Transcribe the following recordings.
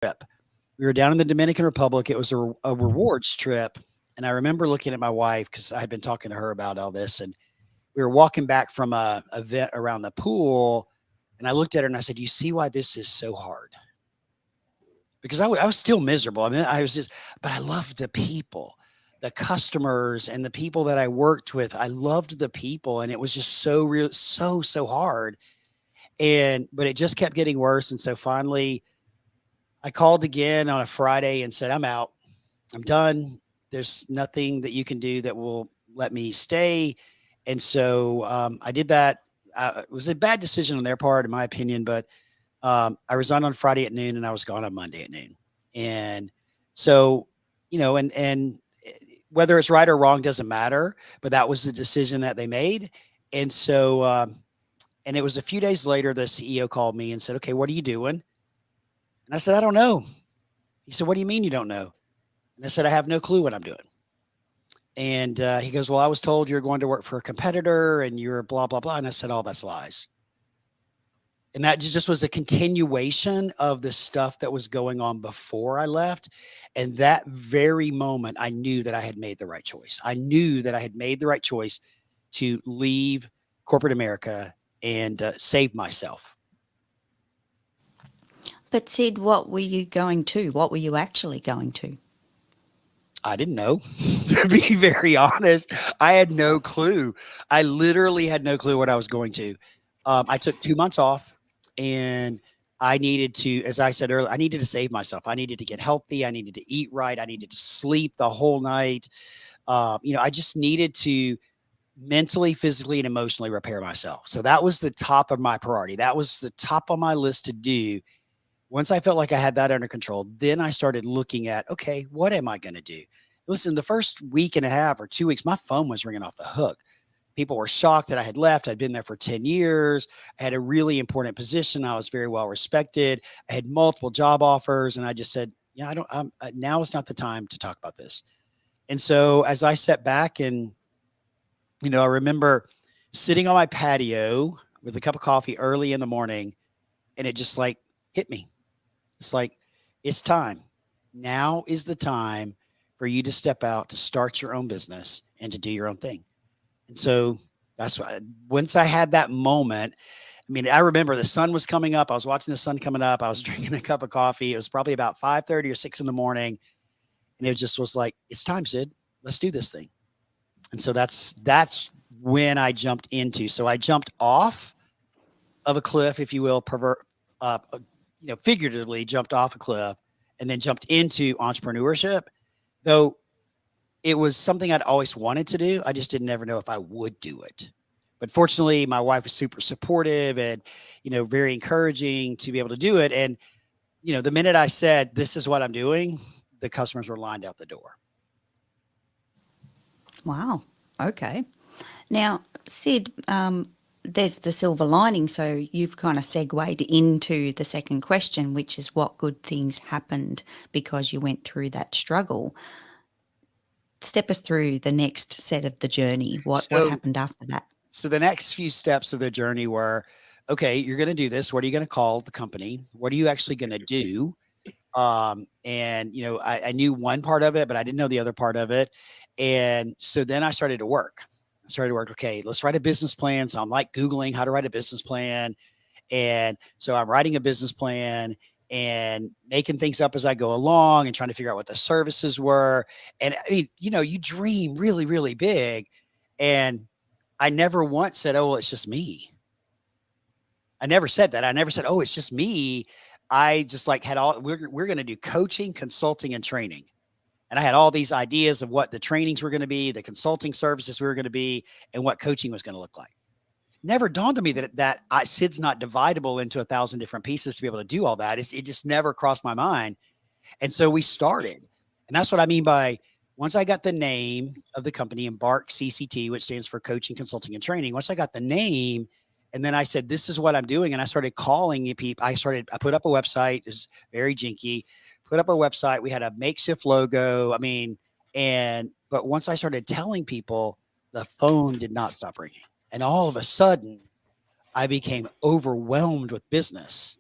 trip. We were down in the Dominican Republic. It was a rewards trip. And I remember looking at my wife because I had been talking to her about all this. And we were walking back from a event around the pool. And I looked at her and I said, "You see why this is so hard?" Because I was still miserable. I mean, I was just, but I loved the people, the customers, and the people that I worked with. I loved the people, and it was just so real, so hard. And but it just kept getting worse. And so finally, I called again on a Friday and said, "I'm out. I'm done. There's nothing that you can do that will let me stay." And so I did that. It was a bad decision on their part, in my opinion, but I resigned on Friday at noon and I was gone on Monday at noon. And so, and whether it's right or wrong doesn't matter, but that was the decision that they made. And so, and it was a few days later, the CEO called me and said, "Okay, what are you doing?" And I said, "I don't know." He said, "What do you mean you don't know?" And I said, "I have no clue what I'm doing." And he goes, "Well, I was told you're going to work for a competitor and you're blah, blah, blah." And I said, "Oh, that's lies." And that just was a continuation of the stuff that was going on before I left. And that very moment, I knew that I had made the right choice. I knew that I had made the right choice to leave corporate America and save myself. But Sid, what were you going to? What were you actually going to? I didn't know, to be very honest. I had no clue. I literally had no clue what I was going to. I took 2 months off and I needed to, as I said earlier, I needed to save myself. I needed to get healthy. I needed to eat right. I needed to sleep the whole night. I just needed to mentally, physically, and emotionally repair myself. So that was the top of my priority. That was the top on my list to do. Once I felt like I had that under control, then I started looking at, okay, what am I going to do? Listen, the first week and a half or 2 weeks, my phone was ringing off the hook. People were shocked that I had left. I'd been there for 10 years. I had a really important position. I was very well respected. I had multiple job offers. And I just said, yeah, now is not the time to talk about this. And so as I sat back and, I remember sitting on my patio with a cup of coffee early in the morning and it just like hit me. It's like, it's time. Now is the time for you to step out, to start your own business and to do your own thing. And so that's why once I had that moment, I mean, I remember the sun was coming up. I was watching the sun coming up. I was drinking a cup of coffee. It was probably about 5:30 or 6 in the morning. And it just was like, it's time, Sid. Let's do this thing. And so that's when I jumped into. So I jumped off of a cliff, if you will, figuratively jumped off a cliff and then jumped into entrepreneurship. Though it was something I'd always wanted to do. I just didn't ever know if I would do it. But fortunately, my wife was super supportive and, very encouraging to be able to do it. And, the minute I said, this is what I'm doing, the customers were lined out the door. Wow. Okay. Now, Sid, there's the silver lining. So you've kind of segued into the second question, which is what good things happened because you went through that struggle. Step us through the next set of the journey. What So, happened after that? so the next few steps of the journey were, okay, you're going to do this. What are you going to call the company? What are you actually going to do? And I knew one part of it, but I didn't know the other part of it. And so then I started to work. Okay, let's write a business plan. So I'm like Googling how to write a business plan. And so I'm writing a business plan and making things up as I go along and trying to figure out what the services were. And I mean, you dream really, really big. And I never once said, "Oh, well, it's just me." I never said that. I never said, "Oh, it's just me." I just like had all we're going to do coaching, consulting, and training. And I had all these ideas of what the trainings were going to be, the consulting services we were going to be, and what coaching was going to look like. Never dawned on me that Sid's not dividable into 1,000 different pieces to be able to do all that. It just never crossed my mind. And so we started. And that's what I mean by once I got the name of the company, Embark CCT, which stands for Coaching, Consulting, and Training. Once I got the name, and then I said, this is what I'm doing. And I started calling people. I put up a website. It's very jinky. Put up a website. We had a makeshift logo. I mean, but once I started telling people, the phone did not stop ringing. And all of a sudden, I became overwhelmed with business.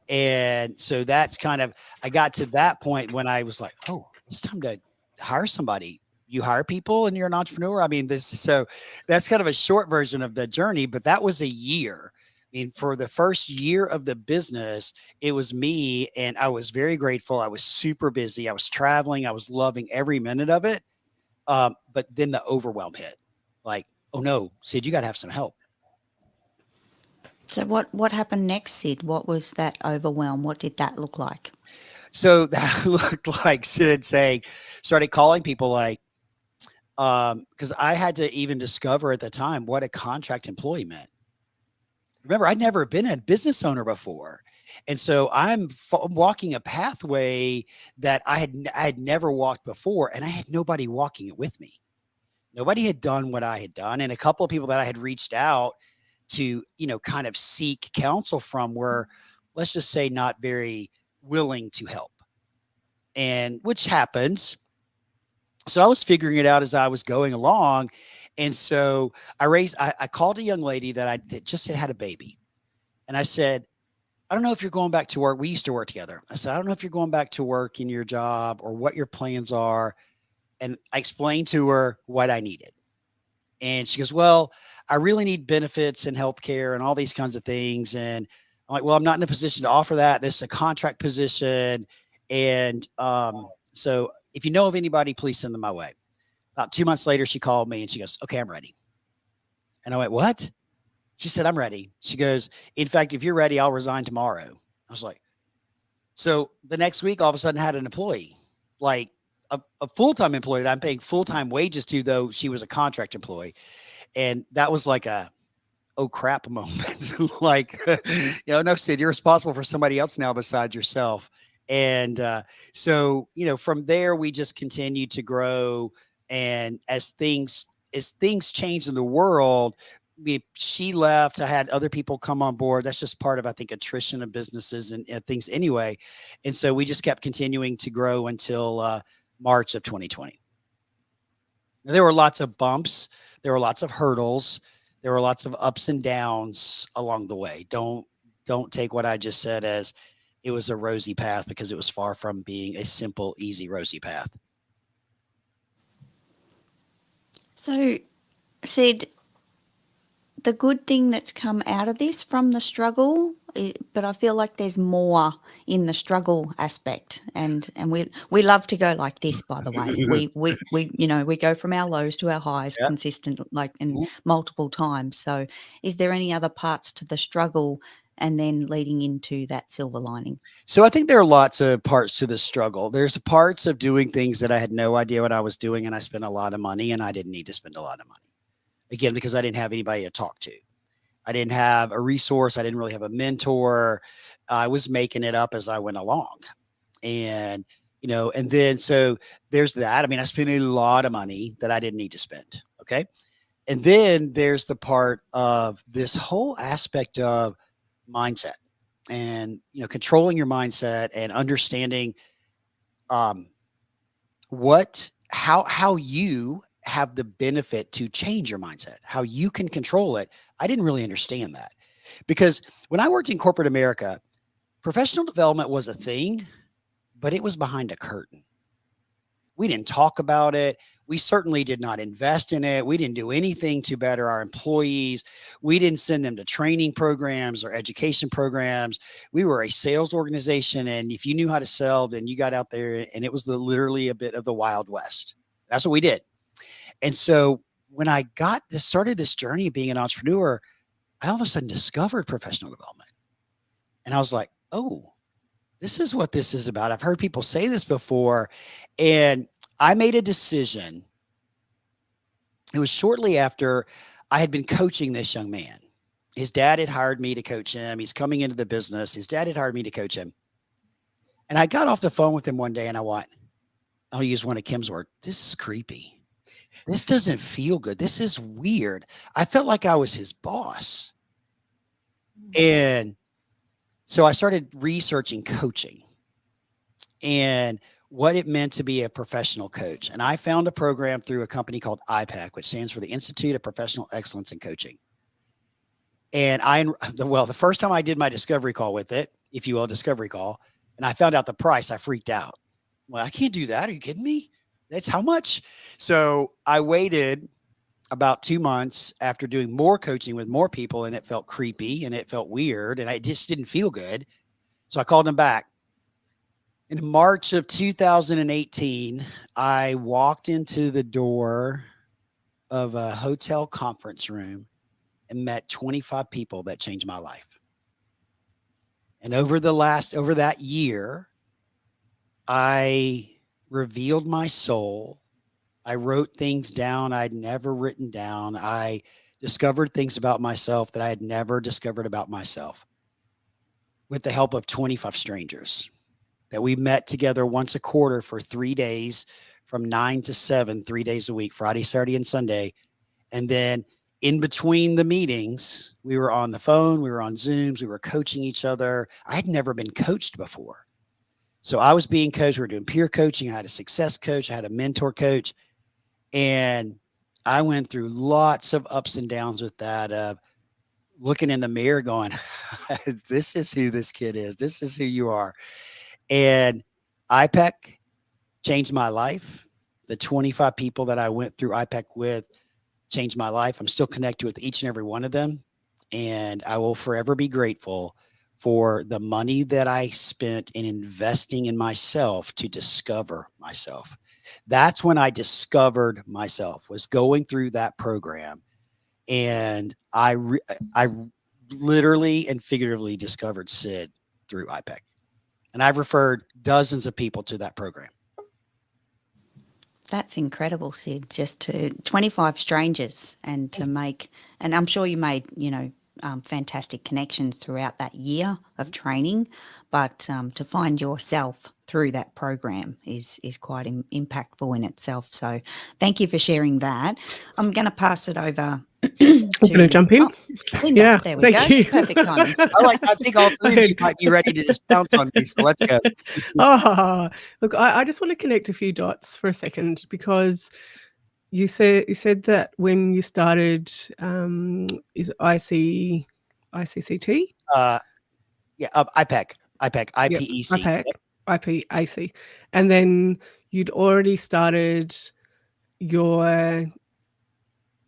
And so that's kind of, I got to that point when I was like, oh, it's time to hire somebody. You hire people and you're an entrepreneur. I mean, so that's kind of a short version of the journey, but that was a year. I mean, for the first year of the business, it was me, and I was very grateful. I was super busy. I was traveling. I was loving every minute of it. But then the overwhelm hit, like, oh no, Sid, you got to have some help. So what happened next, Sid? What was that overwhelm? What did that look like? So that looked like Sid saying, started calling people like, because I had to even discover at the time what a contract employee meant. Remember, I'd never been a business owner before. And so I'm walking a pathway that I had never walked before, and I had nobody walking it with me. Nobody had done what I had done. And a couple of people that I had reached out to, kind of seek counsel from were, let's just say, not very willing to help. And which happens. So I was figuring it out as I was going along. And so I called a young lady that just had a baby. And I said, I don't know if you're going back to work. We used to work together. I said, I don't know if you're going back to work in your job or what your plans are. And I explained to her what I needed. And she goes, well, I really need benefits and healthcare and all these kinds of things. And I'm like, well, I'm not in a position to offer that. This is a contract position. And so if you know of anybody, please send them my way. About 2 months later, she called me and she goes, okay, I'm ready. And I went, what? She said, I'm ready. She goes, in fact, if you're ready, I'll resign tomorrow. I was like, so the next week, all of a sudden I had an employee, like a full-time employee that I'm paying full-time wages to, though she was a contract employee. And that was like oh crap moment. Like, no, Sid, you're responsible for somebody else now besides yourself. And so, from there, we just continued to grow. And as things changed in the world, she left. I had other people come on board. That's just part of, I think, attrition of businesses and things anyway. And so we just kept continuing to grow until March of 2020. Now, there were lots of bumps. There were lots of hurdles. There were lots of ups and downs along the way. Don't take what I just said as it was a rosy path, because it was far from being a simple, easy, rosy path. So, Sid, the good thing that's come out of this from the struggle, but I feel like there's more in the struggle aspect, and we love to go like this. By the way, we go from our lows to our highs consistent, like in multiple times. So, is there any other parts to the struggle, and then leading into that silver lining? So I think there are lots of parts to the struggle. There's parts of doing things that I had no idea what I was doing, and I spent a lot of money, and I didn't need to spend a lot of money. Again, because I didn't have anybody to talk to. I didn't have a resource. I didn't really have a mentor. I was making it up as I went along. And, and then, so there's that. I mean, I spent a lot of money that I didn't need to spend. Okay. And then there's the part of this whole aspect of mindset and, controlling your mindset and understanding, how you have the benefit to change your mindset, how you can control it. I didn't really understand that, because when I worked in corporate America, professional development was a thing, but it was behind a curtain. We didn't talk about it. We certainly did not invest in it. We didn't do anything to better our employees. We didn't send them to training programs or education programs. We were a sales organization. And if you knew how to sell, then you got out there, and it was literally a bit of the Wild West. That's what we did. And so when I started this journey of being an entrepreneur, I all of a sudden discovered professional development. And I was like, oh, this is what this is about. I've heard people say this before. And I made a decision. It was shortly after I had been coaching this young man. His dad had hired me to coach him. He's coming into the business. His dad had hired me to coach him. And I got off the phone with him one day, and I went, I'll use one of Kim's words, this is creepy. This doesn't feel good. This is weird. I felt like I was his boss. And so I started researching coaching and what it meant to be a professional coach. And I found a program through a company called IPEC, which stands for the Institute of Professional Excellence in Coaching. And the first time I did my discovery call with it, if you will, discovery call. And I found out the price. I freaked out. Well, I can't do that. Are you kidding me? That's how much? So I waited about 2 months after doing more coaching with more people, and it felt creepy and it felt weird and I just didn't feel good. So I called him back. In March of 2018, I walked into the door of a hotel conference room and met 25 people that changed my life. And over that year, I revealed my soul. I wrote things down I'd never written down. I discovered things about myself that I had never discovered about myself with the help of 25 strangers that we met together once a quarter for 3 days from 9 to 7, 3 days a week, Friday, Saturday, and Sunday. And then in between the meetings, we were on the phone, we were on Zooms, we were coaching each other. I had never been coached before. So I was being coached. We were doing peer coaching. I had a success coach. I had a mentor coach. And I went through lots of ups and downs with that, looking in the mirror going, this is who this kid is. This is who you are. And IPEC changed my life. The 25 people that I went through IPEC with changed my life. I'm still connected with each and every one of them. And I will forever be grateful for the money that I spent in investing in myself to discover myself. That's when I discovered myself, was going through that program. And I literally and figuratively discovered Sid through IPEC. And I've referred dozens of people to that program. That's incredible, Sid, just to 25 strangers and to make, and I'm sure you made, fantastic connections throughout that year of training, but to find yourself through that program is quite impactful in itself. So thank you for sharing that. I'm going to pass it over I'm going to jump in. Linda. Yeah, there we go. thank you. Perfect timing. I think all three of you might be ready to just bounce on me. So let's go. Look, I just want to connect a few dots for a second, because you said that when you started, is ICCT? IPEC, IPEC. IPAC, IPAC, and then you'd already started your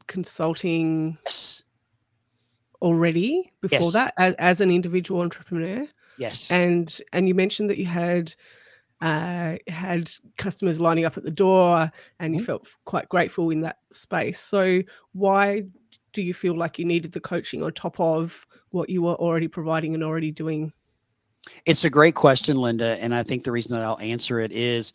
consulting Yes. already before Yes. that as an individual entrepreneur. Yes. And you mentioned that you had customers lining up at the door, and you felt quite grateful in that space. So why do you feel like you needed the coaching on top of what you were already providing and already doing? It's a great question, Linda. And I think the reason that I'll answer it is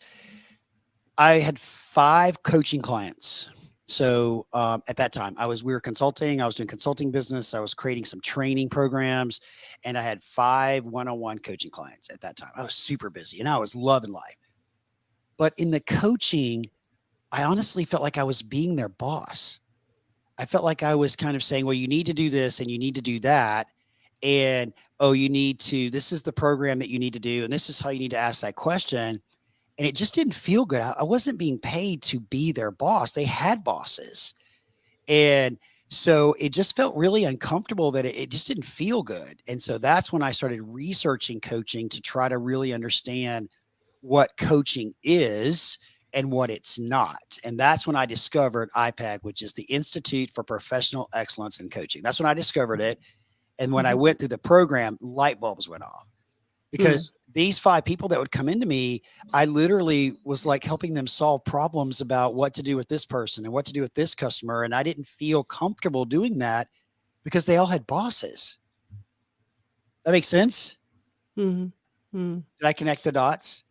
I had 5 coaching clients. So at that time, we were consulting. I was doing consulting business. I was creating some training programs, and I had 5 one-on-one coaching clients at that time. I was super busy, and I was loving life. But in the coaching, I honestly felt like I was being their boss. I felt like I was kind of saying, well, you need to do this and you need to do that. And, oh, this is the program that you need to do. And this is how you need to ask that question. And it just didn't feel good. I wasn't being paid to be their boss. They had bosses. And so it just felt really uncomfortable, that it just didn't feel good. And so that's when I started researching coaching to try to really understand what coaching is and what it's not. And that's when I discovered IPAC, which is the Institute for Professional Excellence in Coaching. That's when I discovered it. And when I went through the program, light bulbs went off. Because these 5 people that would come into me, I literally was like helping them solve problems about what to do with this person and what to do with this customer. And I didn't feel comfortable doing that because they all had bosses. That makes sense? Did I connect the dots?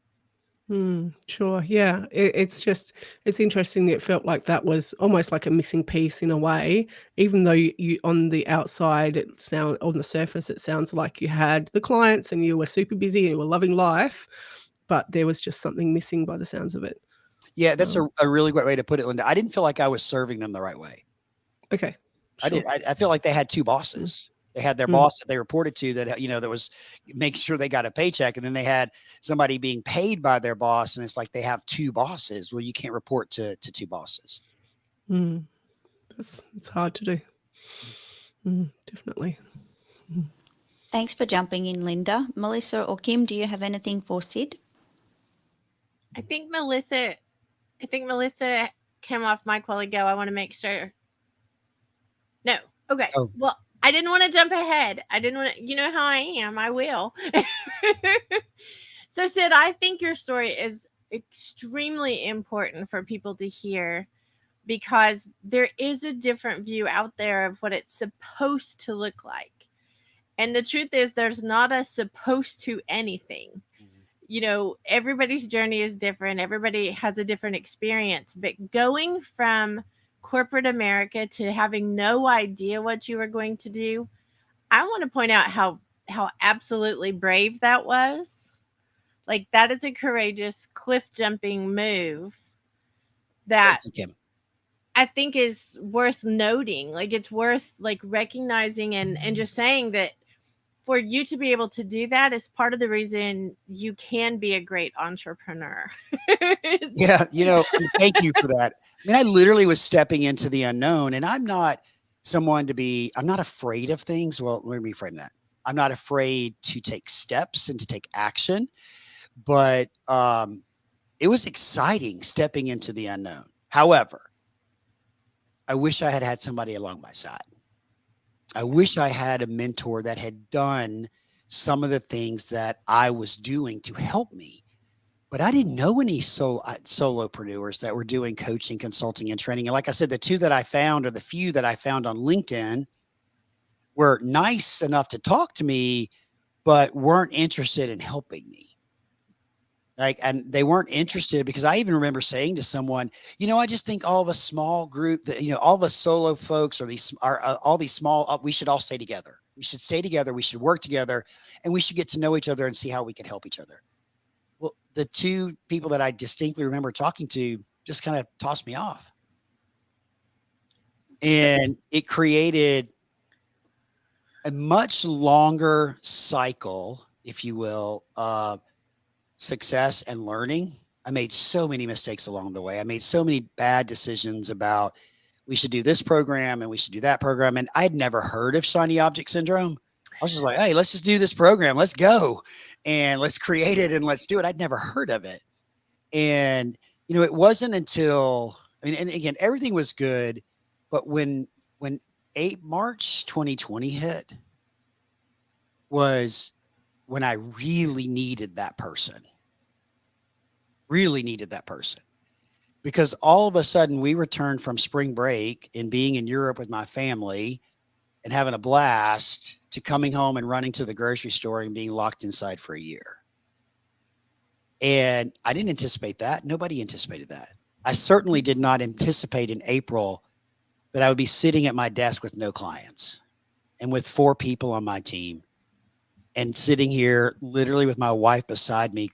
Sure. Yeah. It's interesting that it felt like that was almost like a missing piece in a way, even though you on the outside, on the surface, it sounds like you had the clients and you were super busy and you were loving life, but there was just something missing by the sounds of it. Yeah, that's a really great way to put it, Linda. I didn't feel like I was serving them the right way. Okay. Sure. I feel like they had 2 bosses. They had their boss that they reported to that, that was make sure they got a paycheck. And then they had somebody being paid by their boss. And it's like, they have 2 bosses. Well, you can't report to 2 bosses. It's hard to do. Definitely. Thanks for jumping in, Linda. Melissa or Kim, do you have anything for Sid? I think Melissa came off mic while ago. I want to make sure. No. Okay. Oh, Well, I didn't want to jump ahead. I didn't want to, you know how I am. I will. So, Sid, I think your story is extremely important for people to hear because there is a different view out there of what it's supposed to look like. And the truth is, there's not a supposed to anything. You know, everybody's journey is different. Everybody has a different experience. But going from corporate America to having no idea what you were going to do, I want to point out how absolutely brave that was. Like, that is a courageous cliff jumping move that thank you, Kim. I think is worth noting. Like, it's worth like recognizing and just saying that for you to be able to do that is part of the reason you can be a great entrepreneur. Yeah, thank you for that. I mean, I literally was stepping into the unknown, and I'm not I'm not afraid of things. Well, let me reframe that. I'm not afraid to take steps and to take action, but it was exciting stepping into the unknown. However, I wish I had had somebody along my side. I wish I had a mentor that had done some of the things that I was doing to help me. But I didn't know any solopreneurs that were doing coaching, consulting, and training. And like I said, the few that I found on LinkedIn were nice enough to talk to me, but weren't interested in helping me. And they weren't interested because I even remember saying to someone, I just think all of a small group that, all of us solo folks are all these small, we should all stay together. We should stay together. We should work together, and we should get to know each other and see how we can help each other. Well, the two people that I distinctly remember talking to just kind of tossed me off. And it created a much longer cycle, if you will, of success and learning. I made so many mistakes along the way. I made so many bad decisions about we should do this program and we should do that program. And I'd never heard of shiny object syndrome. I was just like, hey, let's just do this program. Let's go and let's create it and let's do it. I'd never heard of it. And, it wasn't until, and again, everything was good. But when March 2020 hit was when I really needed that person, because all of a sudden we returned from spring break and being in Europe with my family and having a blast to coming home and running to the grocery store and being locked inside for a year. And I didn't anticipate that. Nobody anticipated that. I certainly did not anticipate in April that I would be sitting at my desk with no clients and with 4 people on my team and sitting here literally with my wife beside me,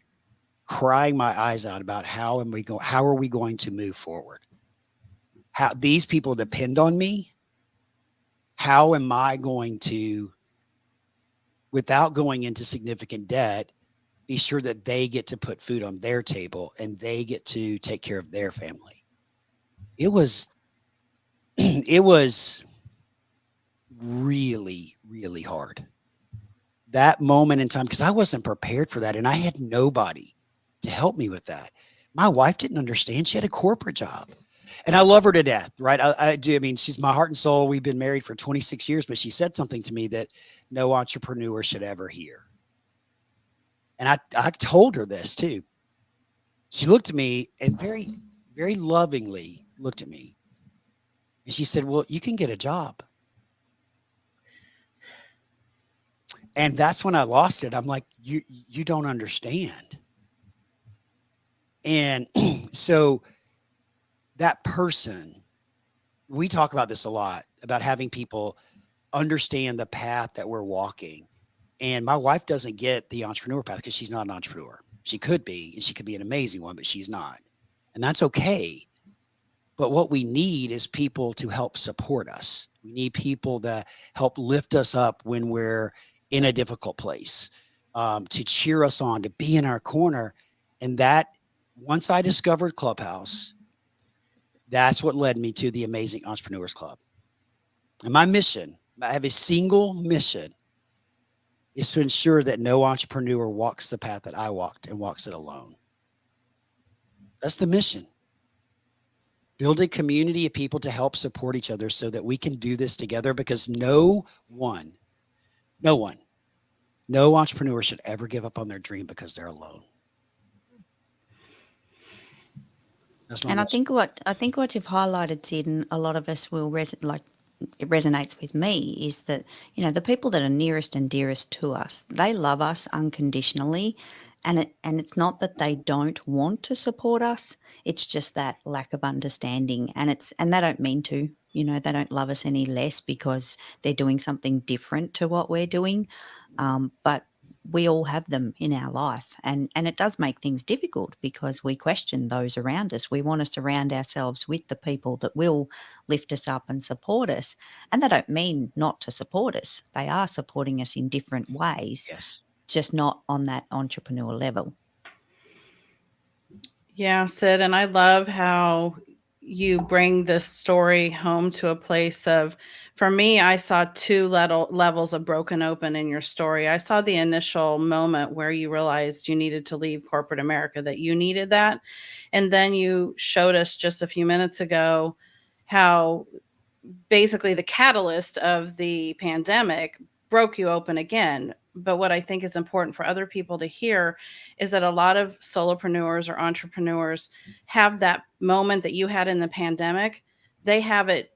crying my eyes out about how are we going to move forward? How these people depend on me. How am I going to, without going into significant debt, be sure that they get to put food on their table and they get to take care of their family? It was really, really hard. That moment in time, because I wasn't prepared for that and I had nobody to help me with that. My wife didn't understand. She had a corporate job and I love her to death, right? I do. I mean, she's my heart and soul. We've been married for 26 years, but she said something to me that no entrepreneur should ever hear. And I told her this too. She looked at me and very, very lovingly looked at me. And she said, well, you can get a job. And that's when I lost it. I'm like, you don't understand. And so that person, we talk about this a lot, about having people understand the path that we're walking. And my wife doesn't get the entrepreneur path because she's not an entrepreneur. She could be, and she could be an amazing one, but she's not. And that's okay. But what we need is people to help support us. We need people that help lift us up when we're in a difficult place, to cheer us on, to be in our corner. And that, once I discovered Clubhouse, that's what led me to the Amazing Entrepreneurs Club. And my mission, I have a single mission, is to ensure that no entrepreneur walks the path that I walked and walks it alone. That's the mission. Build a community of people to help support each other so that we can do this together, because no entrepreneur should ever give up on their dream because they're alone. That's my And I mission. think what you've highlighted, Sid, and a lot of us will it resonates with me, is that, you know, the people that are nearest and dearest to us, they love us unconditionally, and it's not that they don't want to support us, it's just that lack of understanding, and they don't mean to, you know, they don't love us any less because they're doing something different to what we're doing, but we all have them in our life, and it does make things difficult because we question those around us. We want to surround ourselves with the people that will lift us up and support us, and they don't mean not to support us. They are supporting us in different ways, Yes. just not on that entrepreneur level. Yeah, Sid, and I love how you bring this story home to a place of, for me, I saw two levels of broken open in your story. I saw the initial moment where you realized you needed to leave corporate America, that you needed that. And then you showed us just a few minutes ago how basically the catalyst of the pandemic broke you open again. But what I think is important for other people to hear is that a lot of solopreneurs or entrepreneurs have that moment that you had in the pandemic. They have it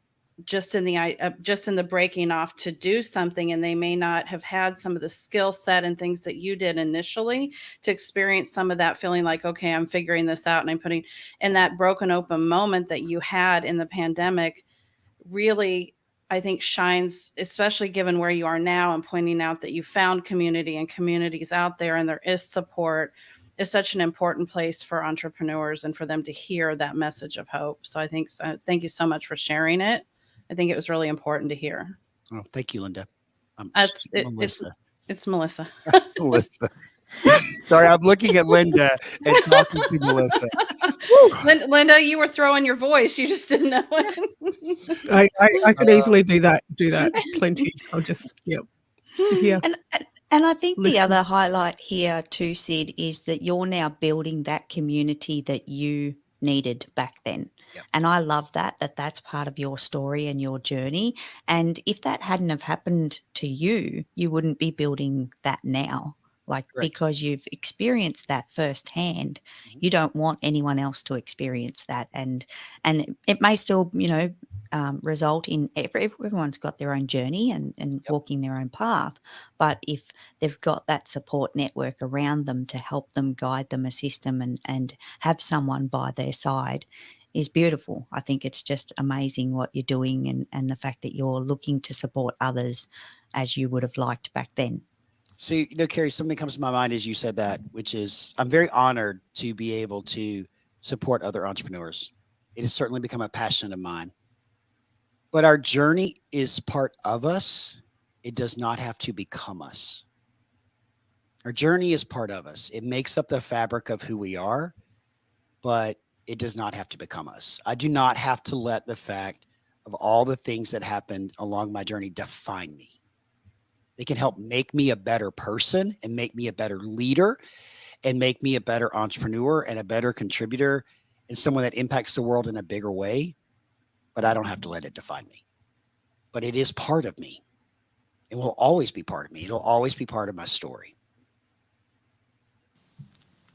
just in the breaking off to do something, and they may not have had some of the skill set and things that you did initially to experience some of that feeling like, okay, I'm figuring this out, and I'm putting in that broken open moment that you had in the pandemic really, I think, shines, especially given where you are now, and pointing out that you found community and communities out there and there is support, is such an important place for entrepreneurs and for them to hear that message of hope. So I think, thank you so much for sharing it. I think it was really important to hear. Oh, thank you, Linda. Melissa. It's Melissa. Melissa. Sorry, I'm looking at Linda and talking to Melissa. Linda, you were throwing your voice. You just didn't know it. I could easily do that plenty. I'll just, yep. Yeah. And I think the Listen. other highlight here too, Sid, is that you're now building that community that you needed back then. Yep. And I love that's part of your story and your journey. And if that hadn't have happened to you, you wouldn't be building that now. Like, Correct. because you've experienced that firsthand, you don't want anyone else to experience that. And it may still, you know, result in everyone's got their own journey and Yep. walking their own path. But if they've got that support network around them to help them, guide them, assist them, and have someone by their side, is beautiful. I think it's just amazing what you're doing, and the fact that you're looking to support others as you would have liked back then. So, you know, Carrie, something comes to my mind as you said that, which is I'm very honored to be able to support other entrepreneurs. It has certainly become a passion of mine. But our journey is part of us. It does not have to become us. Our journey is part of us. It makes up the fabric of who we are, but it does not have to become us. I do not have to let the fact of all the things that happened along my journey define me. They can help make me a better person and make me a better leader and make me a better entrepreneur and a better contributor and someone that impacts the world in a bigger way. But I don't have to let it define me. But it is part of me. It will always be part of me. It'll always be part of my story.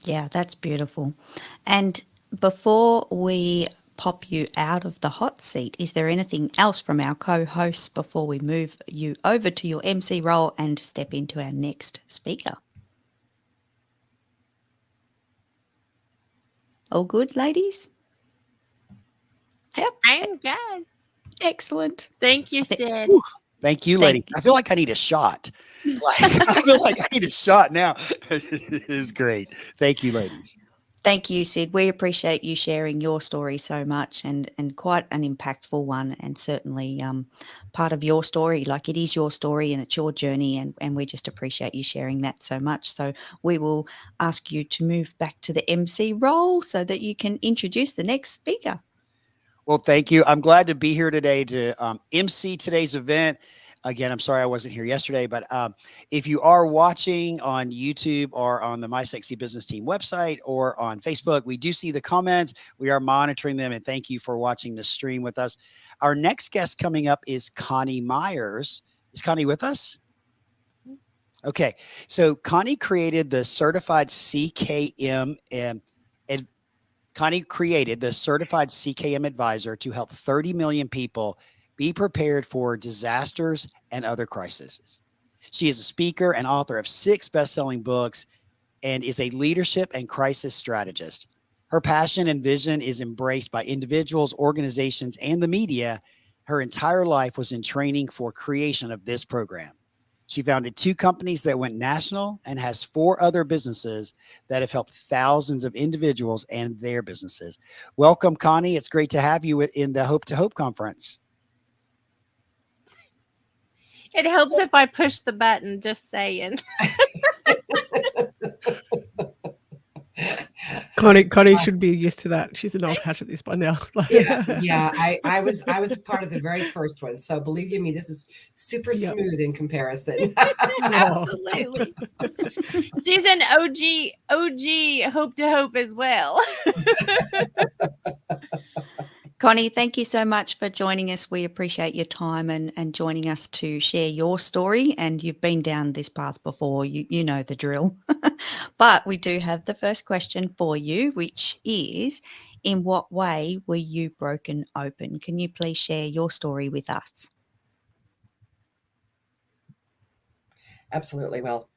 Yeah, that's beautiful. And before we pop you out of the hot seat, is there anything else from our co-hosts before we move you over to your MC role and step into our next speaker? All good, ladies? Yep. I'm good. Excellent. Thank you, Sid. Thank you, Thank ladies. I feel like I need a shot. I feel like I need a shot now. It was great. Thank you, ladies. Thank you, Sid. We appreciate you sharing your story so much, and quite an impactful one, and certainly part of your story. Like, it is your story and it's your journey, and we just appreciate you sharing that so much. So we will ask you to move back to the MC role so that you can introduce the next speaker. Well, thank you. I'm glad to be here today to MC today's event. Again, I'm sorry I wasn't here yesterday, but if you are watching on YouTube or on the My Sexy Business Team website or on Facebook, we do see the comments. We are monitoring them, and thank you for watching the stream with us. Our next guest coming up is Connie Myers. Is Connie with us? Okay, so Connie created the certified CKM and Connie created the certified CKM advisor to help 30 million people be prepared for disasters and other crises. She is a speaker and author of 6 best-selling books and is a leadership and crisis strategist. Her passion and vision is embraced by individuals, organizations, and the media. Her entire life was in training for creation of this program. She founded 2 companies that went national and has 4 other businesses that have helped thousands of individuals and their businesses. Welcome, Connie. It's great to have you in the Hope to Hope conference. It helps if I push the button, just saying. Connie should be used to that. She's an old hat at this by now. Yeah. I was part of the very first one, so believe you me, this is super smooth in comparison. Absolutely. She's an OG Hope to Hope as well. Connie, thank you so much for joining us. We appreciate your time and joining us to share your story. And you've been down this path before, you know the drill. But we do have the first question for you, which is, in what way were you broken open? Can you please share your story with us? Absolutely. Well,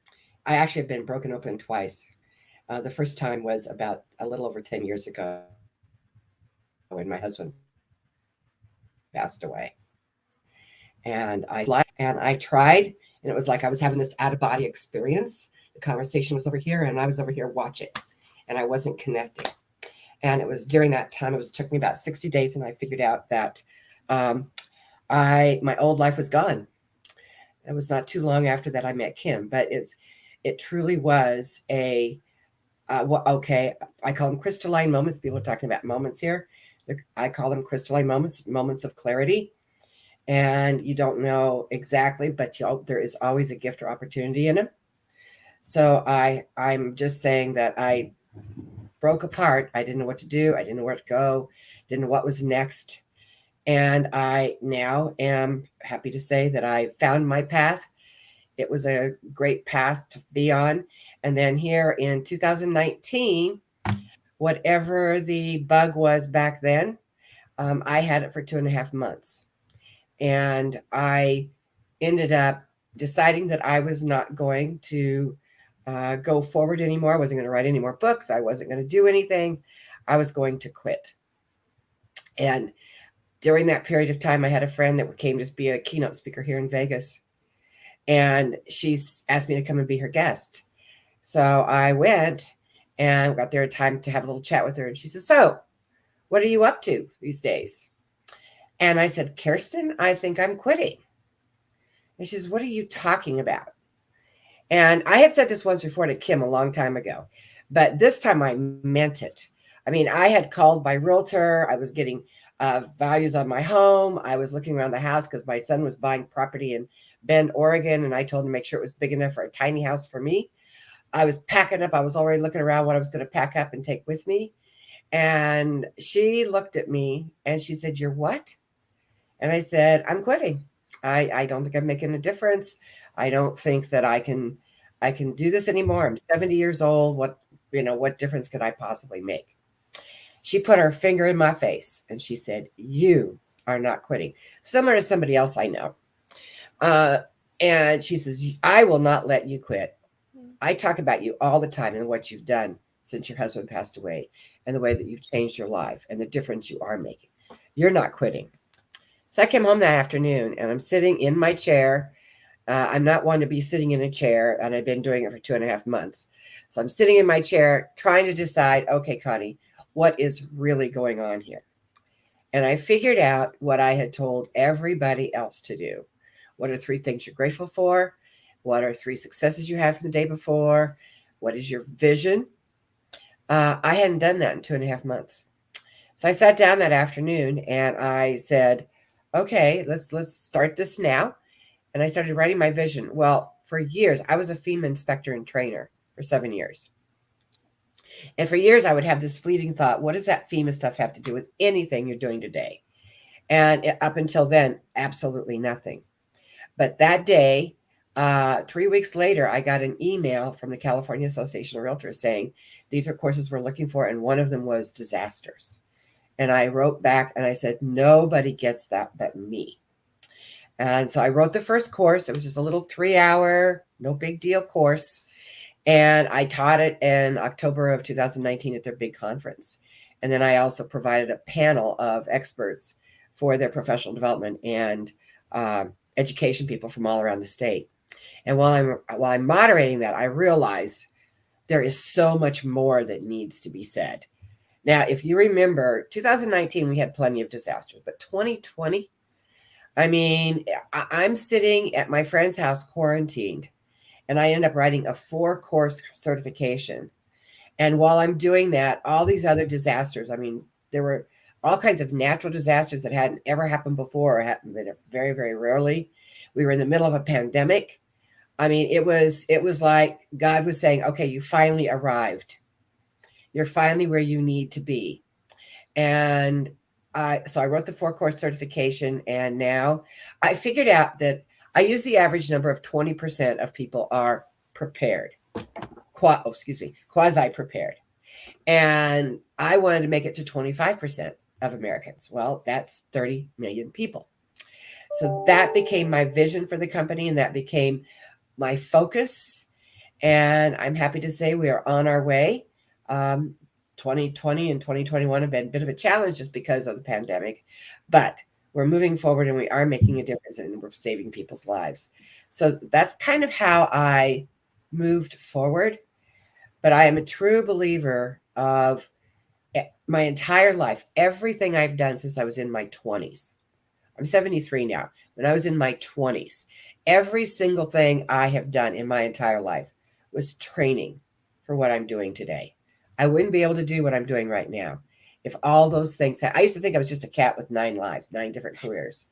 I actually have been broken open twice. The first time was about a little over 10 years ago when my husband passed away. And I tried, and it was like I was having this out-of-body experience. The conversation was over here, and I was over here watching, and I wasn't connecting. And it was during that time, it took me about 60 days, and I figured out that my old life was gone. It was not too long after that I met Kim, but it truly was I call them crystalline moments. People are talking about moments here. I call them crystalline moments of clarity. And you don't know exactly, but there is always a gift or opportunity in them. So I'm just saying that I broke apart. I didn't know what to do. I didn't know where to go. Didn't know what was next. And I now am happy to say that I found my path. It was a great path to be on. And then here in 2019, whatever the bug was back then, I had it for 2.5 months. And I ended up deciding that I was not going to go forward anymore. I wasn't going to write any more books. I wasn't going to do anything. I was going to quit. And during that period of time, I had a friend that came to be a keynote speaker here in Vegas. And she's asked me to come and be her guest. So I went and got there time to have a little chat with her. And she says, "So what are you up to these days?" And I said, "Kirsten, I think I'm quitting." And she says, "What are you talking about?" And I had said this once before to Kim a long time ago, but this time I meant it. I mean, I had called my realtor. I was getting values on my home. I was looking around the house because my son was buying property in Bend, Oregon. And I told him to make sure it was big enough for a tiny house for me. I was packing up. I was already looking around what I was going to pack up and take with me. And she looked at me and she said, "You're what?" And I said, "I'm quitting. I don't think I'm making a difference. I don't think that I can do this anymore. I'm 70 years old. What difference could I possibly make?" She put her finger in my face and she said, "You are not quitting." Similar to somebody else I know. And she says, "I will not let you quit. I talk about you all the time and what you've done since your husband passed away and the way that you've changed your life and the difference you are making. You're not quitting." So I came home that afternoon and I'm sitting in my chair. I'm not one to be sitting in a chair, and I've been doing it for 2.5 months. So I'm sitting in my chair trying to decide, okay, Connie, what is really going on here? And I figured out what I had told everybody else to do. What are 3 things you're grateful for? What are 3 successes you had from the day before? What is your vision? I hadn't done that in 2.5 months. So I sat down that afternoon and I said, okay, let's start this now. and I started writing my vision. Well, for years, I was a FEMA inspector and trainer for 7 years. And for years, I would have this fleeting thought, what does that FEMA stuff have to do with anything you're doing today? And up until then, absolutely nothing. But that day, 3 weeks later, I got an email from the California Association of Realtors saying, these are courses we're looking for. And one of them was disasters. And I wrote back and I said, nobody gets that but me. And so I wrote the first course. It was just a little 3-hour, no big deal course. And I taught it in October of 2019 at their big conference. And then I also provided a panel of experts for their professional development and education people from all around the state. And while I'm moderating that, I realize there is so much more that needs to be said. Now, if you remember, 2019, we had plenty of disasters, but 2020, I mean, I'm sitting at my friend's house quarantined, and I end up writing a 4-course certification. And while I'm doing that, all these other disasters, I mean, there were all kinds of natural disasters that hadn't ever happened before or happened very, very rarely. We were in the middle of a pandemic. I mean, it was like God was saying, okay, you finally arrived. You're finally where you need to be. And so I wrote the 4-course certification, and now I figured out that I use the average number of 20% of people are prepared, quasi-prepared. And I wanted to make it to 25% of Americans. Well, that's 30 million people. So that became my vision for the company, and that became my focus. And I'm happy to say we are on our way. 2020 and 2021 have been a bit of a challenge just because of the pandemic, but we're moving forward and we are making a difference and we're saving people's lives. So that's kind of how I moved forward. But I am a true believer of my entire life, everything I've done since I was in my 20s. I'm 73 now. When I was in my 20s, every single thing I have done in my entire life was training for what I'm doing today. I wouldn't be able to do what I'm doing right now if all those things I used to think I was just a cat with 9 lives, 9 different careers.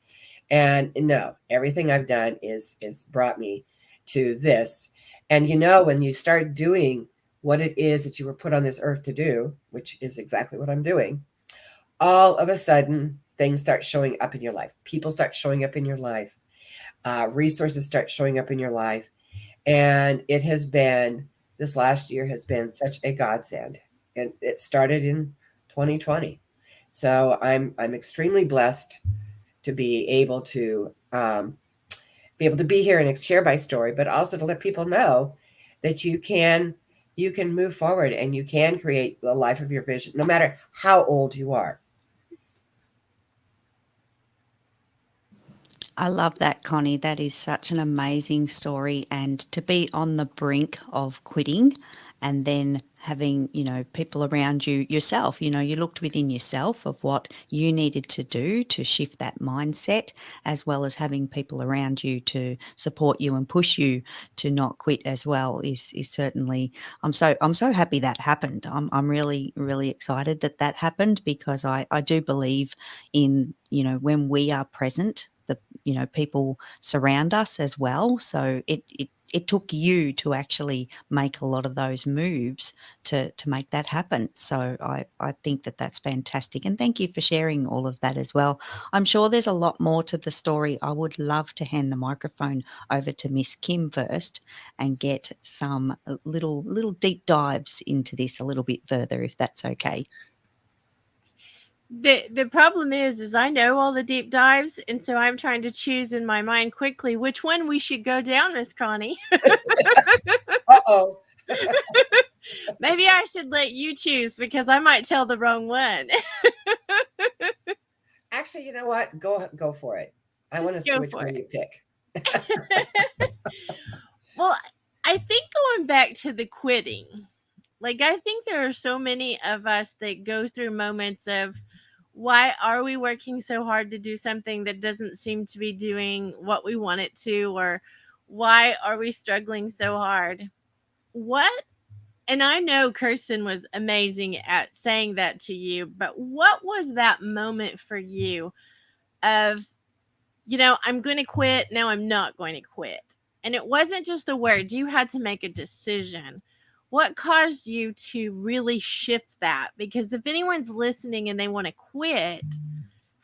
And no, everything I've done is brought me to this. And when you start doing what it is that you were put on this earth to do, which is exactly what I'm doing, all of a sudden things start showing up in your life. People start showing up in your life. Resources start showing up in your life. And this last year has been such a godsend. And it started in 2020. So I'm extremely blessed to be able to be here and share my story, but also to let people know that you can move forward and you can create the life of your vision, no matter how old you are. I love that, Connie. That is such an amazing story. And to be on the brink of quitting and then having, people around you yourself, you looked within yourself of what you needed to do to shift that mindset, as well as having people around you to support you and push you to not quit as well is certainly, I'm so happy that happened. I'm really, really excited that happened, because I do believe in, when we are present, people surround us as well. So it took you to actually make a lot of those moves to make that happen. So I think that's fantastic. And thank you for sharing all of that as well. I'm sure there's a lot more to the story. I would love to hand the microphone over to Miss Kim first and get some little deep dives into this a little bit further, if that's okay. The problem is I know all the deep dives, and so I'm trying to choose in my mind quickly which one we should go down, Miss Connie. Uh-oh. Maybe I should let you choose, because I might tell the wrong one. Actually, you know what? Go for it. I want to see which one you pick. Well, I think going back to the quitting, I think there are so many of us that go through moments of, why are we working so hard to do something that doesn't seem to be doing what we want it to? Or why are we struggling so hard? And I know Kirsten was amazing at saying that to you, but what was that moment for you of I'm going to quit. Now I'm not going to quit. And it wasn't just the words, you had to make a decision. What caused you to really shift that? Because if anyone's listening and they want to quit,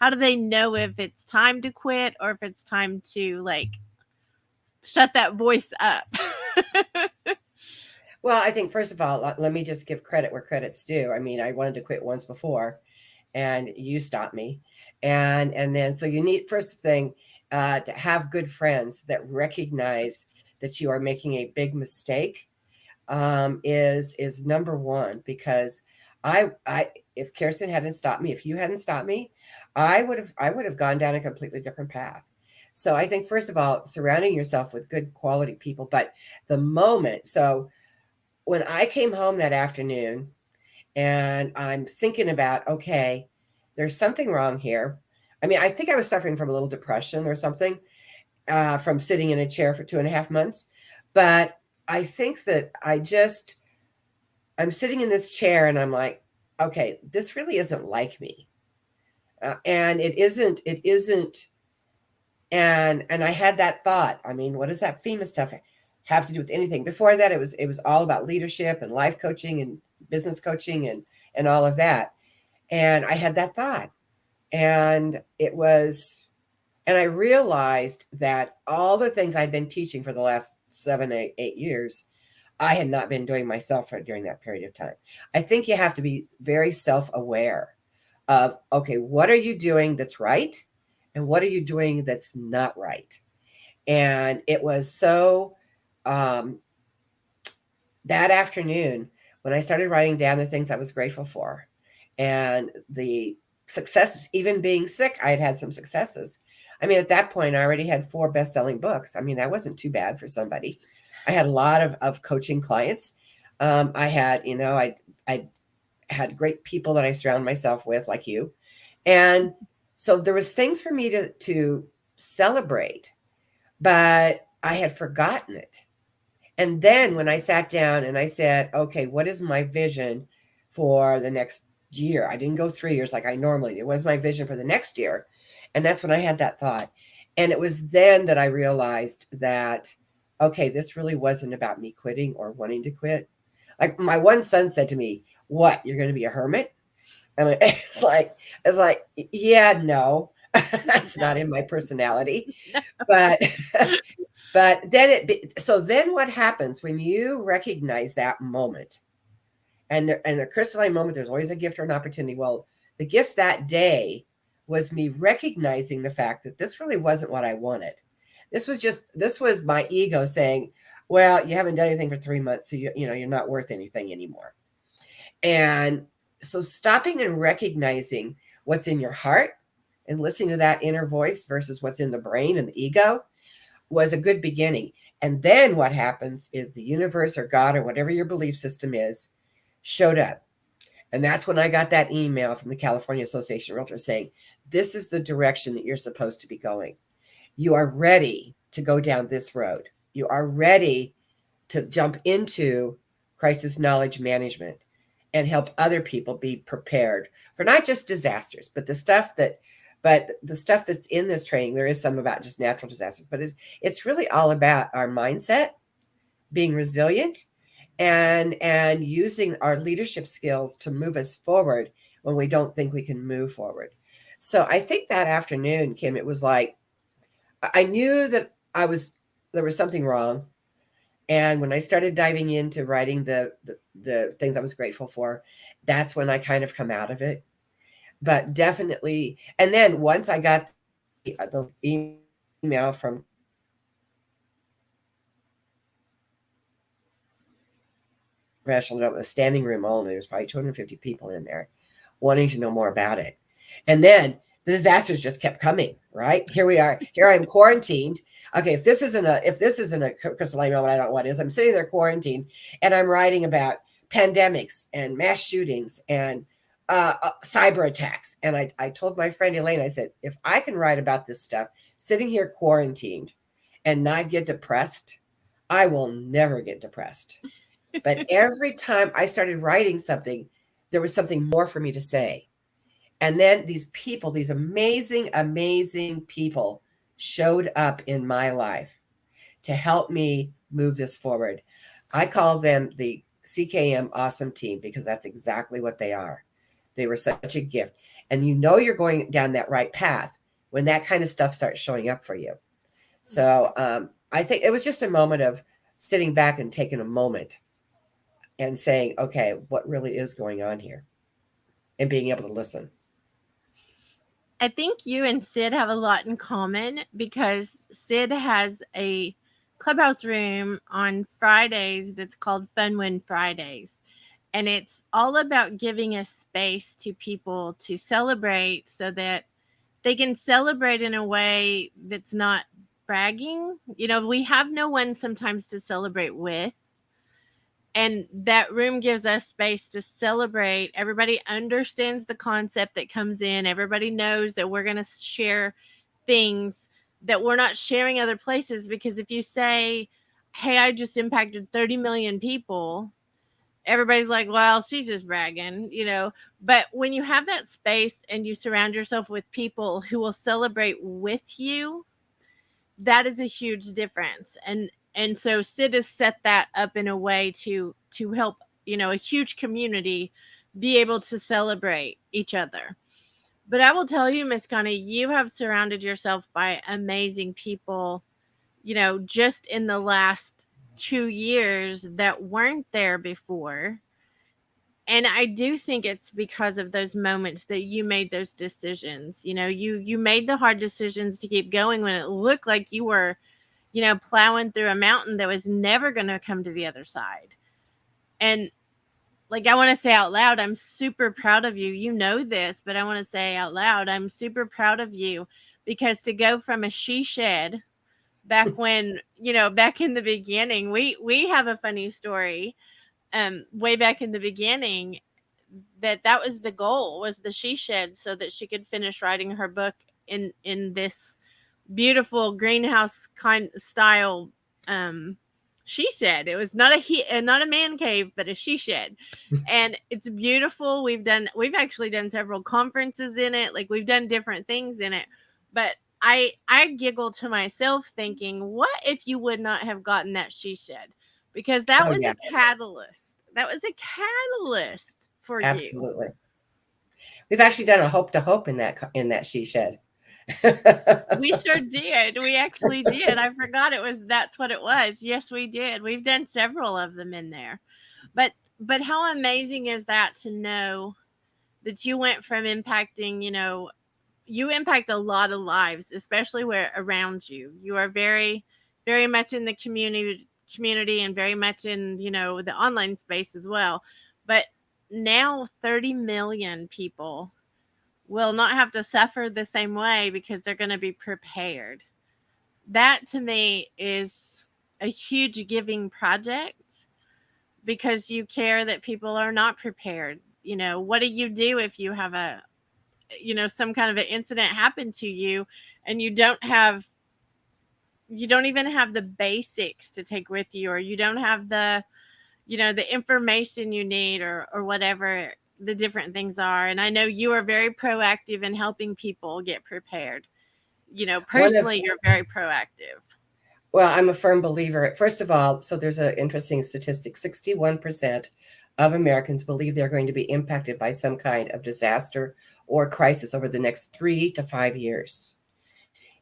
how do they know if it's time to quit or if it's time to like shut that voice up? Well, I think first of all, let me just give credit where credit's due. I mean, I wanted to quit once before, and you stopped me, and then so you need first thing to have good friends that recognize that you are making a big mistake is number one, because I if Kirsten hadn't stopped me, if you hadn't stopped me, I would have gone down a completely different path. So I think first of all, surrounding yourself with good quality people. But the moment, so when I came home that afternoon and I'm thinking about, okay, there's something wrong here. I mean, I think I was suffering from a little depression or something from sitting in a chair for 2.5 months. But I think that I'm sitting in this chair and I'm like, okay, this really isn't like me. And it isn't. And I had that thought. I mean, what does that FEMA stuff have to do with anything? Before that, it was all about leadership and life coaching and business coaching and all of that. And I had that thought, and I realized that all the things I'd been teaching for the last 7, 8 years, I had not been doing myself during that period of time. I think you have to be very self-aware of, okay, what are you doing that's right? And what are you doing that's not right? And it was so that afternoon when I started writing down the things I was grateful for and the successes, even being sick, I had some successes. I mean, at that point, I already had 4 best-selling books. I mean, that wasn't too bad for somebody. I had a lot of coaching clients. I had, I had great people that I surround myself with, like you. And so there was things for me to celebrate, but I had forgotten it. And then when I sat down and I said, okay, what is my vision for the next year? I didn't go 3 years like I normally do. What was my vision for the next year? And that's when I had that thought. And it was then that I realized that, okay, this really wasn't about me quitting or wanting to quit. Like my one son said to me, what, you're going to be a hermit? And it's like, yeah, no, that's not in my personality. But then so then what happens when you recognize that moment and the crystalline moment, there's always a gift or an opportunity. Well, the gift that day was me recognizing the fact that this really wasn't what I wanted. This was my ego saying, well, you haven't done anything for 3 months. So you're not worth anything anymore. And so stopping and recognizing what's in your heart and listening to that inner voice versus what's in the brain and the ego was a good beginning. And then what happens is the universe or God or whatever your belief system is showed up. And that's when I got that email from the California Association of Realtors saying, this is the direction that you're supposed to be going. You are ready to go down this road. You are ready to jump into crisis knowledge management and help other people be prepared for not just disasters, but the stuff that's in this training. There is some about just natural disasters, but it's really all about our mindset, being resilient, and using our leadership skills to move us forward when we don't think we can move forward. So I think that afternoon, Kim, it was like, I knew that there was something wrong. And when I started diving into writing the things I was grateful for, that's when I kind of come out of it. But definitely, and then once I got the email from professional development, standing room only, there's probably 250 people in there wanting to know more about it. And then the disasters just kept coming, right? Here we are. Here I am quarantined. Okay, if this isn't a crystalline moment, I don't know what is. I'm sitting there quarantined and I'm writing about pandemics and mass shootings and cyber attacks. And I told my friend Elaine, I said, if I can write about this stuff, sitting here quarantined and not get depressed, I will never get depressed. But every time I started writing something, there was something more for me to say. And then these people, these amazing, amazing people showed up in my life to help me move this forward. I call them the CKM Awesome Team because that's exactly what they are. They were such a gift. And you know you're going down that right path when that kind of stuff starts showing up for you. So I think it was just a moment of sitting back and taking a moment and saying, okay, what really is going on here? And being able to listen. I think you and Sid have a lot in common because Sid has a clubhouse room on Fridays that's called Fun Win Fridays. And it's all about giving a space to people to celebrate so that they can celebrate in a way that's not bragging. You know, we have no one sometimes to celebrate with. And that room gives us space to celebrate. Everybody understands the concept that comes in. Everybody knows that we're going to share things that we're not sharing other places. Because if you say, hey, I just impacted 30 million people, everybody's like, well, she's just bragging, you know. But when you have that space and you surround yourself with people who will celebrate with you, that is a huge difference. And so Sid has set that up in a way to help, you know, a huge community be able to celebrate each other. But I will tell you, Miss Connie, you have surrounded yourself by amazing people, you know, just in the last 2 years that weren't there before. And I do think it's because of those moments that you made those decisions. You know, you made the hard decisions to keep going when it looked like you were, you know, plowing through a mountain that was never going to come to the other side. And like, I want to say out loud, I'm super proud of you. You know this, but I want to say out loud, I'm super proud of you because to go from a she shed back when, you know, back in the beginning, we have a funny story. Way back in the beginning, that was the goal, was the she shed, so that she could finish writing her book in this beautiful greenhouse kind style she shed. It was not a man cave, but a she shed. And it's beautiful. We've actually done several conferences in it. Like, we've done different things in it. But I giggle to myself thinking, what if you would not have gotten that she shed? Because that was a catalyst. That was a catalyst for you. Absolutely. We've actually done a hope to hope in that she shed. We sure did. We actually did. I forgot that's what it was. Yes, we did. We've done several of them in there. But how amazing is that to know that you went from impacting, you know, you impact a lot of lives, especially where around you. You are very, very much in the community and very much in, you know, the online space as well. But now 30 million people will not have to suffer the same way because they're going to be prepared. That to me is a huge giving project because you care that people are not prepared. You know, what do you do if you have some kind of an incident happen to you and you don't even have the basics to take with you, or you don't have the information you need, or whatever the different things are. And I know you are very proactive in helping people get prepared. You know, personally, you're very proactive. Well, I'm a firm believer. First of all, so there's an interesting statistic. 61% of Americans believe they're going to be impacted by some kind of disaster or crisis over the next 3 to 5 years.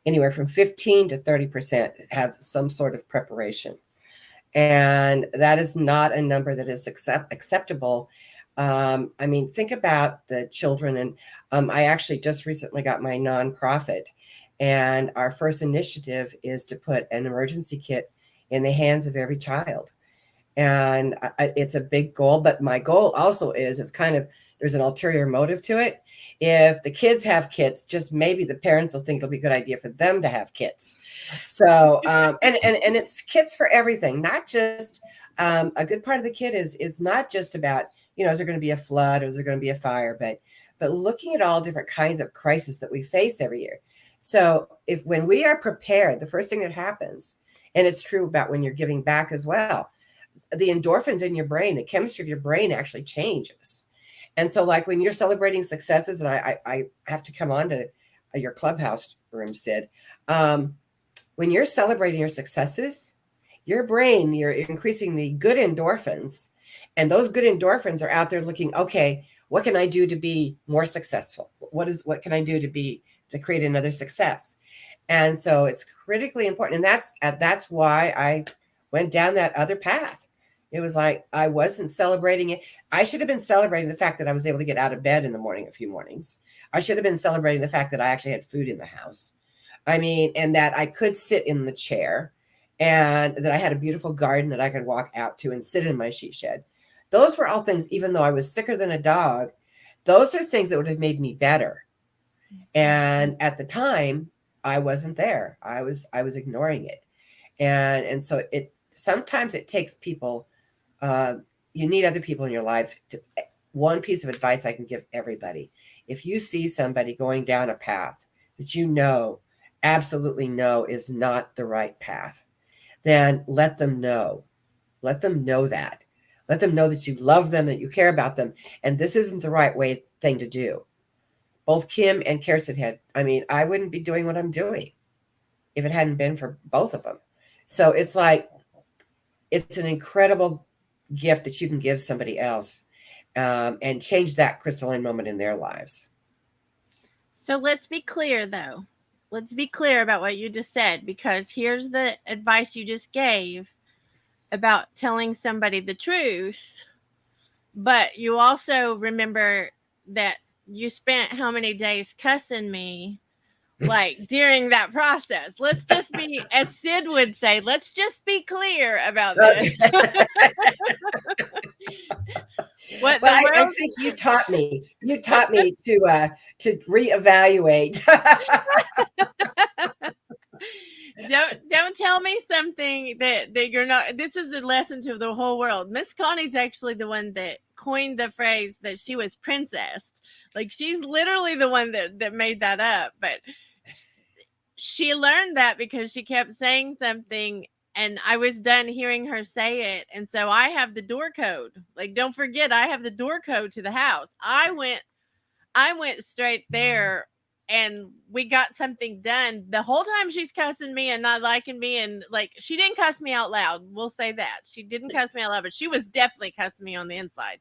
Anywhere from 15 to 30% have some sort of preparation. And that is not a number that is acceptable. I mean, think about the children. And I actually just recently got my nonprofit. And our first initiative is to put an emergency kit in the hands of every child. And it's a big goal. But my goal also is, there's an ulterior motive to it. If the kids have kits, just maybe the parents will think it'll be a good idea for them to have kits. So, and it's kits for everything, not just a good part of the kit is not just about, you know, is there going to be a flood or is there going to be a fire, but looking at all different kinds of crises that we face every year. So when we are prepared, the first thing that happens, and it's true about when you're giving back as well, the endorphins in your brain, the chemistry of your brain actually changes. And so like when you're celebrating successes, and I have to come on to your clubhouse room, Sid. When you're celebrating your successes, your brain, you're increasing the good endorphins, and those good endorphins are out there looking, okay, what can I do to be more successful? What can I do to create another success? And so it's critically important. And that's why I went down that other path. It was like, I wasn't celebrating it. I should have been celebrating the fact that I was able to get out of bed in the morning a few mornings. I should have been celebrating the fact that I actually had food in the house. I mean, and that I could sit in the chair, and that I had a beautiful garden that I could walk out to and sit in my sheep shed. Those were all things, even though I was sicker than a dog, those are things that would have made me better. And at the time, I wasn't there. I was ignoring it. And so sometimes it takes people, you need other people in your life. One piece of advice I can give everybody: if you see somebody going down a path that you know, absolutely know is not the right path, then let them know. Let them know that. Let them know that you love them, that you care about them, and this isn't the right thing to do. Both Kim and Kirsten had, I mean, I wouldn't be doing what I'm doing if it hadn't been for both of them. So it's like, it's an incredible gift that you can give somebody else, and change that crystalline moment in their lives. So let's be clear, though. Let's be clear about what you just said, because here's the advice you just gave about telling somebody the truth. But you also remember that you spent how many days cussing me, like, during that process. Let's just be, as Sid would say, let's just be clear about this. What Well, the I world? think you taught me. You taught me to reevaluate. Don't tell me something that you're not. This is a lesson to the whole world. Miss Connie's actually the one that coined the phrase that she was princessed. Like, she's literally the one that made that up. But she learned that because she kept saying something, and I was done hearing her say it. And so I have the door code. Like, don't forget, I have the door code to the house. I went straight there, and we got something done. The whole time she's cussing me and not liking me, and, like, she didn't cuss me out loud. We'll say that. She didn't cuss me out loud, but she was definitely cussing me on the inside.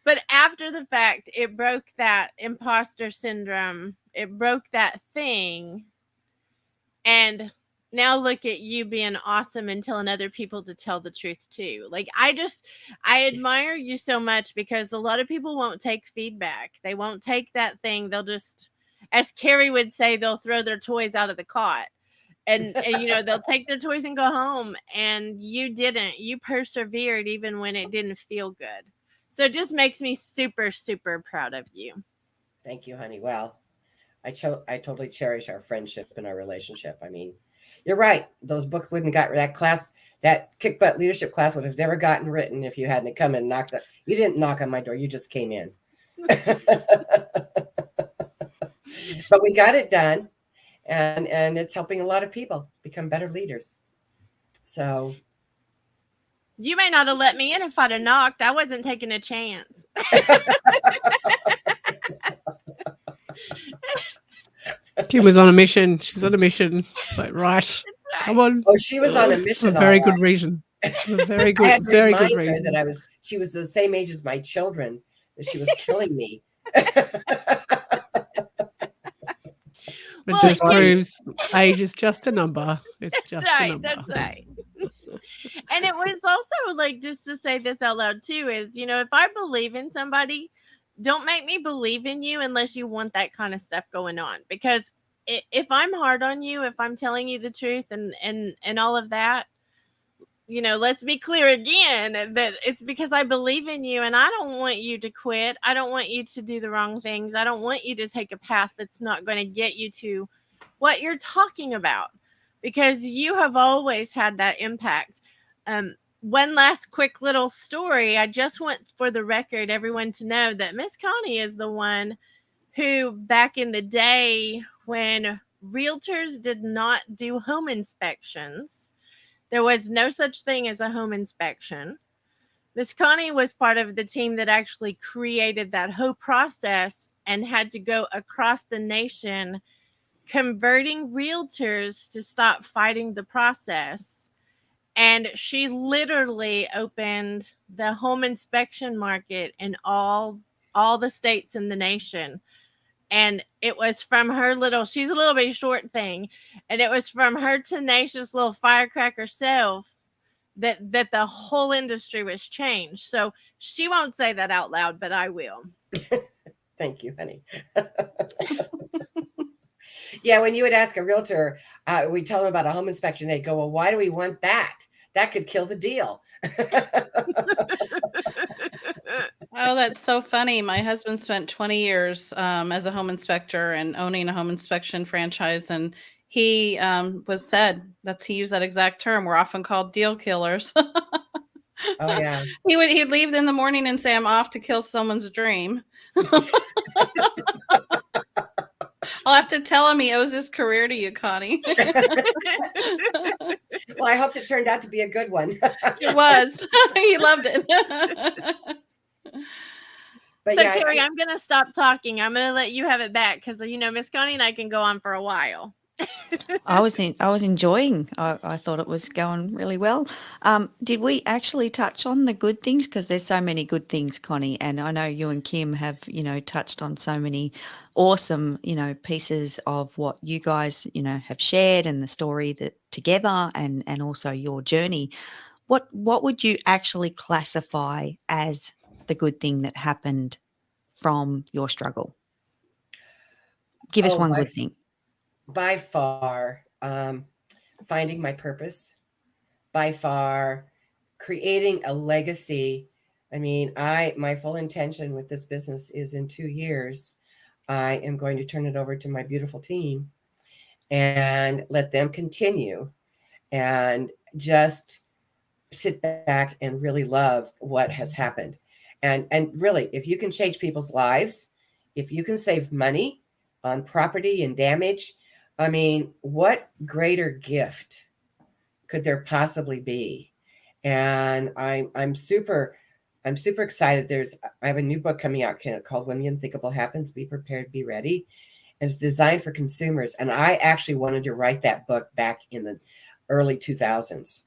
But after the fact, it broke that imposter syndrome. It broke that thing. And now look at you being awesome and telling other people to tell the truth too. Like, I admire you so much, because a lot of people won't take feedback. They won't take that thing. They'll just, as Carrie would say, they'll throw their toys out of the cot, and they'll take their toys and go home. And you didn't. You persevered even when it didn't feel good. So it just makes me super, super proud of you. Thank you, honey. Well, I totally cherish our friendship and our relationship. I mean, you're right. Those books wouldn't have got that class. That Kick Butt Leadership class would have never gotten written if you hadn't come and knocked. You didn't knock on my door. You just came in. But we got it done, and it's helping a lot of people become better leaders. So you may not have let me in if I'd have knocked. I wasn't taking a chance. Kim was on a mission. She's on a mission. It's like, right, That's right. come on. Oh, she was on a mission. For a very all good right. reason. For a very I good, had to very good remind her reason. that she was the same age as my children, that she was killing me. It Well, just yeah. proves age is just a number. It's just That's a right. number. That's right. And it was also, like, just to say this out loud too, is, if I believe in somebody, don't make me believe in you unless you want that kind of stuff going on. Because if I'm hard on you, if I'm telling you the truth and all of that, let's be clear again that it's because I believe in you, and I don't want you to quit. I don't want you to do the wrong things. I don't want you to take a path that's not going to get you to what you're talking about, because you have always had that impact. One last quick little story. I just want, for the record, everyone to know that Miss Connie is the one who, back in the day when realtors did not do home inspections, there was no such thing as a home inspection. Miss Connie was part of the team that actually created that whole process and had to go across the nation converting realtors to stop fighting the process. And she literally opened the home inspection market in all the states in the nation. And it was from her little, she's a little bit short thing, and it was from her tenacious little firecracker self that the whole industry was changed. So she won't say that out loud, but I will. Thank you, honey. Yeah, when you would ask a realtor, we tell them about a home inspection, they'd go, well, why do we want that? That could kill the deal. Oh, that's so funny. My husband spent 20 years as a home inspector and owning a home inspection franchise. And he he used that exact term. We're often called deal killers. Oh, yeah. He'd leave in the morning and say, I'm off to kill someone's dream. I'll have to tell him he owes his career to you, Connie. Well, I hope it turned out to be a good one. It was. He loved it. But So, yeah, Carrie, I'm going to stop talking. I'm going to let you have it back because, Miss Connie and I can go on for a while. I was enjoying. I thought it was going really well. Did we actually touch on the good things? Because there's so many good things, Connie, and I know you and Kim have touched on so many awesome pieces of what you guys have shared and the story that together and also your journey. What would you actually classify as the good thing that happened from your struggle? Give us one good thing. By far, finding my purpose, by far, creating a legacy. I mean, my full intention with this business is in 2 years, I am going to turn it over to my beautiful team and let them continue and just sit back and really love what has happened. And really, if you can change people's lives, if you can save money on property and damage, I mean, what greater gift could there possibly be? And I'm super excited. I have a new book coming out called When the Unthinkable Happens, Be Prepared, Be Ready. And it's designed for consumers. And I actually wanted to write that book back in the early 2000s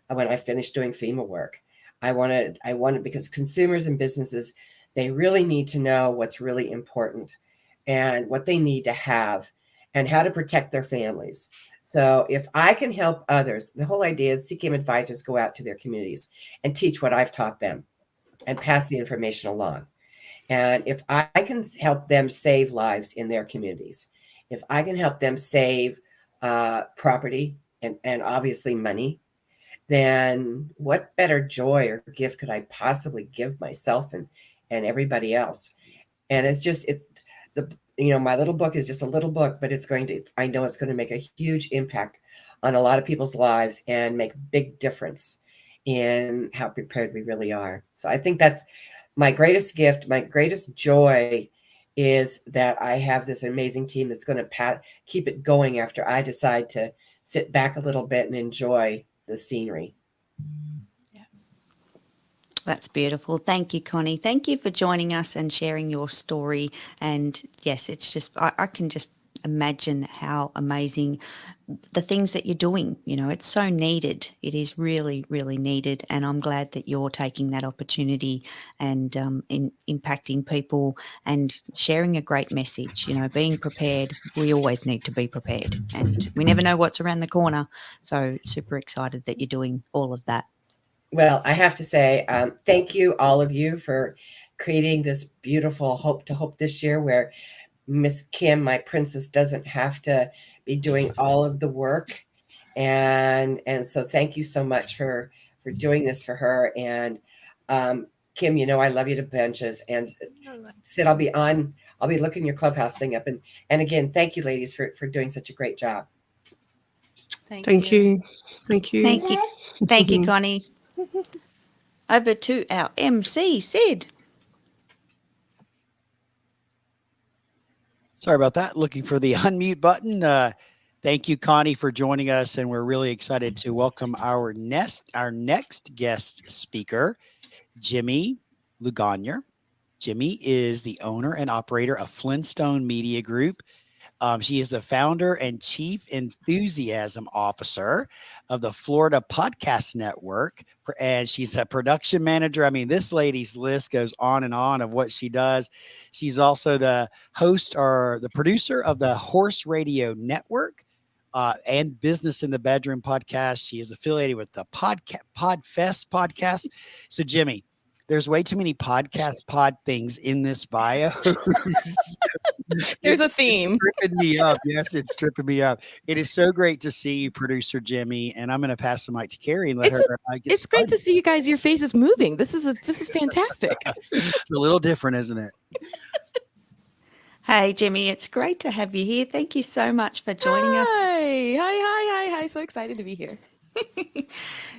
when I finished doing FEMA work. I wanted because consumers and businesses, they really need to know what's really important and what they need to have and how to protect their families. So if I can help others, the whole idea is CKM advisors go out to their communities and teach what I've taught them and pass the information along. And if I can help them save lives in their communities, if I can help them save property and obviously money, then what better joy or gift could I possibly give myself and everybody else? And my little book is just a little book, but I know it's going to make a huge impact on a lot of people's lives and make a big difference in how prepared we really are. So I think that's my greatest gift. My greatest joy is that I have this amazing team that's going to keep it going after I decide to sit back a little bit and enjoy the scenery. That's beautiful. Thank you, Connie. Thank you for joining us and sharing your story. And yes, it's just, I can just imagine how amazing the things that you're doing. It's so needed. It is really, really needed. And I'm glad that you're taking that opportunity and impacting people and sharing a great message. Being prepared. We always need to be prepared. And we never know what's around the corner. So super excited that you're doing all of that. Well, I have to say, thank you, all of you, for creating this beautiful Hope to Hope this year where Miss Kim, my princess, doesn't have to be doing all of the work. And so thank you so much for doing this for her. And Kim, I love you to benches. And Sid, I'll be looking your clubhouse thing up. And again, thank you, ladies, for doing such a great job. Thank you. Thank you, Connie. Over to our MC, Sid. Sorry about that. Looking for the unmute button. Thank you, Connie, for joining us. And we're really excited to welcome our next guest speaker, Jimmy Lugonier. Jimmy is the owner and operator of Flintstone Media Group. She is the founder and chief enthusiasm officer of the Florida Podcast Network, and she's a production manager. I mean, this lady's list goes on and on of what she does. She's also the host or the producer of the Horse Radio Network and Business in the Bedroom podcast. She is affiliated with the Podfest podcast. So, Jimmy, there's way too many pod things in this bio. There's a theme. Tripping me up. Yes, it's tripping me up. It is so great to see you, producer Jimmy. And I'm going to pass the mic to Carrie and let her get It's great started. to see you guys. Your face is moving. This is fantastic. It's a little different, isn't it? Hey, Jimmy, it's great to have you here. Thank you so much for joining us. Hi. So excited to be here.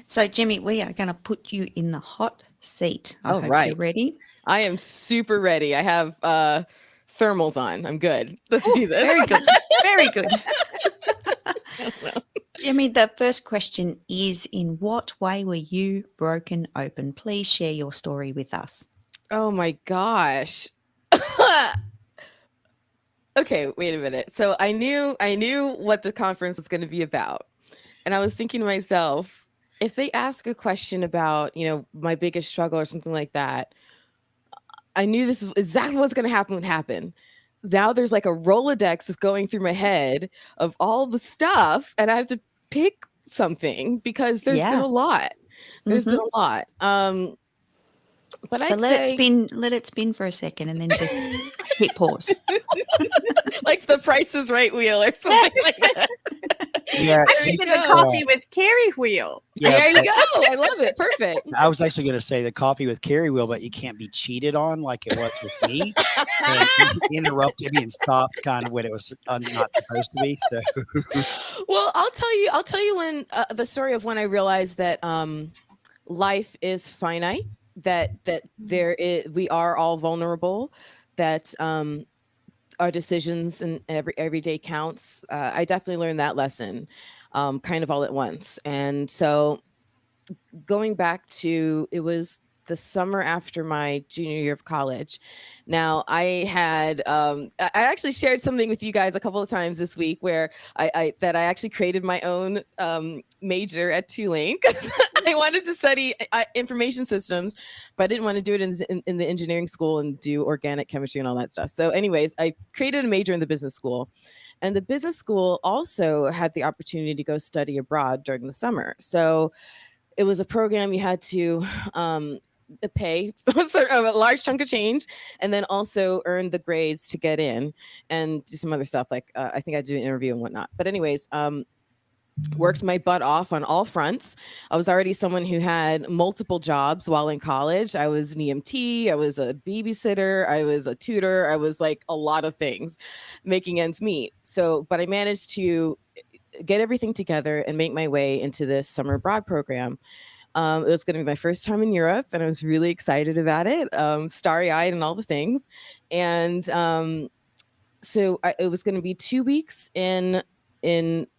So, Jimmy, we are going to put you in the hot seat. I All hope right. you're ready. I am super ready. I have thermals on. I'm good. Let's do this. Very good. Very good. Jimmy, the first question is, in what way were you broken open? Please share your story with us. Oh my gosh. Okay, wait a minute. So I knew what the conference was going to be about. And I was thinking to myself, if they ask a question about, my biggest struggle or something like that, I knew this is exactly what's going to happen would happen. Now there's like a Rolodex of going through my head of all the stuff, and I have to pick something because there's been a lot. There's been a lot. But So I'd let it say, spin for a second and then just hit pause. like the Price is Right wheel or something like that. Yeah. I did a coffee with Carrie wheel. There you go. I love it. Perfect. I was actually going to say the coffee with Carrie wheel, but you can't be cheated on like it was with me. And he interrupted me and stopped kind of when it was not supposed to be. So, Well, I'll tell you when the story of when I realized that life is finite, that we are all vulnerable, that our decisions and every day counts. I definitely learned that lesson kind of all at once. And so going back to, it was the summer after my junior year of college. Now I had, I actually shared something with you guys a couple of times this week where I actually created my own major at Tulane because I wanted to study information systems, but I didn't want to do it in the engineering school and do organic chemistry and all that stuff. So anyways, I created a major in the business school, and the business school also had the opportunity to go study abroad during the summer. So it was a program you had to pay a large chunk of change and then also earn the grades to get in and do some other stuff. Like I think I did an interview and whatnot. But anyways, worked my butt off on all fronts. I was already someone who had multiple jobs while in college. I was an EMT, I was a babysitter, I was a tutor, I was like a lot of things, making ends meet. So, but I managed to get everything together and make my way into this summer abroad program. It was going to be my first time in Europe, and I was really excited about it, starry-eyed and all the things. And so it was going to be 2 weeks in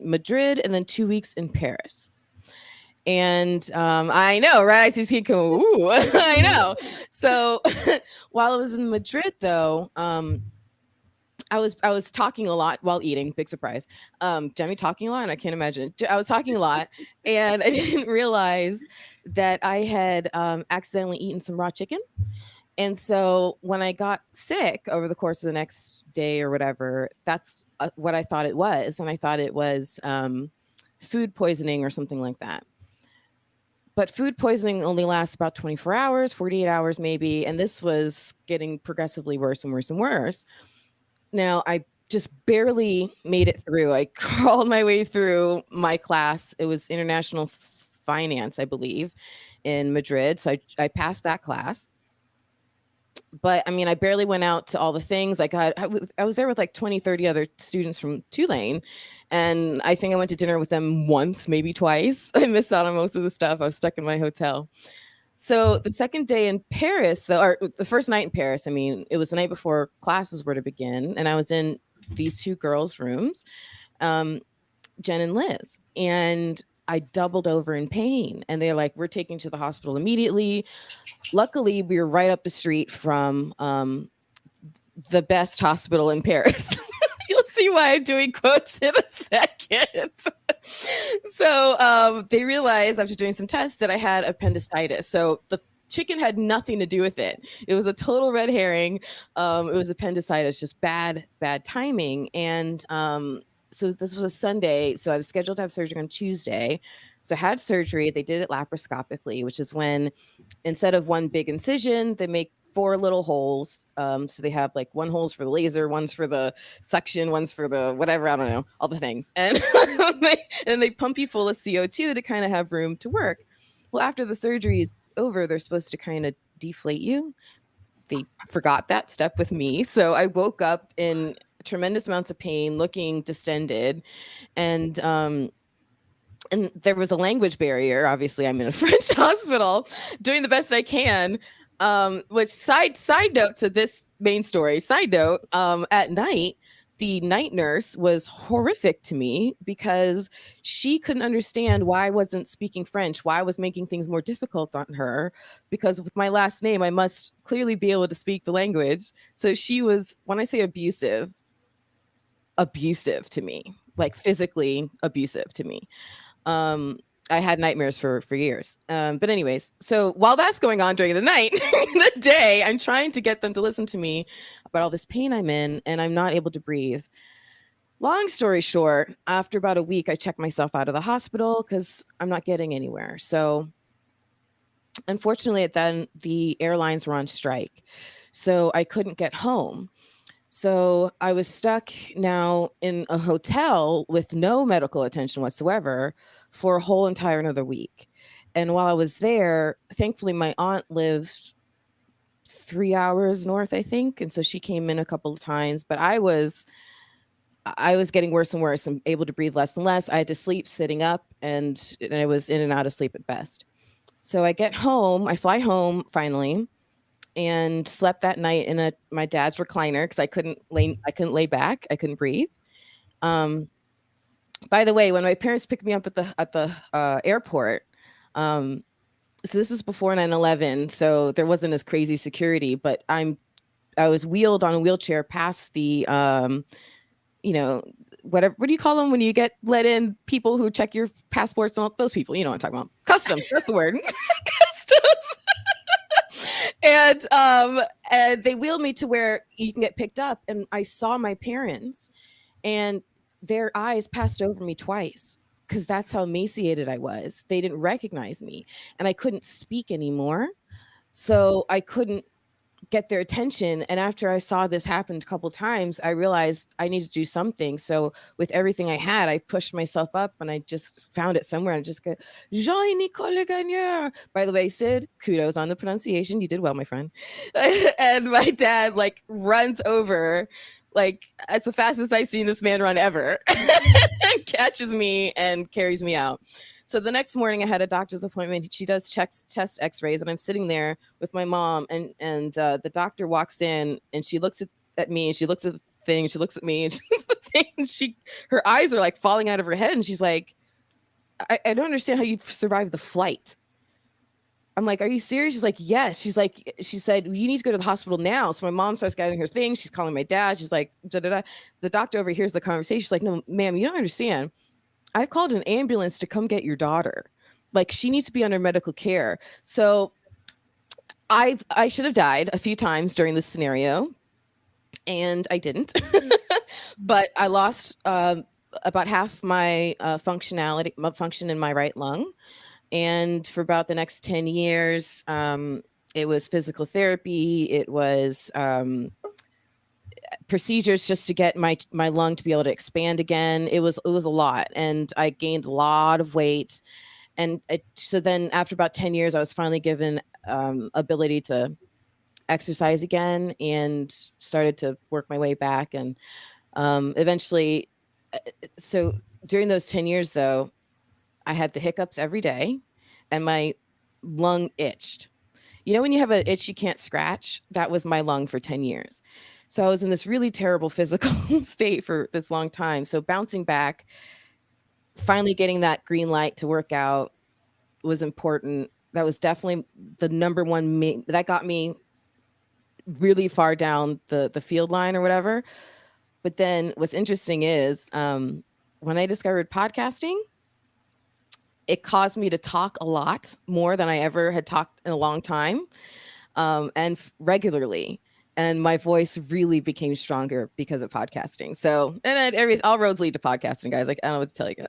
Madrid and then 2 weeks in Paris. And I know, right? I see go, ooh, I know. So while I was in Madrid, though, I was talking a lot while eating. Big surprise. Jemmy talking a lot, and I can't imagine. I was talking a lot, and I didn't realize that I had accidentally eaten some raw chicken. And so when I got sick over the course of the next day or whatever, that's what I thought it was. And I thought it was food poisoning or something like that. But food poisoning only lasts about 24 hours, 48 hours maybe. And this was getting progressively worse and worse and worse. Now, I just barely made it through. I crawled my way through my class. It was international finance, I believe, in Madrid. So I passed that class. But I mean, I barely went out to all the things. I was there with like 20, 30 other students from Tulane. And I think I went to dinner with them once, maybe twice. I missed out on most of the stuff. I was stuck in my hotel. So the second day in Paris, or the first night in Paris, I mean, it was the night before classes were to begin. And I was in these two girls' rooms, Jen and Liz. And I doubled over in pain. And they're like, we're taking you to the hospital immediately. Luckily, we were right up the street from the best hospital in Paris. You'll see why I'm doing quotes in a second. So they realized after doing some tests that I had appendicitis. So the chicken had nothing to do with it. It was a total red herring. It was appendicitis, just bad timing. And so this was a Sunday. So I was scheduled to have surgery on Tuesday. So I had surgery. They did it laparoscopically, which is when instead of one big incision, they make 4 little holes. So they have like 1 hole's for the laser, one's for the suction, one's for the whatever, I don't know, all the things. And they pump you full of CO2 to kind of have room to work. Well, after the surgery is over, they're supposed to kind of deflate you. They forgot that step with me. So I woke up in tremendous amounts of pain, looking distended. And there was a language barrier. Obviously, I'm in a French hospital doing the best I can. Which side note to this main story, at night, the night nurse was horrific to me because she couldn't understand why I wasn't speaking French, why I was making things more difficult on her, because with my last name, I must clearly be able to speak the language. So she was, when I say abusive to me, like physically abusive to me. I had nightmares for years. But anyways, so while that's going on during the night, in the day, I'm trying to get them to listen to me about all this pain I'm in, and I'm not able to breathe. Long story short, after about a week, I checked myself out of the hospital because I'm not getting anywhere. So unfortunately, then the airlines were on strike. So I couldn't get home. So I was stuck now in a hotel with no medical attention whatsoever for a whole entire another week. And while I was there, thankfully, my aunt lived 3 hours north, I think. And so she came in a couple of times, but I was getting worse and worse and able to breathe less and less. I had to sleep sitting up, and I was in and out of sleep at best. So I get home, I fly home finally, and slept that night in my dad's recliner because I couldn't lay back. I couldn't breathe. By the way, when my parents picked me up at the airport, so this is before 9/11, so there wasn't as crazy security, but I was wheeled on a wheelchair past the what do you call them when you get let in, people who check your passports and all those people, you know what I'm talking about. Customs, that's the word. Customs. And they wheeled me to where you can get picked up, and I saw my parents, and their eyes passed over me twice because that's how emaciated I was. They didn't recognize me, and I couldn't speak anymore, so I couldn't get their attention. And after I saw this happen a couple times, I realized I needed to do something. So with everything I had, I pushed myself up, and I just found it somewhere. And I just go, Jean-Nicole Gagneur. By the way, Sid, kudos on the pronunciation. You did well, my friend. And my dad runs over, it's the fastest I've seen this man run ever, and catches me and carries me out. So the next morning I had a doctor's appointment. She does chest x-rays, and I'm sitting there with my mom, and the doctor walks in, and she looks at me, and she looks at the thing, she looks at me, and she looks at the thing, and her eyes are falling out of her head, and she's like, I don't understand how you survived the flight. I'm like, are you serious? She's like, yes. She said, you need to go to the hospital now. So my mom starts gathering her things. She's calling my dad. She's like, da-da-da. The doctor overhears the conversation. She's like, no, ma'am, you don't understand. I called an ambulance to come get your daughter. She needs to be under medical care. So I should have died a few times during this scenario, and I didn't. But I lost about half my function in my right lung. And for about the next 10 years, it was physical therapy. It was procedures just to get my lung to be able to expand again. It was a lot, and I gained a lot of weight. And so then after about 10 years, I was finally given ability to exercise again, and started to work my way back. And eventually, so during those 10 years, though, I had the hiccups every day, and my lung itched. You know, when you have an itch you can't scratch, that was my lung for 10 years. So I was in this really terrible physical state for this long time. So bouncing back, finally getting that green light to work out was important. That was definitely the number one that got me really far down the field line or whatever. But then what's interesting is when I discovered podcasting, it caused me to talk a lot more than I ever had talked in a long time, and regularly. And my voice really became stronger because of podcasting. So, and all roads lead to podcasting, guys. Like, I don't know what to tell you guys.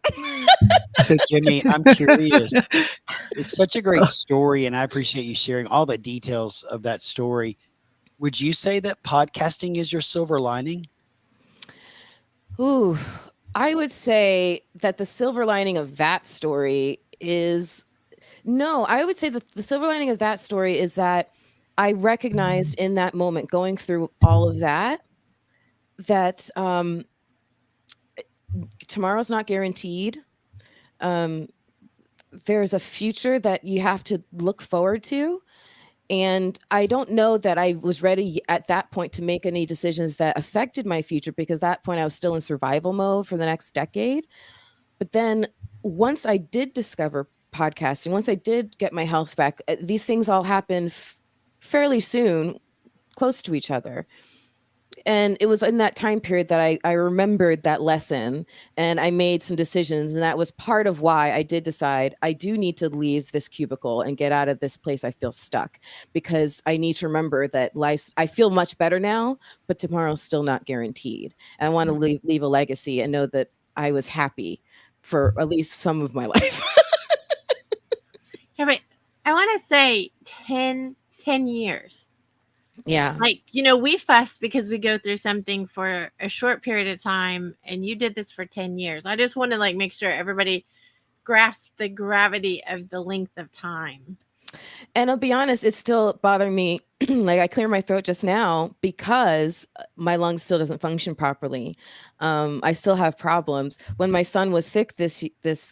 So, Jimmy, I'm curious. It's such a great story, and I appreciate you sharing all the details of that story. Would you say that podcasting is your silver lining? Ooh, I would say that the silver lining of that story is no, I would say that the silver lining of that story is that I recognized in that moment going through all of that, that tomorrow's not guaranteed. There's a future that you have to look forward to. And I don't know that I was ready at that point to make any decisions that affected my future, because at that point I was still in survival mode for the next decade. But then once I did discover podcasting, once I did get my health back, these things all happened fairly soon, close to each other. And it was in that time period that I remembered that lesson, and I made some decisions. And that was part of why I did decide I do need to leave this cubicle and get out of this place I feel stuck, because I need to remember that I feel much better now, but tomorrow's still not guaranteed. And I want to leave a legacy and know that I was happy for at least some of my life. Yeah, but I want to say 10 years. Yeah. Like, you know, we fuss because we go through something for a short period of time, and you did this for 10 years. I just want to make sure everybody grasps the gravity of the length of time. And I'll be honest, it's still bothering me. Like, I clear my throat just now because my lungs still doesn't function properly. I still have problems. When my son was sick this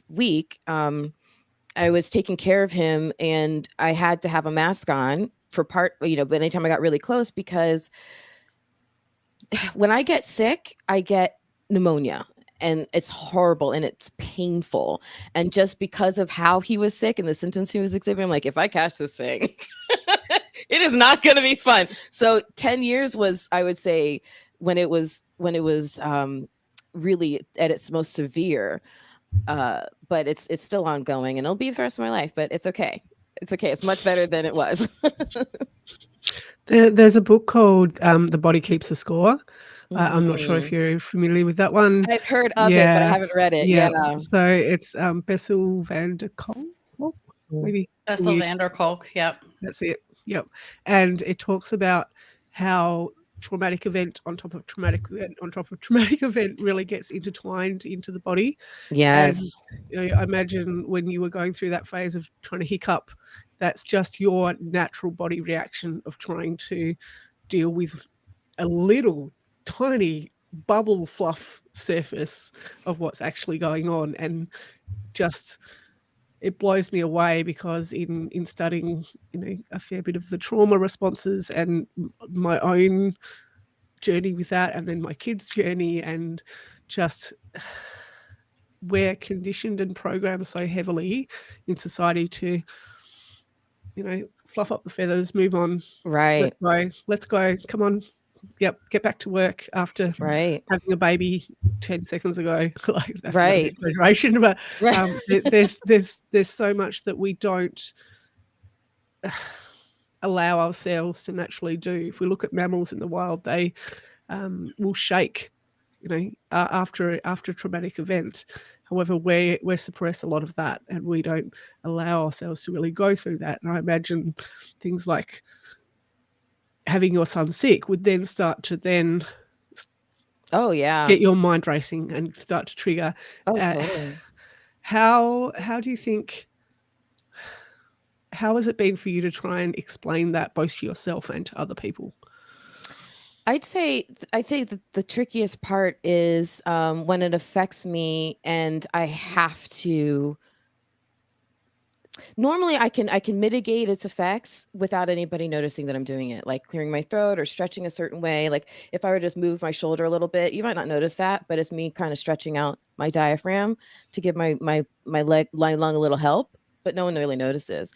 week, I was taking care of him, and I had to have a mask on for but anytime I got really close, because when I get sick, I get pneumonia, and it's horrible and it's painful. And just because of how he was sick and the symptoms he was exhibiting, I'm like, if I catch this thing, it is not going to be fun. So 10 years was, I would say, when it was really at its most severe. But it's still ongoing, and it'll be the rest of my life, but it's okay. It's okay. It's much better than it was. There's a book called The Body Keeps the Score. I'm not sure if you're familiar with that one. I've heard of it, but I haven't read it. Yeah. So it's Bessel van der Kolk, maybe. Bessel van der Kolk. Yep. That's it. Yep. And it talks about how traumatic event on top of traumatic event on top of traumatic event really gets intertwined into the body. Yes. And, I imagine when you were going through that phase of trying to hiccup, that's just your natural body reaction of trying to deal with a little tiny bubble fluff surface of what's actually going on. And just, it blows me away, because in studying, a fair bit of the trauma responses and my own journey with that, and then my kids' journey, and just we're conditioned and programmed so heavily in society to, fluff up the feathers, move on. Right. Let's go. Come on. Yep. Get back to work after having a baby 10 seconds ago. Like, that's not an exaggeration, but there's so much that we don't allow ourselves to naturally do. If we look at mammals in the wild, they will shake, after a traumatic event. However, we suppress a lot of that, and we don't allow ourselves to really go through that. And I imagine things like having your son sick would then start to get your mind racing and start to trigger. Totally. How do you think, how has it been for you to try and explain that both to yourself and to other people? I think the trickiest part is when it affects me, and I have to. Normally, I can mitigate its effects without anybody noticing that I'm doing it, like clearing my throat or stretching a certain way. Like if I were to just move my shoulder a little bit, you might not notice that, but it's me kind of stretching out my diaphragm to give my lung a little help, but no one really notices.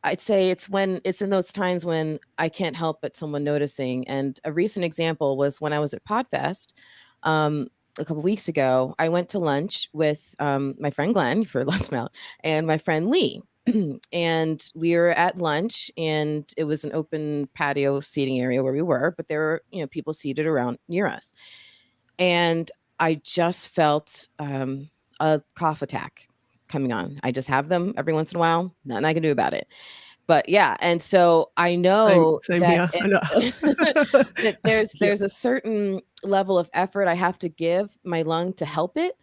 I'd say it's when it's in those times when I can't help but someone noticing. And a recent example was when I was at Podfest a couple weeks ago. I went to lunch with my friend Glenn for Let's Mount and my friend Lee. And we were at lunch, and it was an open patio seating area where we were, but there were, people seated around near us. And I just felt a cough attack coming on. I just have them every once in a while. Nothing I can do about it. But yeah, and so I know Same that here. I know. that there's a certain level of effort I have to give my lung to help it,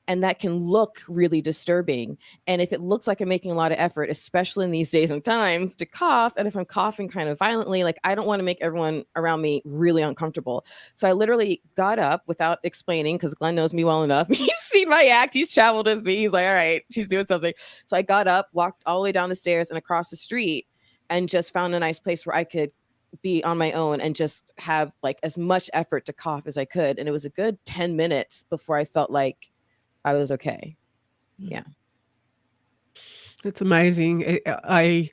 and that can look really disturbing. And if it looks like I'm making a lot of effort, especially in these days and times, to cough, and if I'm coughing kind of violently, like I don't want to make everyone around me really uncomfortable. So I literally got up without explaining, because Glenn knows me well enough. He's seen my act. He's traveled with me. He's like, all right, she's doing something. So I got up, walked all the way down the stairs and across the street, and just found a nice place where I could be on my own and just have like as much effort to cough as I could. And it was a good 10 minutes before I felt like I was okay. Yeah. It's amazing. I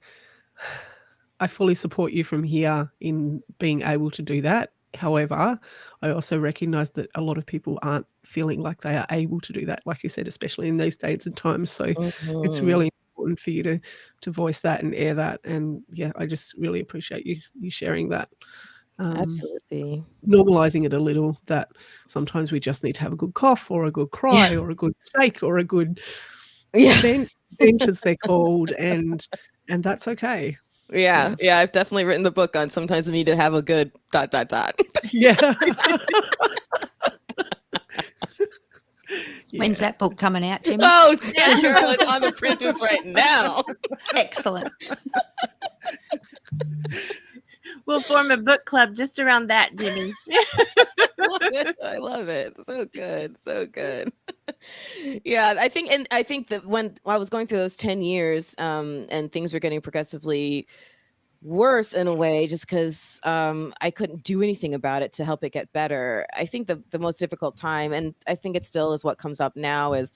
fully support you from here in being able to do that. However, I also recognize that a lot of people aren't feeling like they are able to do that, like you said, especially in these days and times. So it's really important for you to voice that and air that. And yeah, I just really appreciate you sharing that. Absolutely. Normalizing it a little, that sometimes we just need to have a good cough or a good cry or a good shake or a good vent, as they're called, and that's okay. Yeah. I've definitely written the book on sometimes we need to have a good ... Yeah. When's that book coming out, Jimmy? Oh, girl, it's on the printers right now. Excellent. We'll form a book club just around that, Jimmy. I love it. So good. So good. Yeah, I think that when I was going through those 10 years and things were getting progressively worse in a way, just because I couldn't do anything about it to help it get better. I think the most difficult time, and I think it still is what comes up now, is,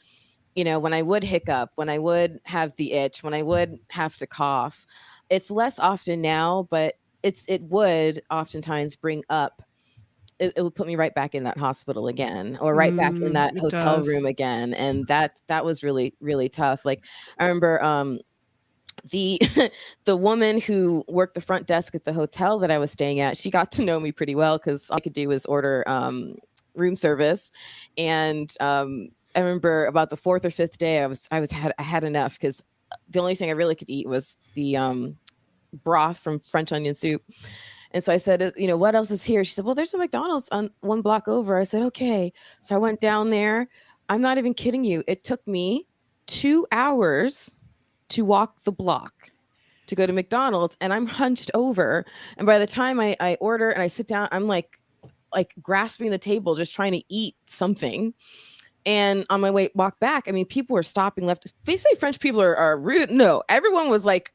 when I would hiccup, when I would have the itch, when I would have to cough. It's less often now, but it would oftentimes bring up, it would put me right back in that hospital again, or right back in that hotel room again. And that was really, really tough. Like I remember the woman who worked the front desk at the hotel that I was staying at, she got to know me pretty well, because all I could do was order room service. And I remember about the fourth or fifth day, I had enough, because the only thing I really could eat was the broth from French onion soup. And so I said, what else is here? She said, well, there's a McDonald's on one block over. I said, okay. So I went down there. I'm not even kidding you. It took me 2 hours to walk the block to go to McDonald's, and I'm hunched over. And by the time I order and I sit down, I'm like grasping the table, just trying to eat something. And on my walk back, I mean, people were stopping left. They say French people are rude. No, everyone was like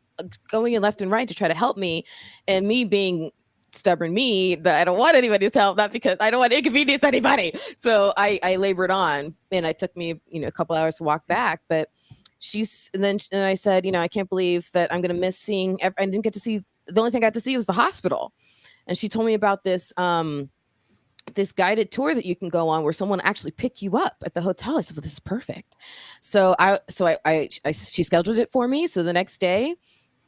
going in left and right to try to help me. And me being stubborn that I don't want anybody's help, not because I don't want to inconvenience anybody. So I labored on, and it took me, a couple hours to walk back. But and I said, I can't believe that I'm going to miss seeing, I didn't get to see, the only thing I got to see was the hospital. And she told me about this, this guided tour that you can go on where someone actually pick you up at the hotel. I said, well, this is perfect. So she scheduled it for me. So the next day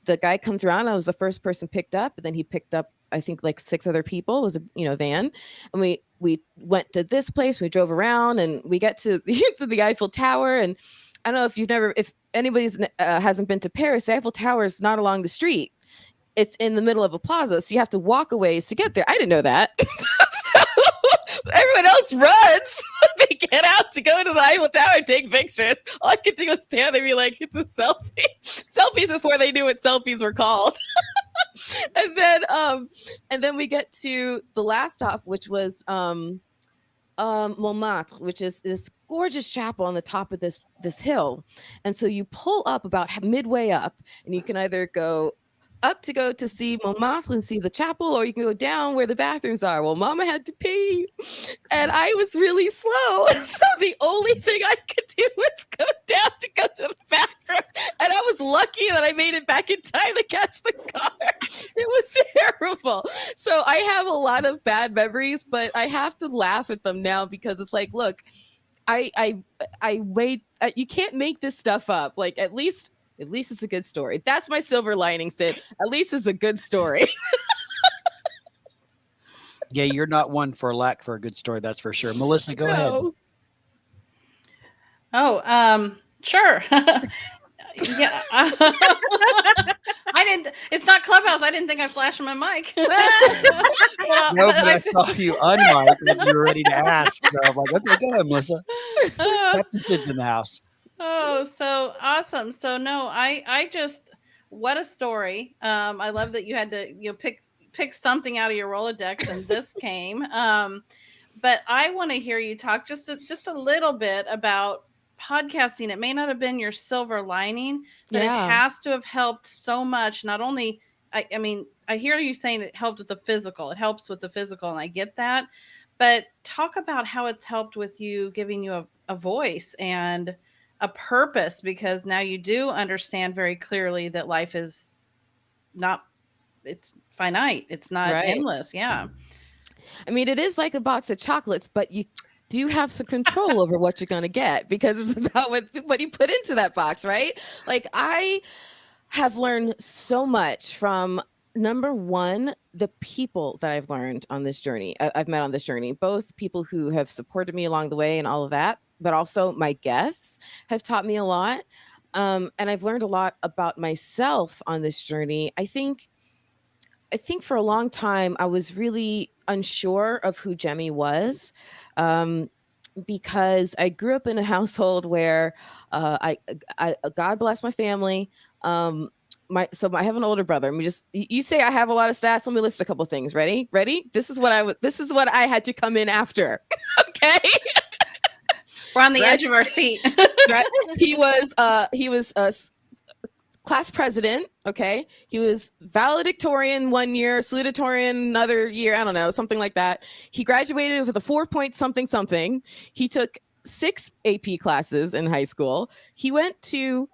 the guy comes around. I was the first person picked up, and then he picked up, I think, like 6 other people. It was a van. And we went to this place, we drove around, and we get to the Eiffel Tower. And I don't know if anybody's hasn't been to Paris, the Eiffel Tower is not along the street. It's in the middle of a plaza. So you have to walk a ways to get there. I didn't know that. Everyone else runs. They get out to go to the Eiffel Tower and take pictures. All I could do was stand there and be like, it's a selfie. Selfies before they knew what selfies were called. And then we get to the last stop, which was Montmartre, which is this gorgeous chapel on the top of this hill. And so you pull up about midway up, and you can either go up to go to see Montmartre and see the chapel, or you can go down where the bathrooms are. Well, Mama had to pee, and I was really slow, so the only thing I could do was go down to go to the bathroom. And I was lucky that I made it back in time to catch the car. It was terrible. So I have a lot of bad memories, but I have to laugh at them now because it's like, look, I wait. You can't make this stuff up. Like at least it's a good story. That's my silver lining, Sid. At least it's a good story. Yeah, you're not one for lack for a good story, that's for sure. Melissa, go ahead. No. Oh, sure. Yeah. I didn't. It's not Clubhouse. I didn't think I flashed my mic. Well, No, but but I saw you unmic and you were ready to ask. So I'm like, okay, go ahead, Melissa. Captain Sid's in the house. Oh, so awesome. So no, I just, what a story. I love that you had to, pick something out of your Rolodex and this came. But I want to hear you talk just a little bit about podcasting. It may not have been your silver lining, but Yeah. it has to have helped so much. Not only, I mean, I hear you saying it helped with the physical. It helps with the physical, and I get that. But talk about how it's helped with you, giving you a voice and a purpose, because now you do understand very clearly that life is not, it's finite. It's not Right. endless. Yeah. I mean, it is like a box of chocolates, but you do have some control over what you're going to get because it's about what you put into that box, right? Like I have learned so much from, number one, the people that I've learned on this journey. I've met on this journey, both people who have supported me along the way and all of that, but also my guests have taught me a lot. And I've learned a lot about myself on this journey. I think for a long time, I was really unsure of who Jemmy was, because I grew up in a household where I God bless my family. I have an older brother. You say I have a lot of stats. Let me list a couple things. Ready? This is what I had to come in after. Okay. We're on the edge of our seat. He was class president. Okay. He was valedictorian one year, salutatorian another year. I don't know, something like that. He graduated with a 4 point something. He took 6 AP classes in high school. He went to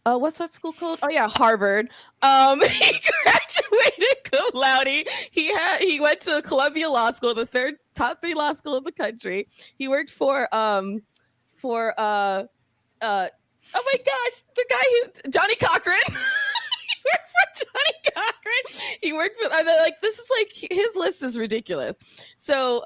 what's that school called? Oh yeah, Harvard. He graduated cum laude. He went to Columbia Law School, the top 3 law school in the country. He worked for oh my gosh, the guy Johnny Cochran. He worked for Johnny Cochran. He worked for, this is like, his list is ridiculous. So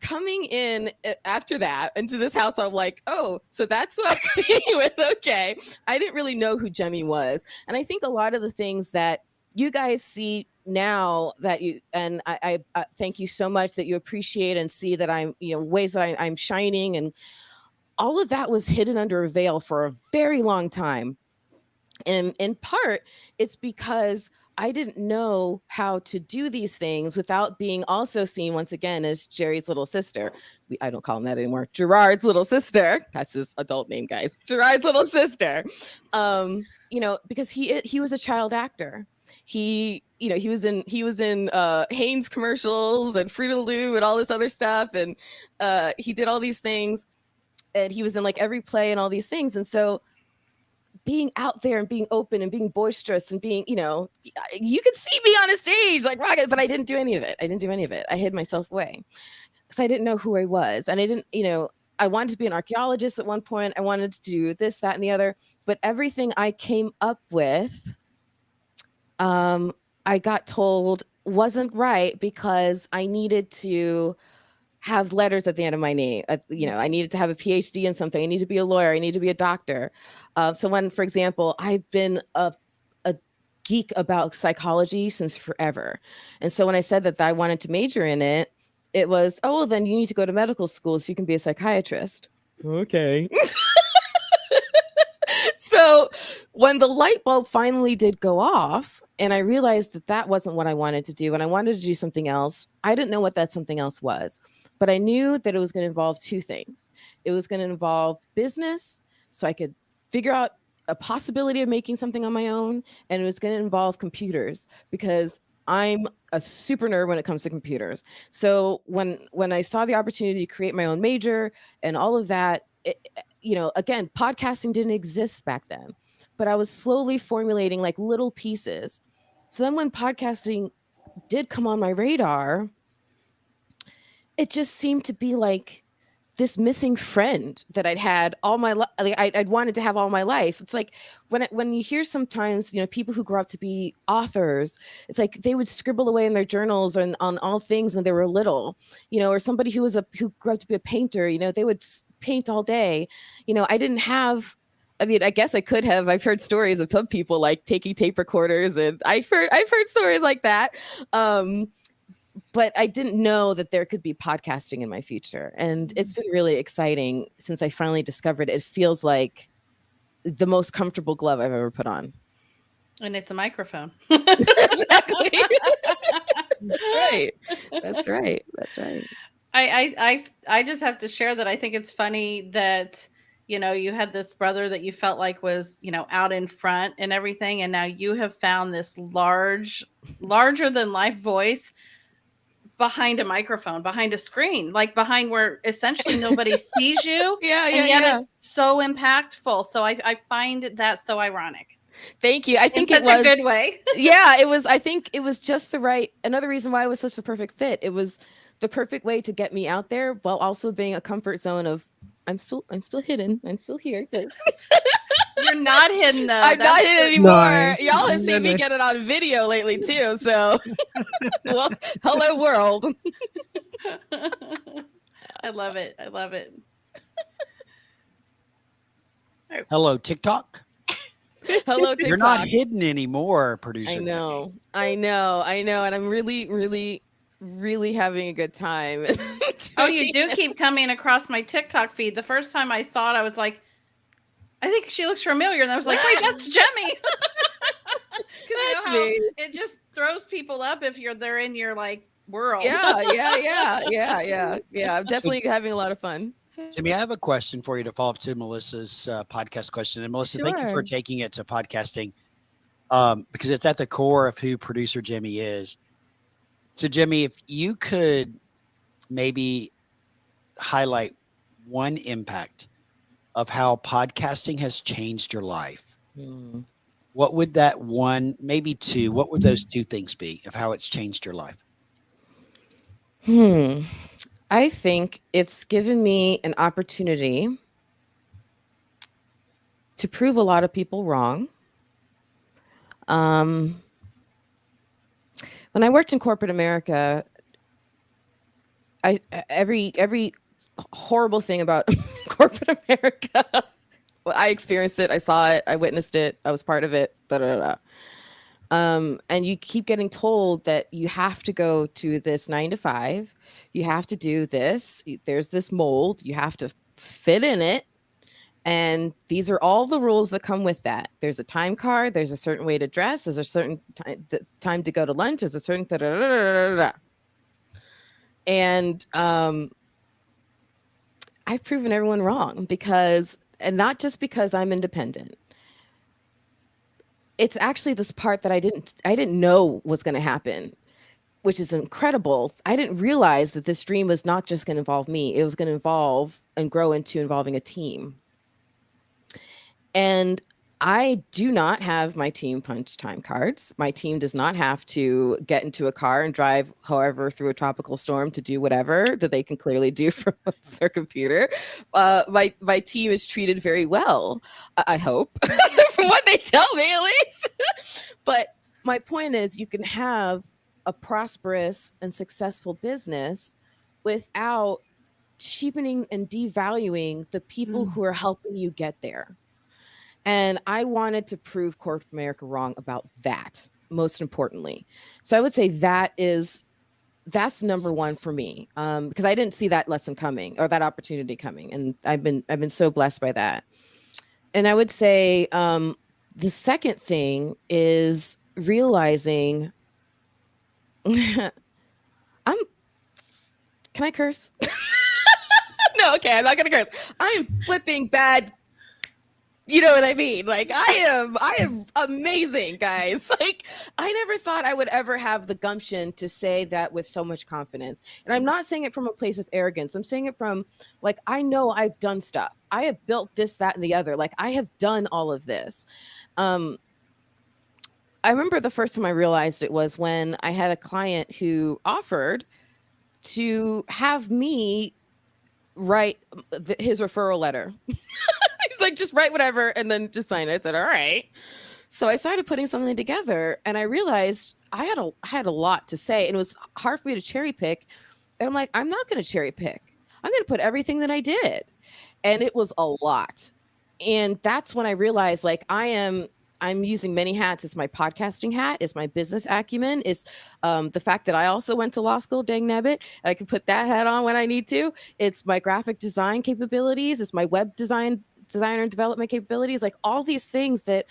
coming in after that into this house, I'm like, oh, so that's what I'm competing with. Okay. I didn't really know who Jemmy was. And I think a lot of the things that you guys see now that you, and I thank you so much that you appreciate and see that I'm, ways that I'm shining, and all of that was hidden under a veil for a very long time. And in part, it's because I didn't know how to do these things without being also seen once again as Jerry's little sister. I don't call him that anymore. Gerard's little sister. That's his adult name, guys. Gerard's little sister. Because he was a child actor. He was in Hanes commercials and Fruit of the Loom and all this other stuff. And he did all these things. And he was in like every play and all these things. And so being out there and being open and being boisterous and being, you could see me on a stage like rocket, but I didn't do any of it. I hid myself away. So I didn't know who I was. And I didn't, I wanted to be an archaeologist at one point. I wanted to do this, that, and the other. But everything I came up with, I got told wasn't right because I needed to have letters at the end of my name. I needed to have a PhD in something. I need to be a lawyer. I need to be a doctor. So when, for example, I've been a geek about psychology since forever. And so when I said that I wanted to major in it, it was, oh, well, then you need to go to medical school so you can be a psychiatrist. Okay. So when the light bulb finally did go off and I realized that wasn't what I wanted to do and I wanted to do something else, I didn't know what that something else was. But I knew that it was going to involve 2 things. It was going to involve business, so I could figure out a possibility of making something on my own, and it was going to involve computers because I'm a super nerd when it comes to computers. So when I saw the opportunity to create my own major and all of that, again, podcasting didn't exist back then, but I was slowly formulating like little pieces. So then when podcasting did come on my radar, it just seemed to be like this missing friend that I'd had all my life. Like I'd wanted to have all my life. It's like when you hear sometimes, people who grow up to be authors, it's like they would scribble away in their journals on all things when they were little, or somebody who grew up to be a painter, they would paint all day. I didn't have. I mean, I guess I could have. I've heard stories of some people like taking tape recorders, and I've heard stories like that. But I didn't know that there could be podcasting in my future. And it's been really exciting since I finally discovered it. It feels like the most comfortable glove I've ever put on. And it's a microphone. Exactly. That's right. I just have to share that I think it's funny that, you had this brother that you felt like was, out in front and everything. And now you have found this larger than life voice behind a microphone, behind a screen, like behind where essentially nobody sees you. And yet it's so impactful. So I find that so ironic. Thank you. I think in such a good way. Yeah, it was. I think it was just the right. Another reason why it was such a perfect fit. It was the perfect way to get me out there while also being a comfort zone of I'm still hidden. I'm still here. You're not hidden though. I'm not hidden anymore. No. Y'all have seen me get it on video lately too. So, well, hello world. I love it. Hello, TikTok. Hello, TikTok. You're not hidden anymore, producer. I know. And I'm really, really, really having a good time. Oh, you do keep coming across my TikTok feed. The first time I saw it, I was like, I think she looks familiar. And I was like, wait, that's Jemmy. Because it just throws people up if they're in your like world. Yeah. I'm definitely having a lot of fun. Jimmy, I have a question for you to follow up to Melissa's podcast question. And Melissa, thank you for Sure. taking it to podcasting because it's at the core of who producer Jimmy is. So, Jimmy, if you could maybe highlight one impact of how podcasting has changed your life, what would that one, maybe two, what would those two things be of how it's changed your life? I think it's given me an opportunity to prove a lot of people wrong. When I worked in corporate America, every horrible thing about corporate America, well, I experienced it, I saw it, I witnessed it, I was part of it. And you keep getting told that you have to go to this 9 to 5, you have to do this, there's this mold, you have to fit in it. And these are all the rules that come with that. There's a time card, there's a certain way to dress, there's a certain time to go to lunch, there's a certain and I've proven everyone wrong and not just because I'm independent. It's actually this part that I didn't know was going to happen, which is incredible. I didn't realize that this dream was not just going to involve me. It was going to involve and grow into involving a team. And I do not have my team punch time cards. My team does not have to get into a car and drive however through a tropical storm to do whatever that they can clearly do from their computer. My team is treated very well, I hope, from what they tell me at least. But my point is, you can have a prosperous and successful business without cheapening and devaluing the people who are helping you get there. And I wanted to prove corporate America wrong about that, most importantly. So I would say that's number one for me, because I didn't see that lesson coming or that opportunity coming, and I've been so blessed by that. And I would say the second thing is realizing can I curse? No, okay, I'm not gonna curse. I am flipping bad You know what I mean? Like I am amazing, guys. Like I never thought I would ever have the gumption to say that with so much confidence. And I'm not saying it from a place of arrogance. I'm saying it from like, I know I've done stuff. I have built this, that, and the other. Like I have done all of this. I remember the first time I realized it was when I had a client who offered to have me write his referral letter. He's like, just write whatever and then just sign it. I said, all right. So I started putting something together and I realized I had a lot to say and it was hard for me to cherry pick. And I'm like, I'm not going to cherry pick. I'm going to put everything that I did. And it was a lot. And that's when I realized like I'm using many hats. It's my podcasting hat. It's my business acumen. It's the fact that I also went to law school, dang nabbit. I can put that hat on when I need to. It's my graphic design capabilities. It's my web designer and development capabilities. Like all these things that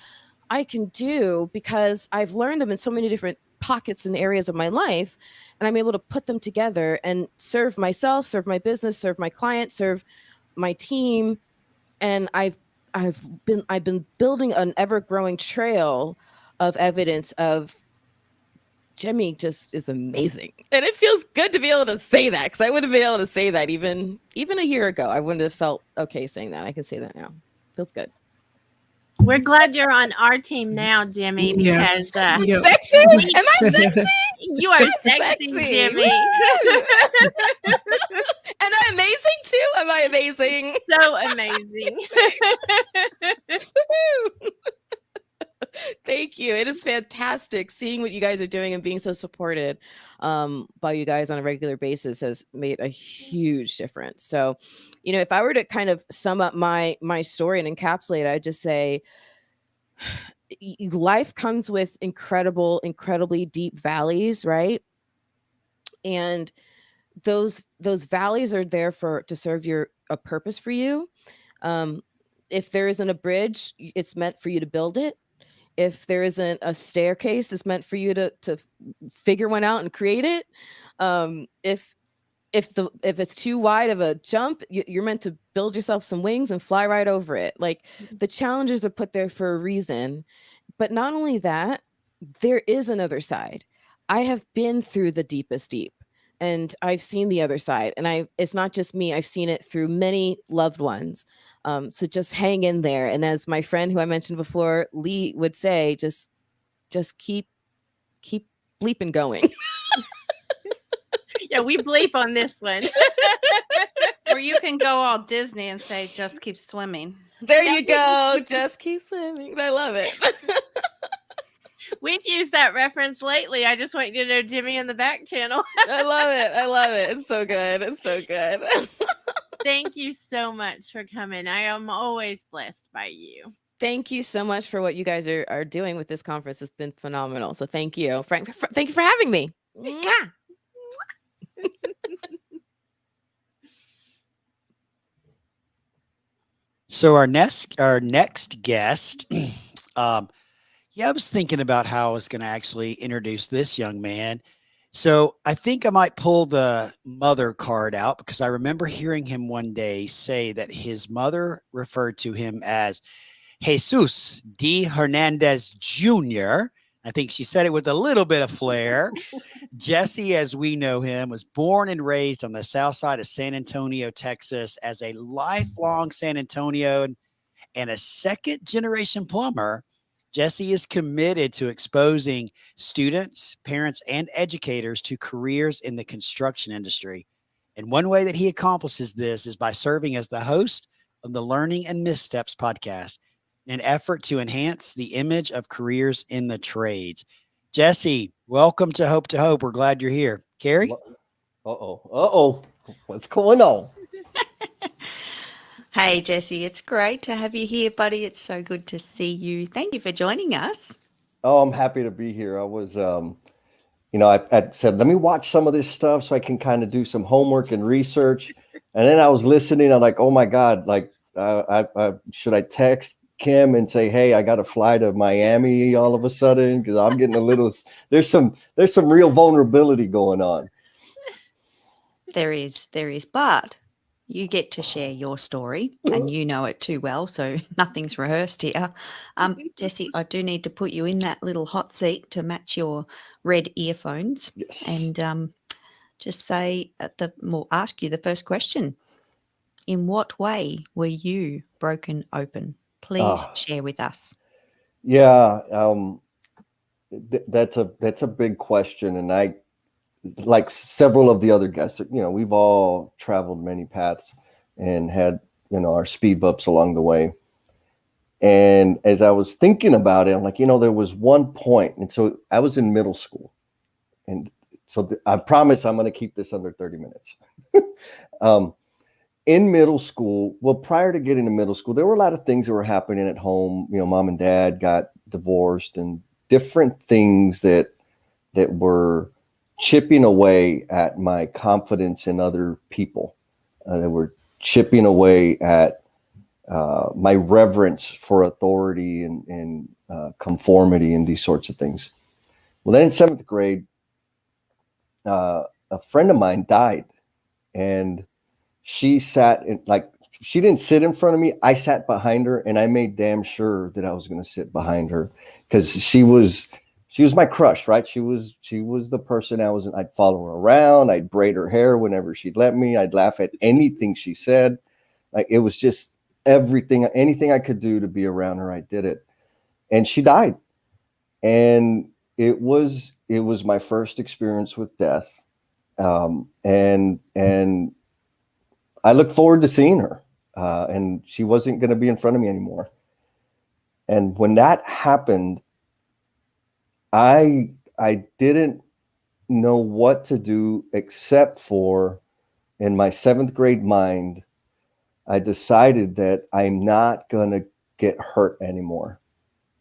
I can do because I've learned them in so many different pockets and areas of my life. And I'm able to put them together and serve myself, serve my business, serve my client, serve my team. And I've been building an ever-growing trail of evidence of Jimmy just is amazing. And it feels good to be able to say that because I wouldn't be able to say that even a year ago. I wouldn't have felt okay saying that. I can say that now. Feels good. We're glad you're on our team now, Jimmy, Yeah. because Yeah. Sexy? Am I sexy? you are sexy, Jimmy. And I'm amazing too? Am I amazing? So amazing. Thank you. It is fantastic seeing what you guys are doing and being so supported by you guys on a regular basis has made a huge difference. So, you know, if I were to kind of sum up my story and encapsulate it, I'd just say life comes with incredibly deep valleys, right? And those valleys are there to serve a purpose for you. If there isn't a bridge, it's meant for you to build it. If there isn't a staircase, it's meant for you to figure one out and create it. If it's too wide of a jump, you're meant to build yourself some wings and fly right over it. Like the challenges are put there for a reason. But not only that, there is another side. I have been through the deepest deep and I've seen the other side. And it's not just me. I've seen it through many loved ones. So just hang in there. And as my friend who I mentioned before, Lee, would say, just keep bleeping going. Yeah, we bleep on this one. Or you can go all Disney and say, just keep swimming. There you go. Just keep swimming. I love it. We've used that reference lately. I just want you to know Jimmy in the back channel. I love it. It's so good. Thank you so much for coming. I am always blessed by you. Thank you so much for what you guys are doing with this conference. It's been phenomenal. So thank you. Frank, thank you for having me. Mwah. So our next guest, I was thinking about how I was going to actually introduce this young man. So I think I might pull the mother card out because I remember hearing him one day say that his mother referred to him as Jesus D. Hernandez Jr. I think she said it with a little bit of flair. Jesse, as we know him, was born and raised on the south side of San Antonio, Texas, as a lifelong San Antonian and a second-generation plumber. Jesse is committed to exposing students, parents, and educators to careers in the construction industry. And one way that he accomplishes this is by serving as the host of the Learning and Missteps podcast, in an effort to enhance the image of careers in the trades. Jesse, welcome to Hope to Hope. We're glad you're here. Carrie? Uh-oh. What's going on? Hey, Jesse, it's great to have you here, buddy. It's so good to see you. Thank you for joining us. Oh, I'm happy to be here. I was, I said, let me watch some of this stuff so I can kind of do some homework and research. And then I was listening. I'm like, oh my God, like, should I text Kim and say, hey, I got to fly to Miami all of a sudden? Because I'm getting a little, there's some real vulnerability going on. There is, but you get to share your story, and you know it too well, so nothing's rehearsed here. Jesse, I do need to put you in that little hot seat to match your red earphones, Yes. and just say we'll ask you the first question. In what way were you broken open? Please share with us. Yeah, that's a big question, and I, like several of the other guests, we've all traveled many paths and had our speed bumps along the way. And as I was thinking about it, I'm like, there was one point, and so I was in middle school, and so I promise I'm going to keep this under 30 minutes. In middle school, well, prior to getting to middle school, there were a lot of things that were happening at home. Mom and dad got divorced, and different things that were chipping away at my confidence in other people. They were chipping away at my reverence for authority and conformity and these sorts of things. Well, then in 7th grade, a friend of mine died, and she sat in, she didn't sit in front of me. I sat behind her, and I made damn sure that I was going to sit behind her, because she was my crush, right? She was the person I'd follow her around. I'd braid her hair whenever she'd let me. I'd laugh at anything she said. Like, it was just anything I could do to be around her, I did it. And she died. And it was my first experience with death. And I look forward to seeing her. And she wasn't going to be in front of me anymore. And when that happened, I didn't know what to do, except for, in my 7th grade mind, I decided that I'm not going to get hurt anymore.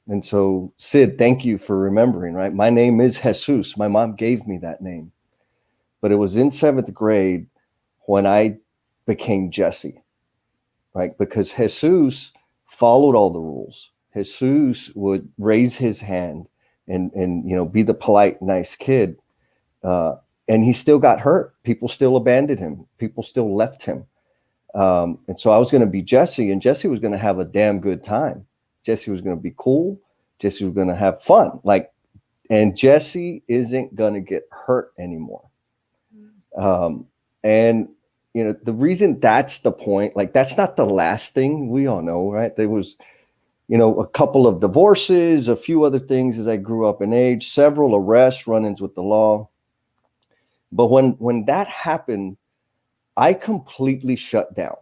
And so, Sid, thank you for remembering, right? My name is Jesus. My mom gave me that name. But it was in 7th grade when I became Jesse, right? Because Jesus followed all the rules. Jesus would raise his hand and be the polite, nice kid. And he still got hurt. People still abandoned him. People still left him. And so I was going to be Jesse, and Jesse was going to have a damn good time. Jesse was going to be cool. Jesse was going to have fun. And Jesse isn't going to get hurt anymore. And the reason that's the point, that's not the last thing. We all know, right? There was, a couple of divorces, a few other things as I grew up in age, several arrests, run-ins with the law. But when that happened, I completely shut down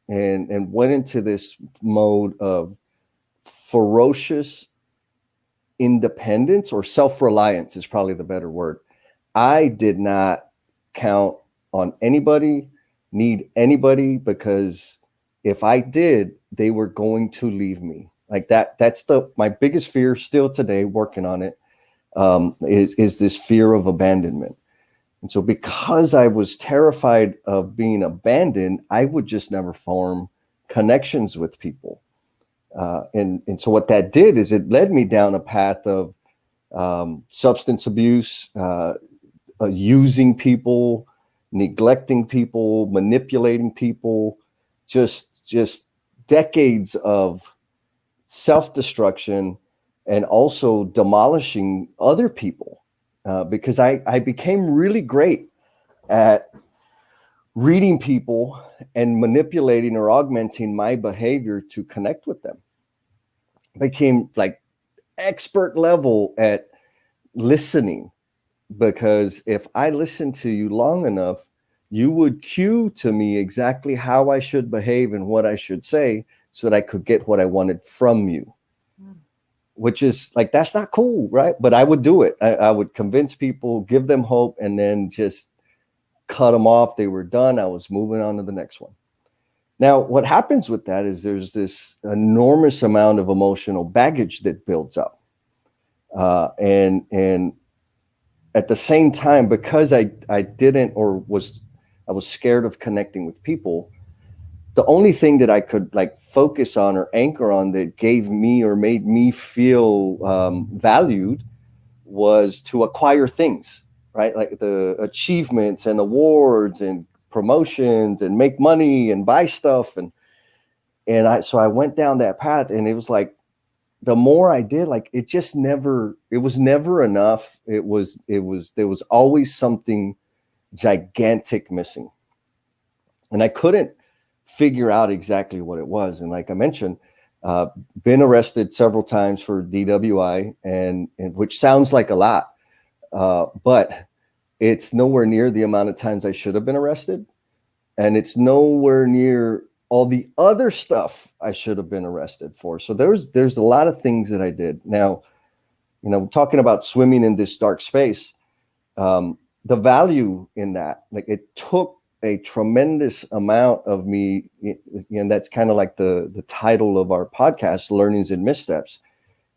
and went into this mode of ferocious independence, or self-reliance is probably the better word. I did not count on anybody, need anybody, because if I did, they were going to leave me. That's my biggest fear still today, working on it, is this fear of abandonment. And so because I was terrified of being abandoned, I would just never form connections with people. And so what that did is it led me down a path of substance abuse, using people, neglecting people, manipulating people, just decades of self-destruction, and also demolishing other people. Because I became really great at reading people and manipulating or augmenting my behavior to connect with them. I became expert level at listening, because if I listened to you long enough, you would cue to me exactly how I should behave and what I should say, so that I could get what I wanted from you. Which is that's not cool, right? But I would do it. I would convince people, give them hope, and then just cut them off. They were done. I was moving on to the next one. Now, what happens with that is there's this enormous amount of emotional baggage that builds up. And at the same time, because I was scared of connecting with people, the only thing that I could focus on or anchor on that gave me or made me feel valued was to acquire things, right? Like the achievements and awards and promotions and make money and buy stuff. So I went down that path, and it was like, the more I did, like, it was never enough. There was always something gigantic missing. And I couldn't figure out exactly what it was. And like I mentioned, been arrested several times for DWI, and which sounds like a lot, but it's nowhere near the amount of times I should have been arrested. And it's nowhere near all the other stuff I should have been arrested for. So there's a lot of things that I did. Now, talking about swimming in this dark space, the value in that, like, it took a tremendous amount of me, and that's kind of like the title of our podcast, Learnings and Missteps,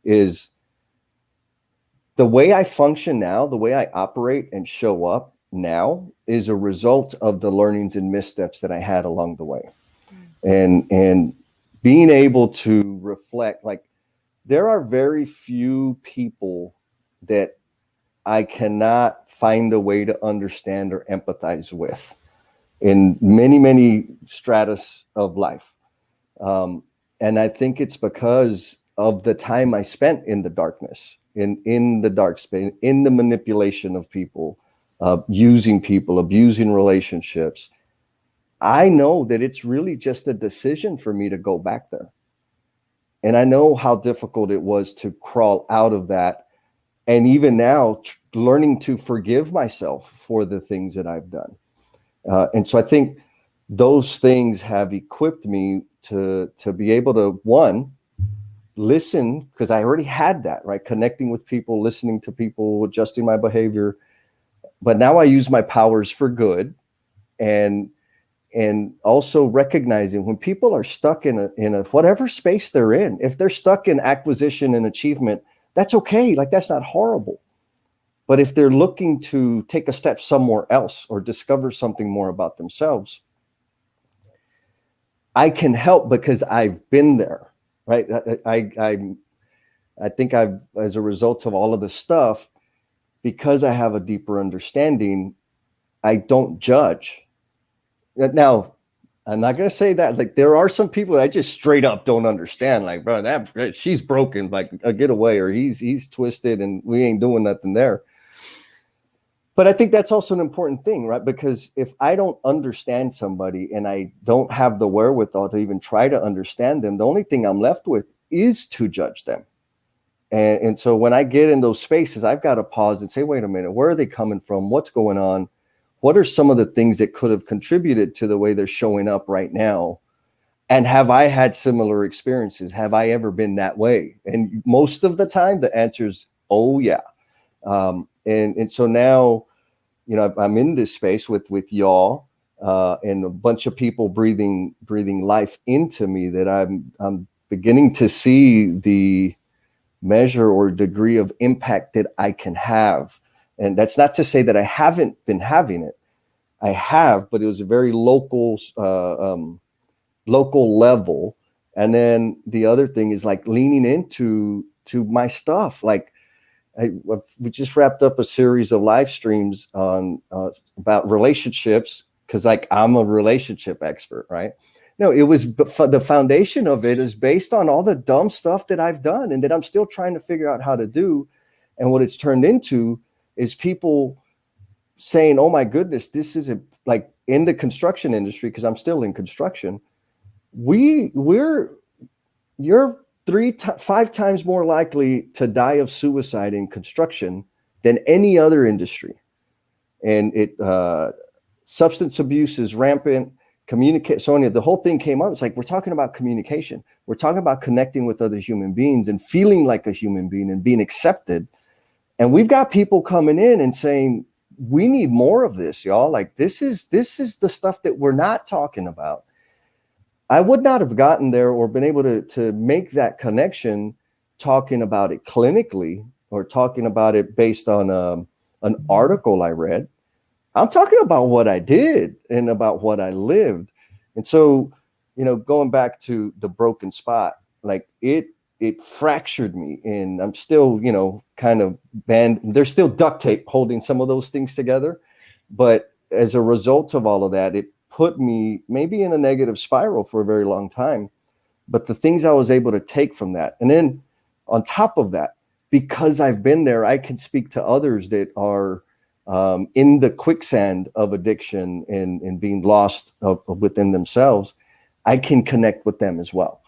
is the way I function now, the way I operate and show up now is a result of the learnings and missteps that I had along the way. And being able to reflect, like, there are very few people that I cannot find a way to understand or empathize with in many, many stratus of life. And I think it's because of the time I spent in the darkness, in the dark space, in the manipulation of people, using people, abusing relationships. I know that it's really just a decision for me to go back there. And I know how difficult it was to crawl out of that. And even now, learning to forgive myself for the things that I've done. And so I think those things have equipped me to be able to, one, listen, because I already had that, right? Connecting with people, listening to people, adjusting my behavior. But now I use my powers for good. And also recognizing when people are stuck in a whatever space they're in, if they're stuck in acquisition and achievement, that's okay. Like, that's not horrible. But if they're looking to take a step somewhere else or discover something more about themselves, I can help because I've been there, right? I think I've, as a result of all of this stuff, because I have a deeper understanding, I don't judge. Now, I'm not going to say that. Like, there are some people that I just straight up don't understand. Like, bro, that she's broken. Like, get away, or he's twisted, and we ain't doing nothing there. But I think that's also an important thing, right? Because if I don't understand somebody and I don't have the wherewithal to even try to understand them, the only thing I'm left with is to judge them. And so when I get in those spaces, I've got to pause and say, wait a minute, where are they coming from? What's going on? What are some of the things that could have contributed to the way they're showing up right now? And have I had similar experiences? Have I ever been that way? And most of the time, the answer is, oh, yeah. And so now, I'm in this space with y'all and a bunch of people breathing life into me, that I'm beginning to see the measure or degree of impact that I can have. And that's not to say that I haven't been having it. I have, but it was a very local level. And then the other thing is, like, leaning into my stuff. Like, we just wrapped up a series of live streams on about relationships, because, like, I'm a relationship expert, right? No, it was the foundation of it is based on all the dumb stuff that I've done and that I'm still trying to figure out how to do. And what it's turned into is people saying, oh my goodness, this is like in the construction industry, because I'm still in construction. You're 5 times more likely to die of suicide in construction than any other industry. And substance abuse is rampant. Sonia, the whole thing came up. It's like, we're talking about communication. We're talking about connecting with other human beings and feeling like a human being and being accepted. And we've got people coming in and saying, we need more of this, y'all. Like, this is the stuff that we're not talking about. I would not have gotten there or been able to make that connection talking about it clinically or talking about it based on an article I read. I'm talking about what I did and about what I lived. And so, going back to the broken spot, like, it fractured me, and I'm still, kind of there's still duct tape holding some of those things together, but as a result of all of that, it put me maybe in a negative spiral for a very long time. But the things I was able to take from that, and then on top of that, because I've been there, I can speak to others that are in the quicksand of addiction and being lost within themselves. I can connect with them as well.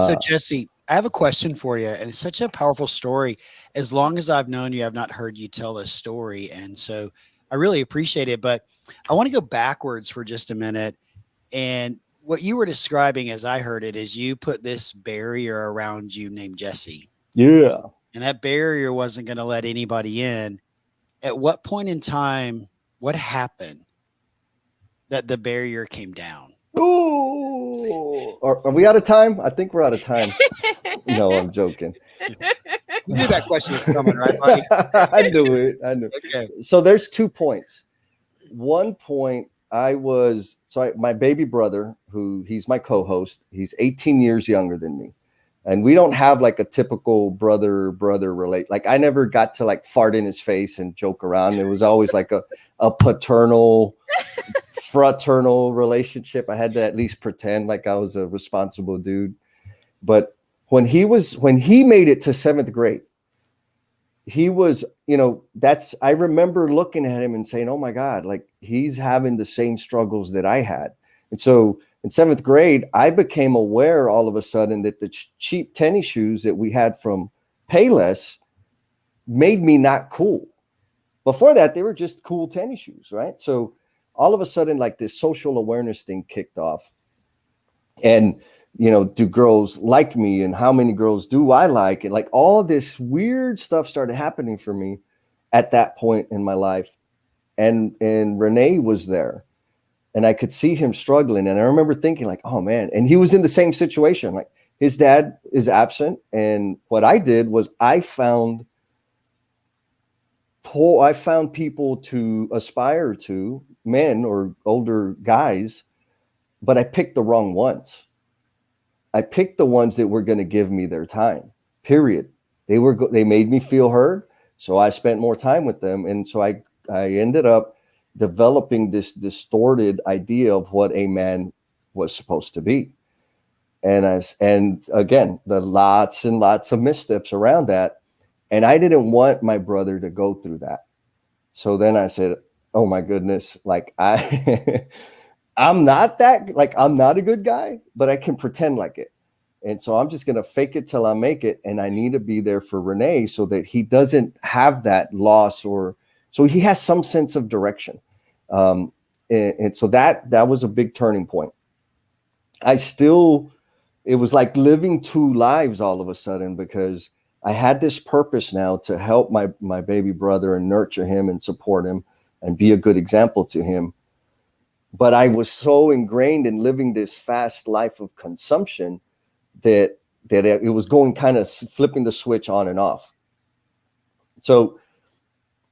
So Jesse, I have a question for you, and it's such a powerful story. As long as I've known you, I've not heard you tell this story, and so I really appreciate it. But I want to go backwards for just a minute. And what you were describing, as I heard it, is you put this barrier around you named Jesse. Yeah. And that barrier wasn't going to let anybody in. At what point in time, what happened that the barrier came down? Ooh. Are we out of time? I think we're out of time. No, I'm joking. You knew that question was coming, right, buddy? I knew it. I knew. Okay. So there's 2 points. One point, my baby brother, he's my co-host, he's 18 years younger than me. And we don't have like a typical brother relate. Like I never got to like fart in his face and joke around. It was always like a paternal, fraternal relationship. I had to at least pretend like I was a responsible dude. But when he made it to 7th grade, he was, I remember looking at him and saying, oh my God, like he's having the same struggles that I had. And so in 7th grade, I became aware all of a sudden that the cheap tennis shoes that we had from Payless made me not cool. Before that, they were just cool tennis shoes, right? So all of a sudden, like this social awareness thing kicked off. And, do girls like me, and how many girls do I like? And like all of this weird stuff started happening for me at that point in my life. And Renee was there. And I could see him struggling. And I remember thinking like, oh man, and he was in the same situation. Like his dad is absent. And what I did was I found people to aspire to, men or older guys, but I picked the wrong ones. I picked the ones that were going to give me their time, period. They made me feel heard. So I spent more time with them. And so I ended up developing this distorted idea of what a man was supposed to be. And again, the lots and lots of missteps around that. And I didn't want my brother to go through that. So then I said, oh my goodness, like I'm not a good guy, but I can pretend like it. And so I'm just going to fake it till I make it. And I need to be there for Renee so that he doesn't have that loss, so he has some sense of direction. And so that was a big turning point. It was like living 2 lives all of a sudden, because I had this purpose now to help my baby brother and nurture him and support him and be a good example to him. But I was so ingrained in living this fast life of consumption that it was going kind of flipping the switch on and off. So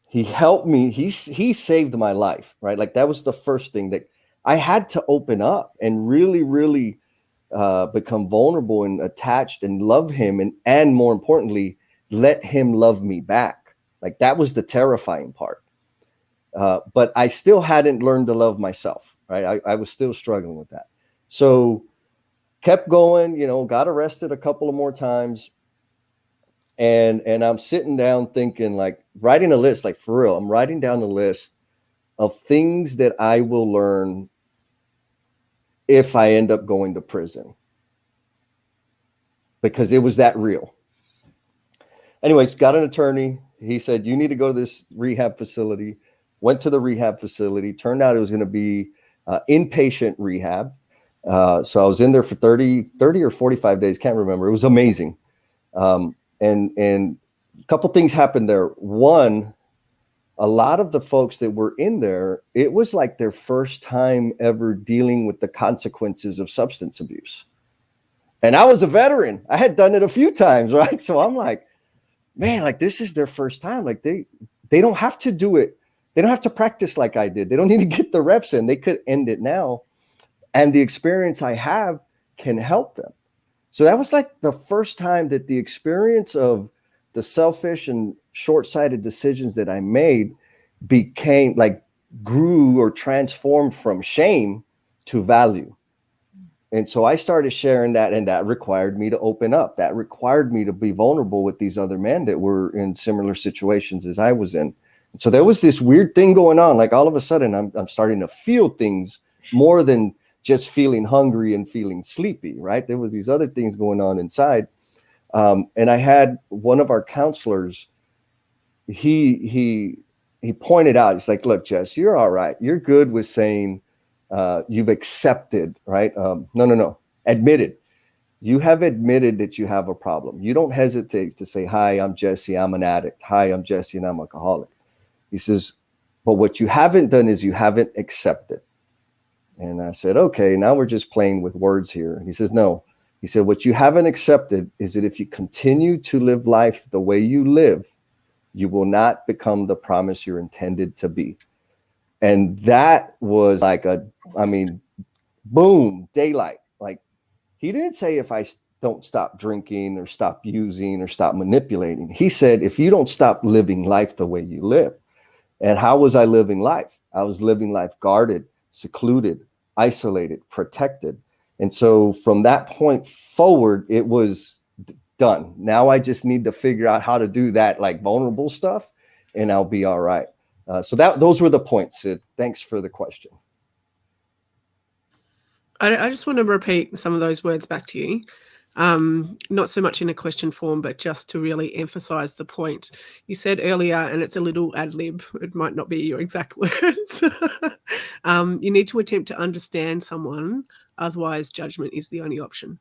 he helped me. He saved my life, right? Like that was the first thing that I had to open up and really, really become vulnerable and attached and love him. And more importantly, let him love me back. Like that was the terrifying part. But I still hadn't learned to love myself, right? I was still struggling with that. So kept going, got arrested a couple of more times. And I'm sitting down thinking, like writing a list, like for real, I'm writing down a list of things that I will learn if I end up going to prison, because it was that real. Anyways, got an attorney. He said, you need to go to this rehab facility. Went to the rehab facility. Turned out it was going to be inpatient rehab. So I was in there for 30 or 45 days. Can't remember. It was amazing. And a couple things happened there. One, a lot of the folks that were in there, it was like their first time ever dealing with the consequences of substance abuse. And I was a veteran. I had done it a few times, right? So I'm like, man, like this is their first time. Like they don't have to do it. They don't have to practice like I did. They don't need to get the reps in. They could end it now. And the experience I have can help them. So that was like the first time that the experience of the selfish and short-sighted decisions that I made became like grew or transformed from shame to value. And so I started sharing that, and that required me to open up. That required me to be vulnerable with these other men that were in similar situations as I was in. And so there was this weird thing going on. Like all of a sudden, I'm starting to feel things more than just feeling hungry and feeling sleepy, right? There were these other things going on inside. And I had one of our counselors, he pointed out, he's like, look, Jess, you're all right. You're good with saying, you've accepted, right? No. Admitted. You have admitted that you have a problem. You don't hesitate to say, hi, I'm Jesse, I'm an addict. Hi, I'm Jesse, and I'm an alcoholic. He says, but what you haven't done is you haven't accepted. And I said, okay, now we're just playing with words here. He says, no. He said, what you haven't accepted is that if you continue to live life the way you live, you will not become the promise you're intended to be. And that was like boom, daylight. Like, he didn't say if I don't stop drinking or stop using or stop manipulating. He said, if you don't stop living life the way you live. And how was I living life? I was living life guarded, secluded, isolated, protected. And so from that point forward, it was done. Now I just need to figure out how to do that, like vulnerable stuff, and I'll be all right. So those were the points, Sid. Thanks for the question. I just want to repeat some of those words back to you. Not so much in a question form, but just to really emphasize the point. You said earlier, and it's a little ad lib, it might not be your exact words. You need to attempt to understand someone, otherwise judgment is the only option.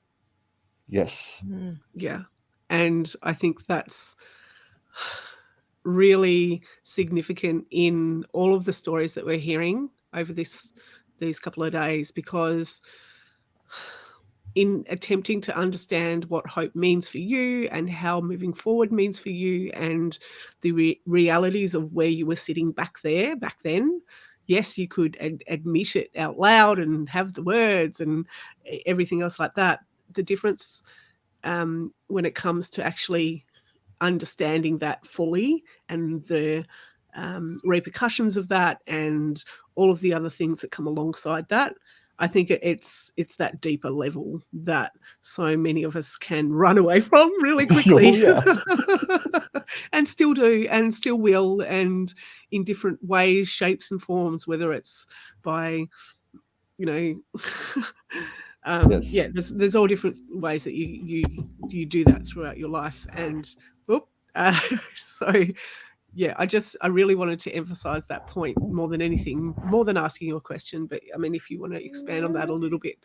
Yes. Yeah. And I think that's really significant in all of the stories that we're hearing over these couple of days, because in attempting to understand what hope means for you and how moving forward means for you and the realities of where you were sitting back then, yes, you could admit it out loud and have the words and everything else like that. The difference when it comes to actually understanding that fully and the repercussions of that and all of the other things that come alongside that, I think it's that deeper level that so many of us can run away from really quickly. And still do and still will, and in different ways, shapes and forms, whether it's by, yes. There's all different ways that you do that throughout your life. And I really wanted to emphasize that point more than anything, more than asking you a question. But I mean, if you want to expand on that a little bit,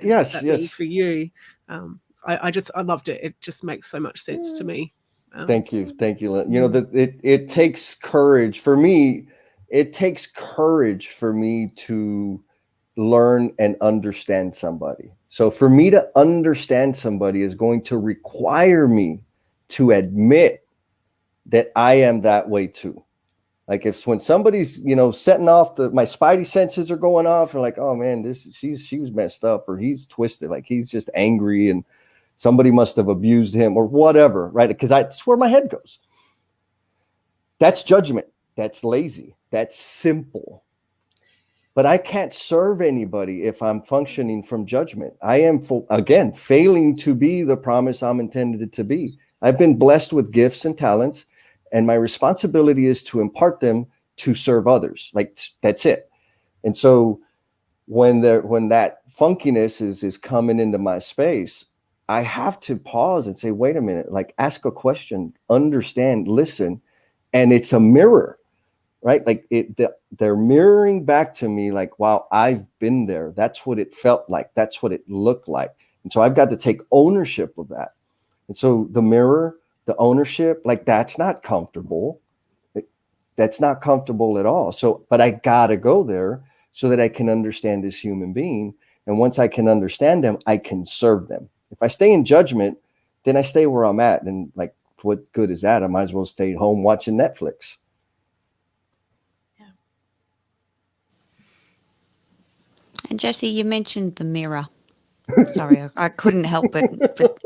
yes, means for you. I loved it. It just makes so much sense to me. Thank you. It takes courage for me. It takes courage for me to learn and understand somebody. So for me to understand somebody is going to require me to admit that I am that way too. Like when somebody's, setting off my spidey senses are going off and like, oh man, she was messed up, or he's twisted. Like he's just angry and somebody must have abused him or whatever. Right. Because that's where my head goes. That's judgment. That's lazy. That's simple. But I can't serve anybody if I'm functioning from judgment. I am, again, failing to be the promise I'm intended to be. I've been blessed with gifts and talents, and my responsibility is to impart them to serve others. Like, that's it. And so when that funkiness is coming into my space, I have to pause and say, wait a minute, like ask a question, understand, listen. And it's a mirror. Right? Like they're mirroring back to me like, wow, I've been there. That's what it felt like. That's what it looked like. And so I've got to take ownership of that. And so the mirror, the ownership, like that's not comfortable. That's not comfortable at all. So, but I got to go there so that I can understand this human being. And once I can understand them, I can serve them. If I stay in judgment, then I stay where I'm at. And like, what good is that? I might as well stay home watching Netflix. And Jesse, you mentioned the mirror. Sorry, I couldn't help it, but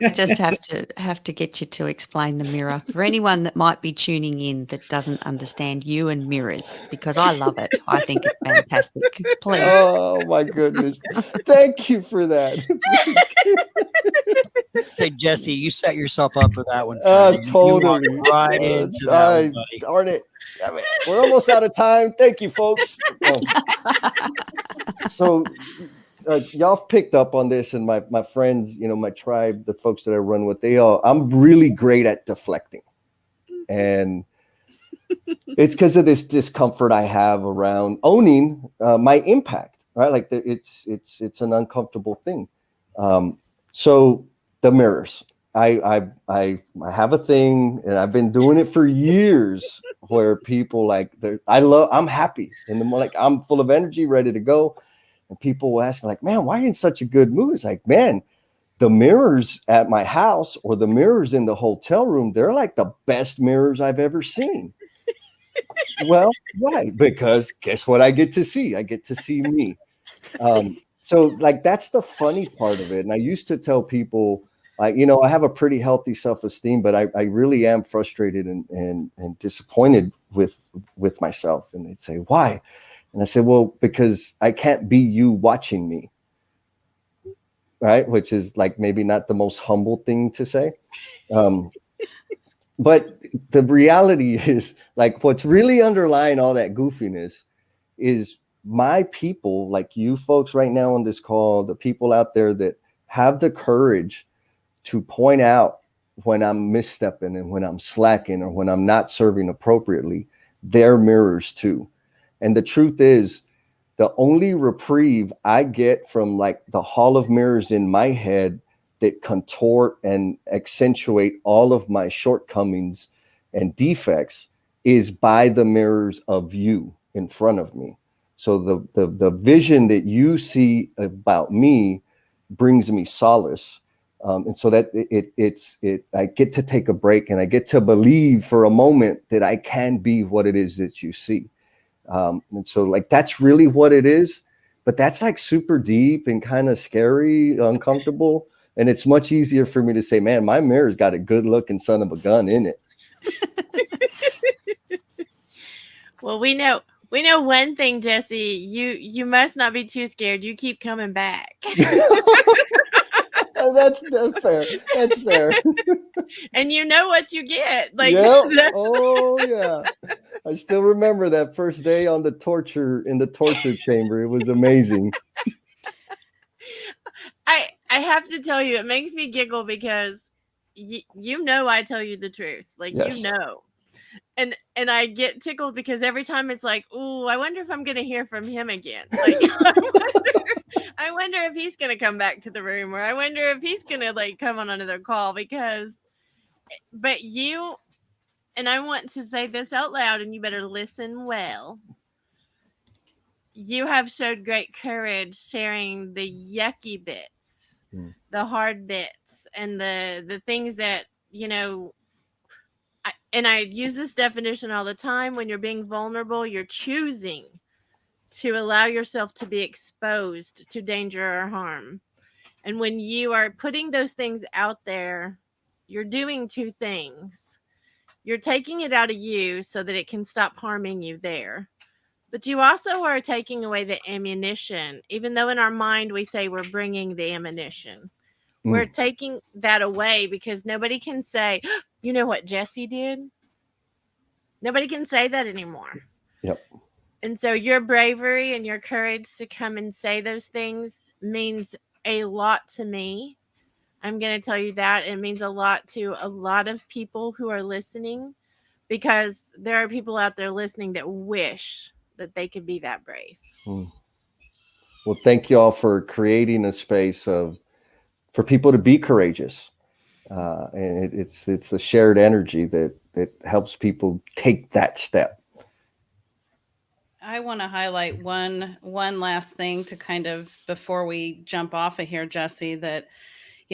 I just have to get you to explain the mirror for anyone that might be tuning in that doesn't understand you and mirrors, because I love it. I think it's fantastic. Please. Oh my goodness. Thank you for that. Say, Jesse, you set yourself up for that one. friend. You walked Totally. right into that one, buddy. Darn it. I mean, we're almost out of time. Thank you, folks. So y'all picked up on this, and my friends, my tribe, the folks that I run with, I'm really great at deflecting. And it's because of this discomfort I have around owning my impact, right? Like it's an uncomfortable thing. So the mirrors, I have a thing, and I've been doing it for years, where people I'm happy in the morning, like I'm full of energy, ready to go. And people will ask me like, man, why are you in such a good mood? It's like, man, the mirrors at my house or the mirrors in the hotel room, they're like the best mirrors I've ever seen. Well, why? Because guess what I get to see? I get to see me. So like, that's the funny part of it. And I used to tell people, I have a pretty healthy self-esteem, but I really am frustrated and disappointed with myself. And they'd say, why? And I said, well, because I can't be you watching me. Right. Which is like maybe not the most humble thing to say. But the reality is, like, what's really underlying all that goofiness is my people, like you folks right now on this call, the people out there that have the courage to point out when I'm misstepping and when I'm slacking or when I'm not serving appropriately, they're mirrors too. And the truth is, the only reprieve I get from like the hall of mirrors in my head that contort and accentuate all of my shortcomings and defects is by the mirrors of you in front of me. So the vision that you see about me brings me solace. And so that I get to take a break, and I get to believe for a moment that I can be what it is that you see. And so like, that's really what it is, but that's like super deep and kind of scary, uncomfortable. And it's much easier for me to say, man, my mirror's got a good looking son of a gun in it. Well, we know one thing, Jesse, you must not be too scared. You keep coming back. That's fair. That's fair. And you know what you get. Like, yep. Oh yeah. I still remember that first day in the torture chamber. It was amazing. I have to tell you, it makes me giggle because I tell you the truth. Like, yes. And I get tickled because every time it's like, ooh, I wonder if I'm going to hear from him again. Like, I wonder if he's going to come back to the room, or I wonder if he's going to like come on another call but you, and I want to say this out loud, and you better listen well. You have showed great courage sharing the yucky bits, the hard bits, and the things that, I use this definition all the time. When you're being vulnerable, you're choosing to allow yourself to be exposed to danger or harm. And when you are putting those things out there, you're doing two things. You're taking it out of you so that it can stop harming you there. But you also are taking away the ammunition. Even though in our mind we say we're bringing the ammunition, we're taking that away, because nobody can say, you know what Jesse did? Nobody can say that anymore. Yep. And so your bravery and your courage to come and say those things means a lot to me. I'm going to tell you that. It means a lot to a lot of people who are listening, because there are people out there listening that wish that they could be that brave. Well, thank you all for creating a space for people to be courageous. And it's the shared energy that helps people take that step. I want to highlight one last thing to kind of, before we jump off of here, Jesse, that,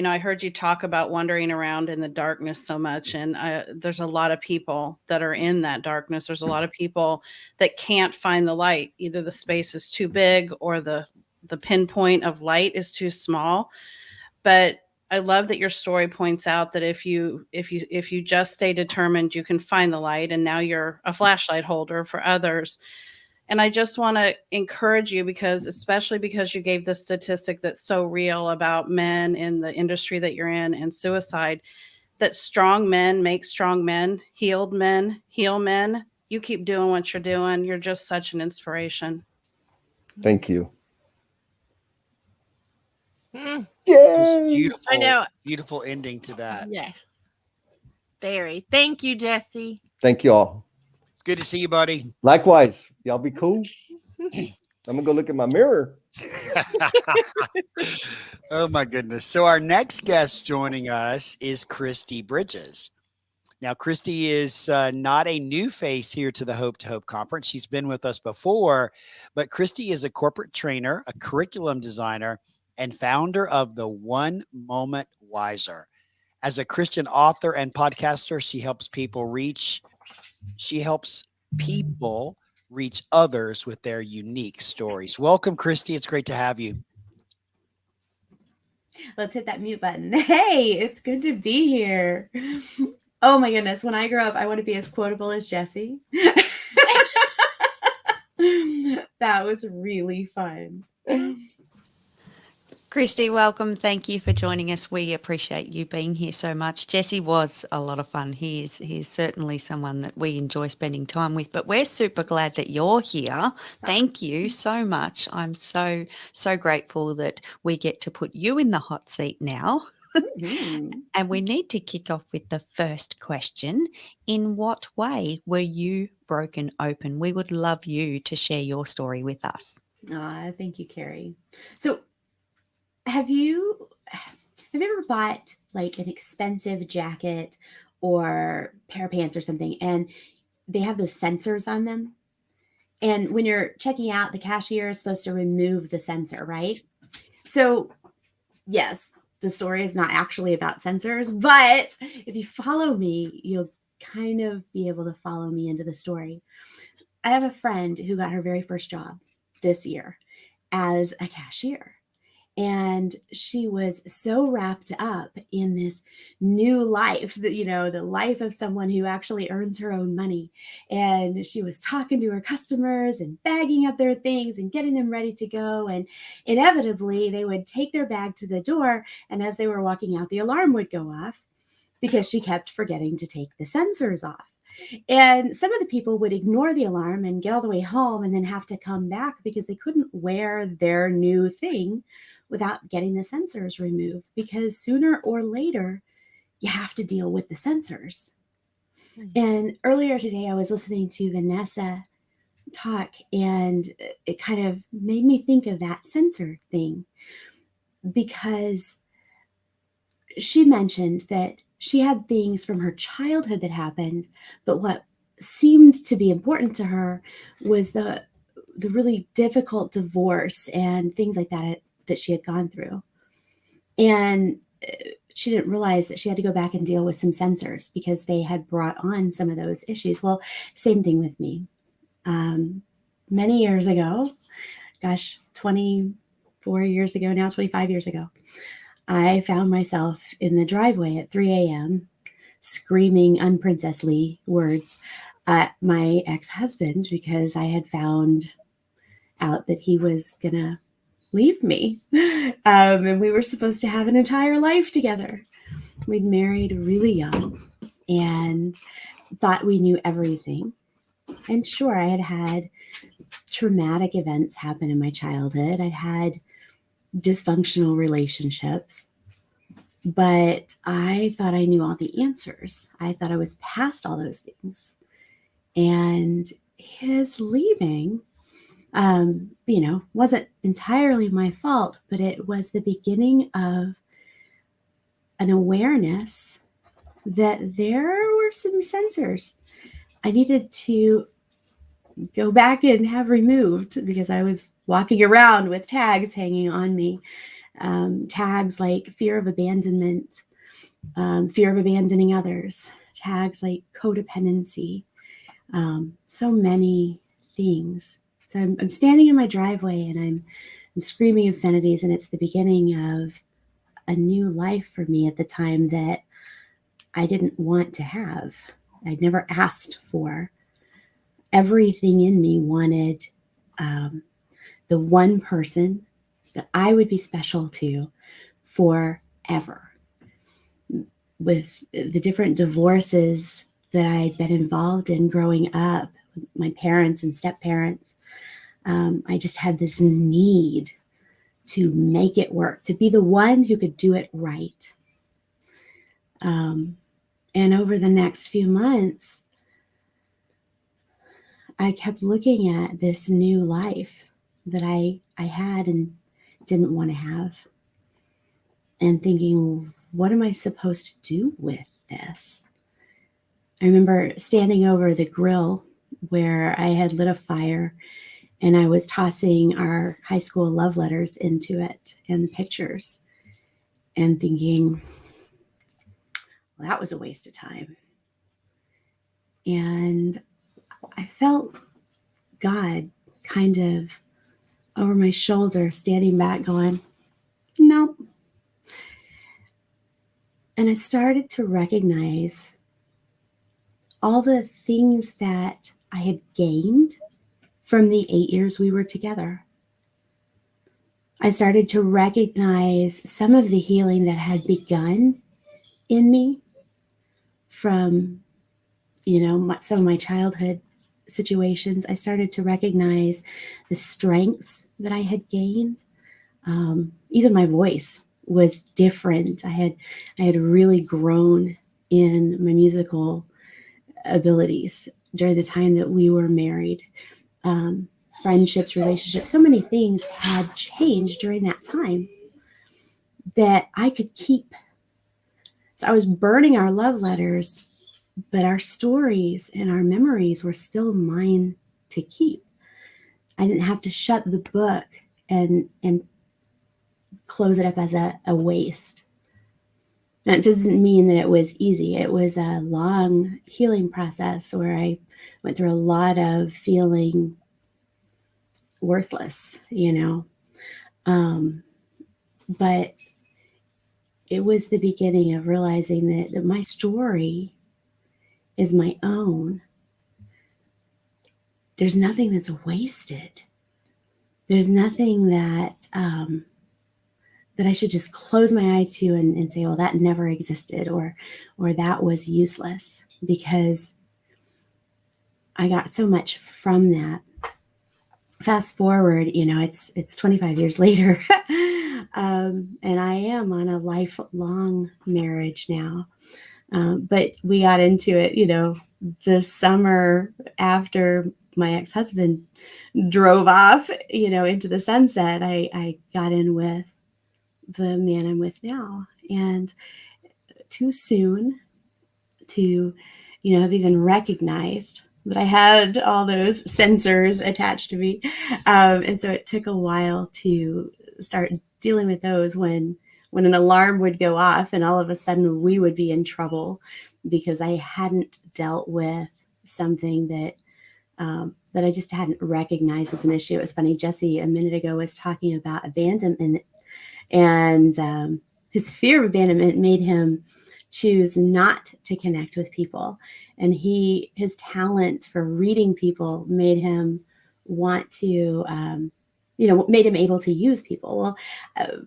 I heard you talk about wandering around in the darkness so much. And there's a lot of people that are in that darkness. There's a lot of people that can't find the light. Either the space is too big, or the the pinpoint of light is too small. But I love that your story points out that if you just stay determined, you can find the light, and now you're a flashlight holder for others. And I just want to encourage you, because especially because you gave this statistic that's so real about men in the industry that you're in and suicide, that strong men make strong men, healed men heal men. You keep doing what you're doing. You're just such an inspiration. Thank you. Mm, It's Yay! beautiful. I know. Beautiful ending to that. Yes. Very. Thank you, Jesse. Thank you all. It's good to see you, buddy. Likewise, y'all be cool. I'm gonna go look at my mirror. Oh my goodness. So our next guest joining us is Christy Bridges. Now, Christy is not a new face here to the Hope to Hope conference. She's been with us before, but Christy is a corporate trainer, a curriculum designer, and founder of the One Moment Wiser. As a Christian author and podcaster, she helps people reach others with their unique stories. Welcome, Christy. It's great to have you. Let's hit that mute button. Hey, it's good to be here. Oh my goodness. When I grow up, I want to be as quotable as Jesse. That was really fun. Christy, welcome. Thank you for joining us. We appreciate you being here so much. Jesse was a lot of fun. He's certainly someone that we enjoy spending time with, but we're super glad that you're here. Thank you so much. I'm so grateful that we get to put you in the hot seat now. And we need to kick off with the first question. In what way were you broken open? We would love you to share your story with us. Thank you, Carrie. So have you ever bought like an expensive jacket or pair of pants or something, and they have those sensors on them? And when you're checking out, the cashier is supposed to remove the sensor, right? So yes, the story is not actually about sensors, but if you follow me, you'll kind of be able to follow me into the story. I have a friend who got her very first job this year as a cashier. And she was so wrapped up in this new life, that, you know, the life of someone who actually earns her own money. And she was talking to her customers and bagging up their things and getting them ready to go. And inevitably, they would take their bag to the door. And as they were walking out, the alarm would go off because she kept forgetting to take the sensors off. And some of the people would ignore the alarm and get all the way home and then have to come back because they couldn't wear their new thing without getting the sensors removed, because sooner or later you have to deal with the sensors. And earlier today, I was listening to Vanessa talk, and it kind of made me think of that sensor thing, because she mentioned that she had things from her childhood that happened, but what seemed to be important to her was the really difficult divorce and things like that she had gone through. And she didn't realize that she had to go back and deal with some sensors because they had brought on some of those issues. Well, same thing with me. Many years ago, 24 years ago now, 25 years ago, I found myself in the driveway at 3 a.m. screaming unprincessly words at my ex-husband because I had found out that he was going to leave me. And we were supposed to have an entire life together. We'd married really young and thought we knew everything. And sure, I had had traumatic events happen in my childhood. I'd had dysfunctional relationships, but I thought I knew all the answers. I thought I was past all those things. And his leaving, wasn't entirely my fault, but it was the beginning of an awareness that there were some sensors I needed to go back and have removed because I was walking around with tags hanging on me. Tags like fear of abandonment, fear of abandoning others, tags like codependency, so many things. So I'm standing in my driveway and I'm I'm screaming obscenities, and it's the beginning of a new life for me at the time that I didn't want to have. I'd never asked for. Everything in me wanted the one person that I would be special to forever. With the different divorces that I'd been involved in growing up, with my parents and step-parents, I just had this need to make it work, to be the one who could do it right. And over the next few months, I kept looking at this new life that I had and didn't want to have, and thinking, what am I supposed to do with this? I remember standing over the grill where I had lit a fire, and I was tossing our high school love letters into it and the pictures, and thinking, well, that was a waste of time. And I felt God kind of over my shoulder, standing back going, nope. And I started to recognize all the things that I had gained from the 8 years we were together. I started to recognize some of the healing that had begun in me from, some of my childhood situations. I started to recognize the strengths that I had gained. Even my voice was different. I had really grown in my musical abilities during the time that we were married. Friendships, relationships, so many things had changed during that time that I could keep. So I was burning our love letters, but our stories and our memories were still mine to keep. I didn't have to shut the book and close it up as a waste. Now, it doesn't mean that it was easy. It was a long healing process where I went through a lot of feeling worthless, but it was the beginning of realizing that my story is my own. There's nothing that's wasted. There's nothing that that I should just close my eye to and say, oh, that never existed, or that was useless, because I got so much from that. Fast forward, it's 25 years later, and I am on a lifelong marriage now. But we got into it, the summer after my ex-husband drove off, into the sunset. I got in with the man I'm with now, and too soon to, have even recognized that I had all those sensors attached to me. And so it took a while to start dealing with those when an alarm would go off and all of a sudden we would be in trouble because I hadn't dealt with something that I just hadn't recognized as an issue. It was funny, Jesse a minute ago was talking about abandonment, and his fear of abandonment made him choose not to connect with people. And his talent for reading people made him want to, made him able to use people. Well,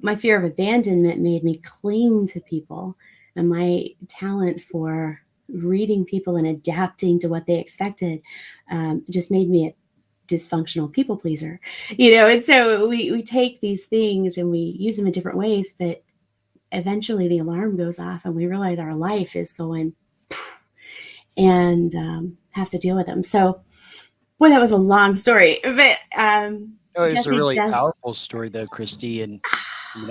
my fear of abandonment made me cling to people, and my talent for reading people and adapting to what they expected just made me a dysfunctional people pleaser, and so we take these things and we use them in different ways, but eventually the alarm goes off and we realize our life is going and have to deal with them. So, boy, that was a long story, but it's a really powerful story though, Christy, and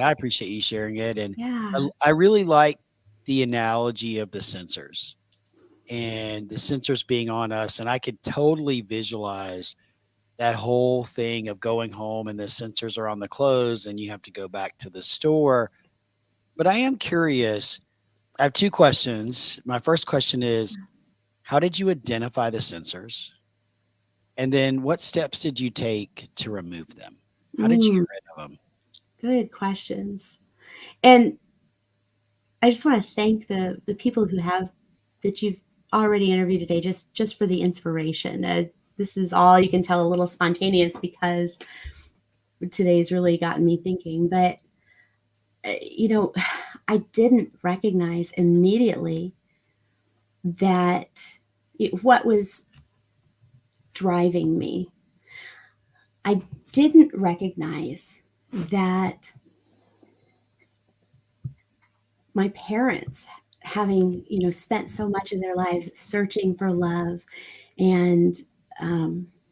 I appreciate you sharing it. And yeah, I really like the analogy of the sensors and the sensors being on us, and I could totally visualize that whole thing of going home and the sensors are on the clothes and you have to go back to the store. But I am curious. I have two questions. My first question is, how did you identify the sensors? And then what steps did you take to remove them? How did you Mm, get rid of them? good questions. And I just want to thank the people that you've already interviewed today, just for the inspiration. This is all, you can tell, a little spontaneous because today's really gotten me thinking. But you know, I didn't recognize immediately that what was driving me. I didn't recognize that my parents, having spent so much of their lives searching for love and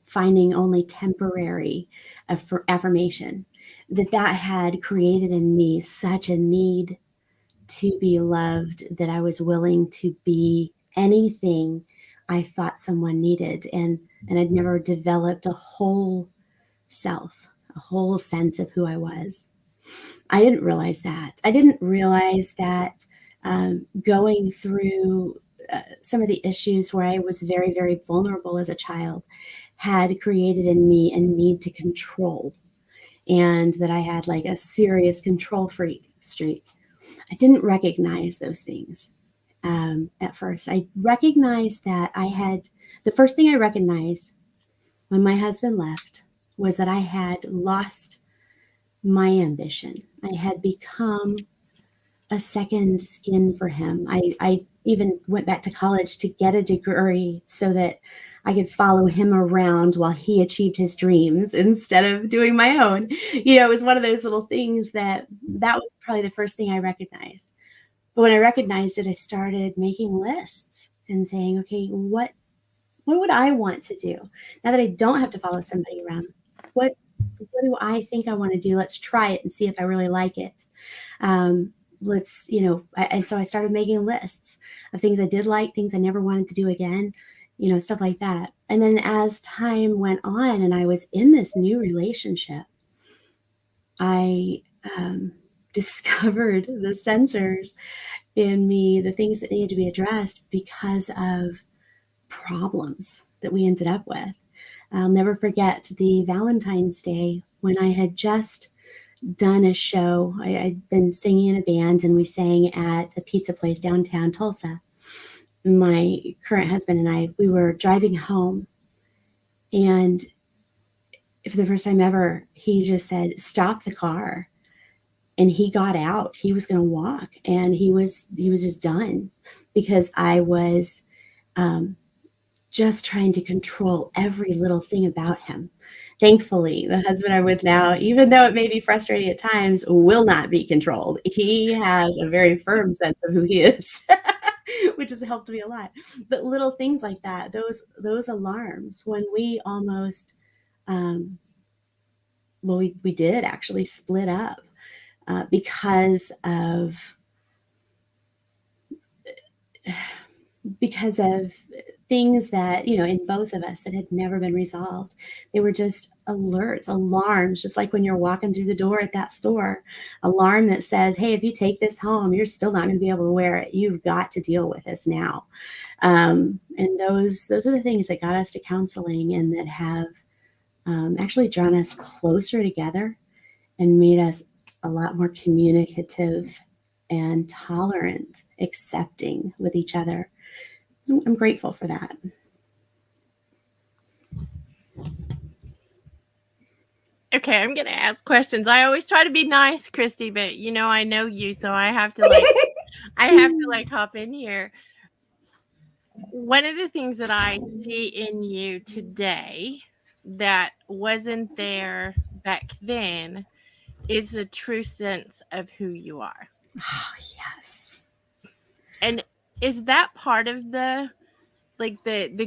finding only temporary affirmation, that had created in me such a need to be loved that I was willing to be anything I thought someone needed, and I'd never developed a whole self, a whole sense of who I was. I didn't realize that. I didn't realize that going through some of the issues where I was very, very vulnerable as a child had created in me a need to control, and that I had like a serious control freak streak. I didn't recognize those things at first. I recognized that the first thing I recognized when my husband left was that I had lost my ambition. I had become a second skin for him. I even went back to college to get a degree so that I could follow him around while he achieved his dreams instead of doing my own. It was one of those little things that was probably the first thing I recognized. But when I recognized it, I started making lists and saying, okay, what would I want to do now that I don't have to follow somebody around? What do I think I want to do? Let's try it and see if I really like it. And so I started making lists of things I did like, things I never wanted to do again, stuff like that. And then as time went on and I was in this new relationship, I discovered the sensors in me, the things that needed to be addressed because of problems that we ended up with. I'll never forget the Valentine's Day when I had just done a show. I'd been singing in a band, and we sang at a pizza place downtown Tulsa. My current husband and I, we were driving home, and for the first time ever, he just said, "Stop the car." And he got out. He was going to walk, and he was just done because I was just trying to control every little thing about him. Thankfully, the husband I'm with now, even though it may be frustrating at times, will not be controlled. He has a very firm sense of who he is, which has helped me a lot. But little things like that, those alarms, when we almost, we did actually split up because of things that, in both of us that had never been resolved. They were just alerts, alarms, just like when you're walking through the door at that store, alarm that says, hey, if you take this home, you're still not going to be able to wear it. You've got to deal with this now. And those are the things that got us to counseling and that have actually drawn us closer together and made us a lot more communicative and tolerant, accepting with each other. I'm grateful for that. Okay, I'm gonna ask questions. I always try to be nice, Christy, but I know you, so I have to hop in here. One of the things that I see in you today that wasn't there back then is the true sense of who you are. Oh, yes. And is that part of the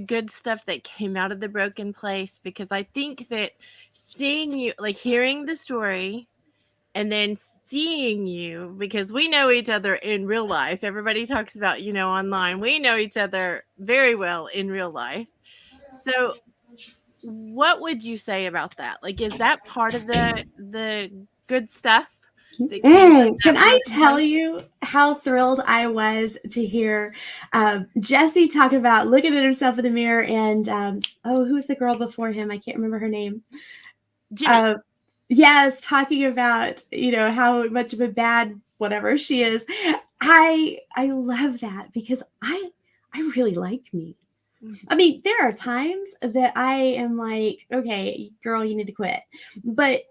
good stuff that came out of the broken place? Because I think that seeing you, like hearing the story and then seeing you, because we know each other in real life. Everybody talks about, online. We know each other very well in real life. So what would you say about that? Like, is that part of the good stuff? Can I tell you how thrilled I was to hear Jesse talk about looking at himself in the mirror and who's the girl before him? I can't remember her name. Jimmy. yes, talking about, how much of a bad whatever she is. I love that because I really like me. I mean, there are times that I am like, okay, girl, you need to quit. But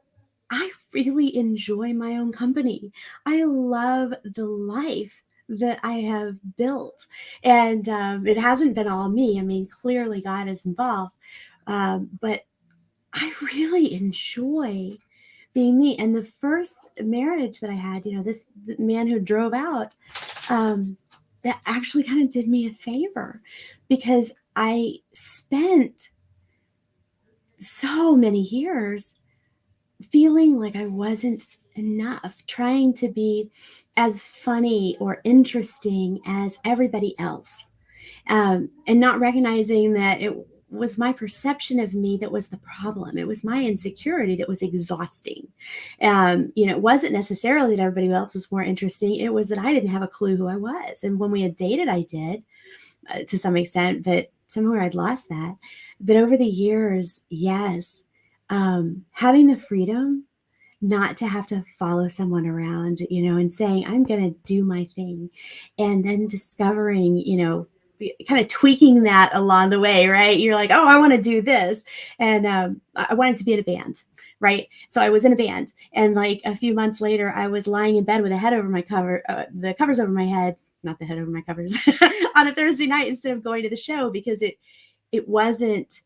I really enjoy my own company. I love the life that I have built. And it hasn't been all me. I mean, clearly God is involved. But I really enjoy being me. And the first marriage that I had, this the man who drove out, that actually kind of did me a favor because I spent so many years feeling like I wasn't enough, trying to be as funny or interesting as everybody else, and not recognizing that it was my perception of me that was the problem. It was my insecurity that was exhausting. It wasn't necessarily that everybody else was more interesting. It was that I didn't have a clue who I was. And when we had dated, I did to some extent, but somewhere I'd lost that. But over the years, yes, having the freedom not to have to follow someone around, and saying, I'm going to do my thing. And then discovering, kind of tweaking that along the way, right? You're like, oh, I want to do this. And I wanted to be in a band, right? So I was in a band. And like a few months later, I was lying in bed with a head over my the covers over my head, not the head over my covers, on a Thursday night instead of going to the show because it wasn't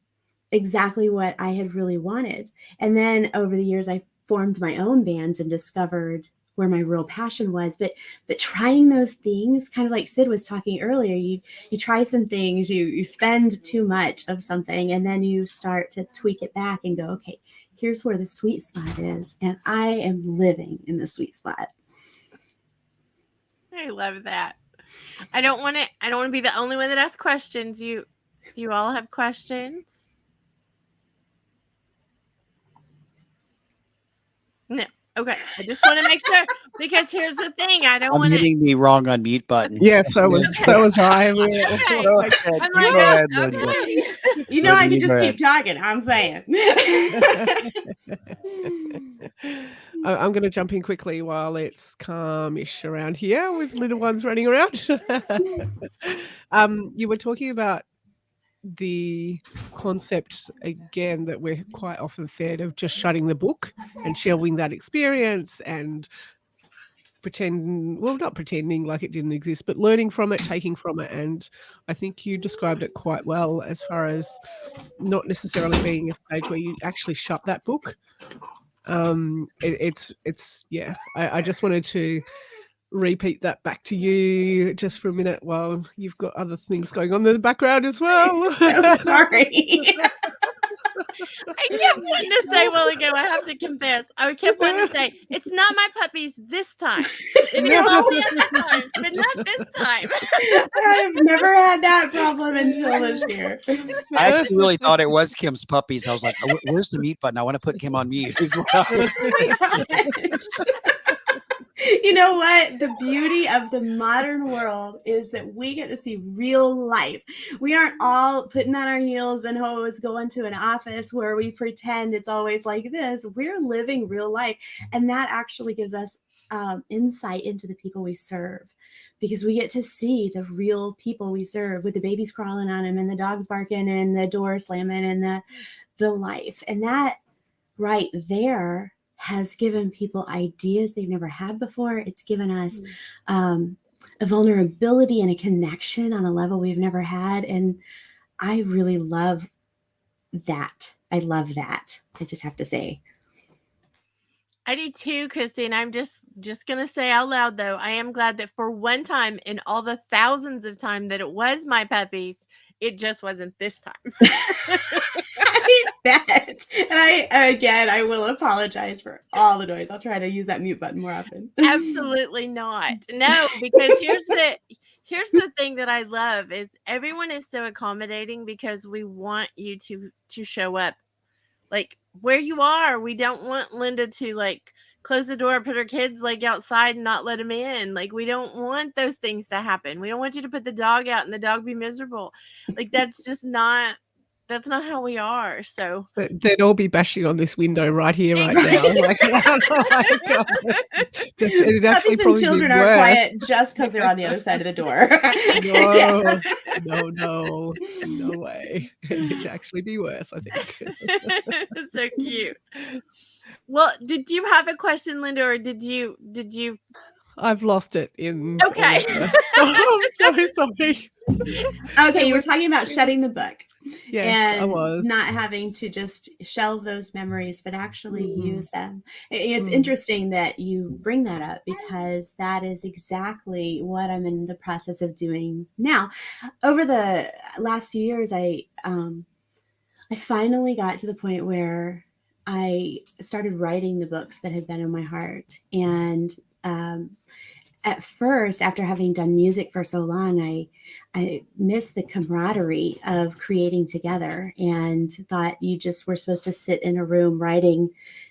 exactly what I had really wanted. And then over the years, I formed my own bands and discovered where my real passion was. But trying those things, kind of like Sid was talking earlier, you try some things, you spend too much of something, and then you start to tweak it back and go, okay, here's where the sweet spot is. And I am living in the sweet spot. I love that. I don't want to be the only one that asks questions. Do you all have questions? No. Okay. I just want to make sure because here's the thing. I don't I'm want to. hitting the wrong unmute button. Yes, so was I. Okay. Go ahead. I'm You like, go ahead, okay. Lydia. I Lydia, can just go keep talking. I'm saying. I'm going to jump in quickly while it's calmish around here with little ones running around. You were talking about the concept again that we're quite often fed of just shutting the book and shelving that experience and not pretending like it didn't exist, but learning from it, taking from it. And I think you described it quite well as far as not necessarily being a stage where you actually shut that book. It's yeah. I just wanted to repeat that back to you just for a minute while you've got other things going on in the background as well. So sorry. I kept wanting to say a while ago, I have to confess, I kept wanting to say, it's not my puppies this time. It is all the other times, but not this time. I've never had that problem until this year. I actually really thought it was Kim's puppies. I was like, where's the mute button? I want to put Kim on mute as well. You know what? The beauty of the modern world is that we get to see real life. We aren't all putting on our heels and hose going to an office where we pretend it's always like this. We're living real life. And that actually gives us insight into the people we serve, because we get to see the real people we serve with the babies crawling on them and the dogs barking and the door slamming and the life. And that right there has given people ideas they've never had before. It's given us a vulnerability and a connection on a level we've never had. And I really love that. I love that. I just have to say. I do too, Christy, and I'm just gonna say out loud though, I am glad that for one time in all the thousands of time that it was my puppies, it just wasn't this time. I bet. And I will apologize for all the noise. I'll try to use that mute button more often. Absolutely not. No, because here's the thing that I love is everyone is so accommodating because we want you to show up like where you are. We don't want Linda to like close the door, put her kids like outside and not let them in. Like we don't want those things to happen. We don't want you to put the dog out and the dog be miserable. Like that's just not that's not how we are. So They'd all be bashing on this window right here, right now. Like, oh my God. It'd actually Puppies and probably be children aren't worse. quiet just because they're on the other side of the door. No way. It'd actually be worse, I think. So cute. Well, did you have a question, Linda, or did you I've lost it in. Okay. I'm so sorry. Okay, you were talking about shutting the book. Yes, I and was. not having to just shelve those memories, but actually use them. It's Mm. interesting that you bring that up, because that is exactly what I'm in the process of doing now. Over the last few years, I finally got to the point where I started writing the books that had been in my heart. And at first, after having done music for so long, I missed the camaraderie of creating together, and thought you just were supposed to sit in a room writing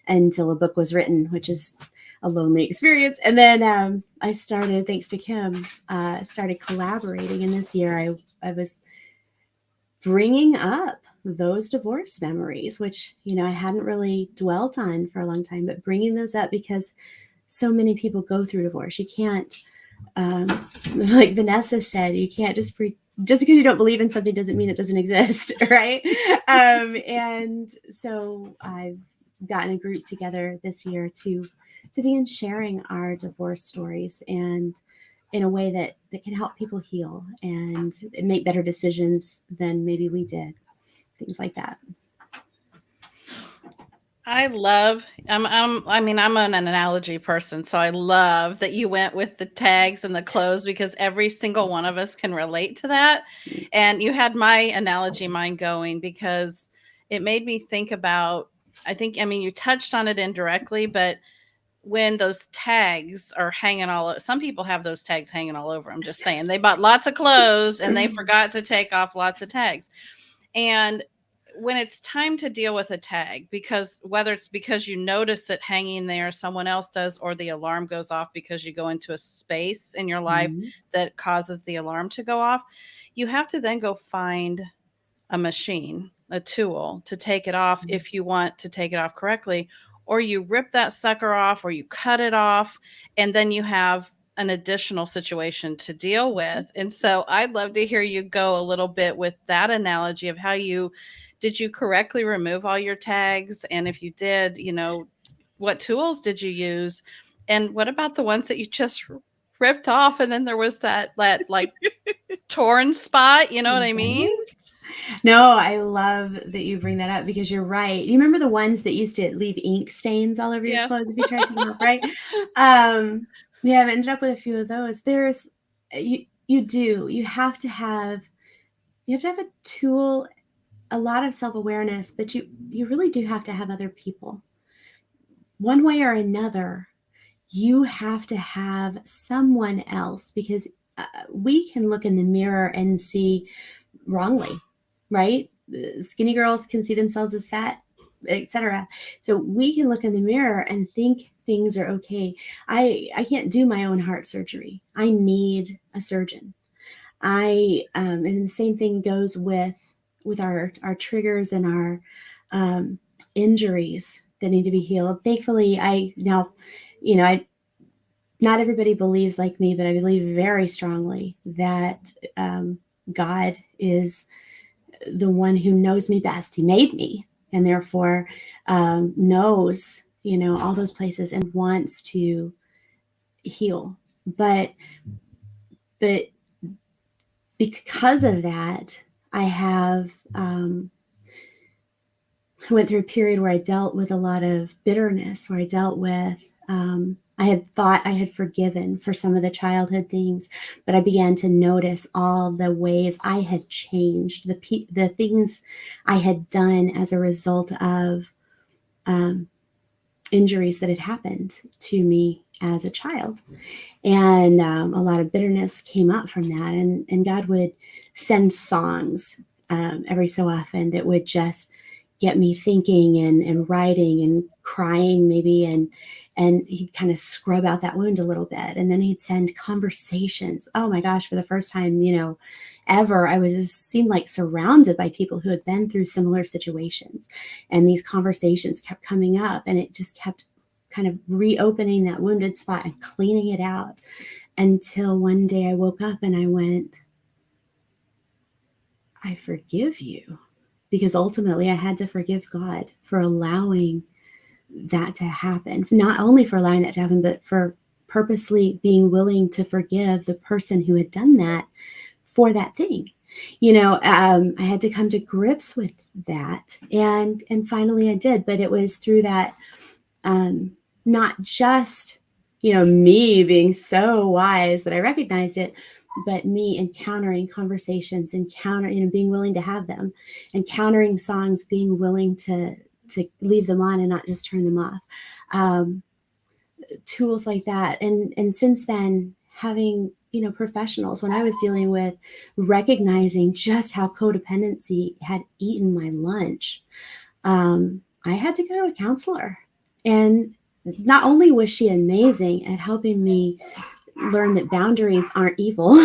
until a book was written, which is a lonely experience. And then I started, thanks to Kim, started collaborating. And this year I was bringing up those divorce memories, which, I hadn't really dwelt on for a long time, but bringing those up because so many people go through divorce. You can't, like Vanessa said, you can't just because you don't believe in something doesn't mean it doesn't exist, right? And so I've gotten a group together this year to begin sharing our divorce stories, and in a way that can help people heal and make better decisions than maybe we did. Things like that. I'm an analogy person, so I love that you went with the tags and the clothes, because every single one of us can relate to that. And you had my analogy mind going, because it made me think about, you touched on it indirectly, but when those tags are hanging some people have those tags hanging all over. I'm just saying, they bought lots of clothes and they forgot to take off lots of tags. And when it's time to deal with a tag, because whether it's because you notice it hanging there, someone else does, or the alarm goes off because you go into a space in your life that causes the alarm to go off, you have to then go find a machine, a tool to take it off if you want to take it off correctly, or you rip that sucker off, or you cut it off, and then you have an additional situation to deal with. And so I'd love to hear you go a little bit with that analogy of how did you correctly remove all your tags? And if you did, what tools did you use? And what about the ones that you just ripped off, and then there was that like torn spot? You know what I mean? No, I love that you bring that up, because you're right. You remember the ones that used to leave ink stains all over your clothes if you tried to take them off, right? Yeah, I've ended up with a few of those. You have to have a tool, a lot of self-awareness, but you really do have to have other people. One way or another, you have to have someone else, because we can look in the mirror and see wrongly, right? Skinny girls can see themselves as fat, etc. So we can look in the mirror and think things are okay. I can't do my own heart surgery. I need a surgeon. And the same thing goes with our triggers and our injuries that need to be healed. Thankfully, not everybody believes like me, but I believe very strongly that God is the one who knows me best. He made me, and therefore knows, all those places, and wants to heal. But because of that, I have went through a period where I dealt with a lot of bitterness, where I dealt with, I had thought I had forgiven for some of the childhood things, but I began to notice all the ways I had changed, the things I had done as a result of injuries that had happened to me as a child. And a lot of bitterness came up from that. And God would send songs every so often that would just get me thinking and writing and crying maybe. and he'd kind of scrub out that wound a little bit. And then he'd send conversations. Oh my gosh, for the first time, ever, I was just seemed like surrounded by people who had been through similar situations. And these conversations kept coming up, and it just kept kind of reopening that wounded spot and cleaning it out, until one day I woke up and I went, I forgive you. Because ultimately I had to forgive God for allowing that to happen. Not only for allowing that to happen, but for purposely being willing to forgive the person who had done that for that thing. I had to come to grips with that. And finally I did. But it was through that, not just, me being so wise that I recognized it, but me encountering conversations, being willing to have them, encountering songs, being willing to leave them on and not just turn them off. Tools like that. And since then, having, professionals, when I was dealing with recognizing just how codependency had eaten my lunch, I had to go to a counselor. And not only was she amazing at helping me learn that boundaries aren't evil,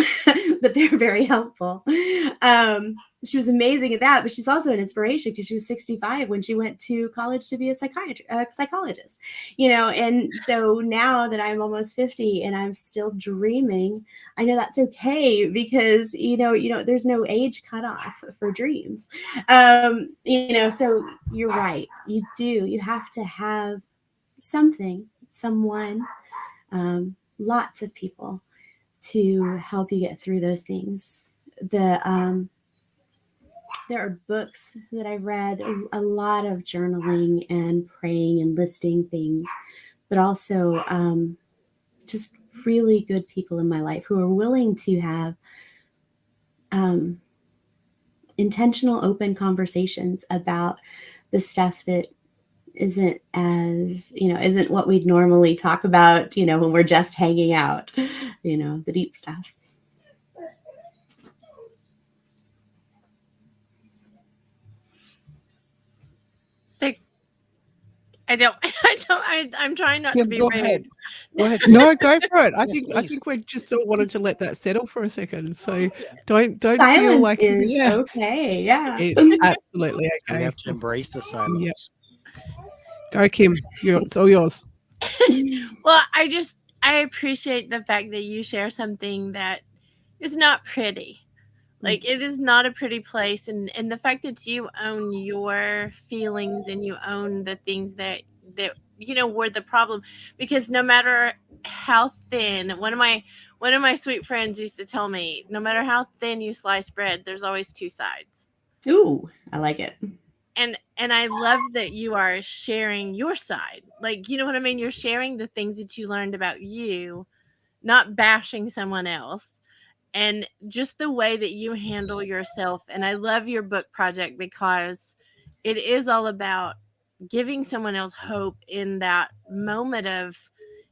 but they're very helpful. She was amazing at that, but she's also an inspiration because she was 65 when she went to college to be a psychologist, and so now that I'm almost 50 and I'm still dreaming, I know that's okay because, there's no age cutoff for dreams. So you're right. You have to have someone, lots of people to help you get through those things. There are books that I've read, a lot of journaling and praying and listing things, but also just really good people in my life who are willing to have intentional, open conversations about the stuff that isn't what we'd normally talk about, when we're just hanging out, the deep stuff. So I'm trying not Kim, to be go rude. ahead. Go ahead. No, go for it. I Yes, think please. we just sort of wanted to let that settle for a second. So don't feel Silence like is okay. Yeah. it's absolutely We okay. have to embrace the silence. Go, Kim. It's all yours. Well, I appreciate the fact that you share something that is not pretty. Like, it is not a pretty place, and the fact that you own your feelings and you own the things that were the problem, because no matter how thin, one of my sweet friends used to tell me, no matter how thin you slice bread, there's always two sides. Ooh, I like it. And I love that you are sharing your side. Like, you know what I mean? You're sharing the things that you learned about you, not bashing someone else. And just the way that you handle yourself. And I love your book project because it is all about giving someone else hope in that moment of,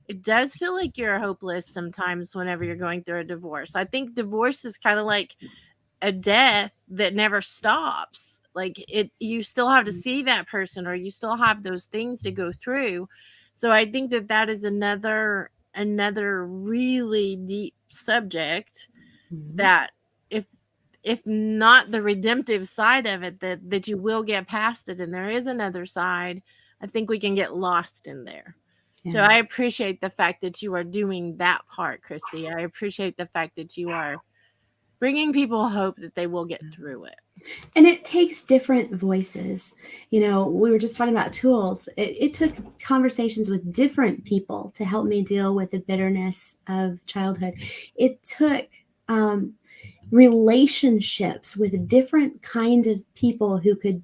it does feel like you're hopeless sometimes whenever you're going through a divorce. I think divorce is kind of like a death that never stops. Like, you still have to see that person, or you still have those things to go through. So I think that is another really deep subject that if not the redemptive side of it, that you will get past it, and there is another side. I think we can get lost in there. So Yeah. I appreciate the fact that you are doing that part, Christy. I appreciate the fact that you are bringing people hope that they will get through it. And it takes different voices. We were just talking about tools. It took conversations with different people to help me deal with the bitterness of childhood. It took relationships with different kinds of people who could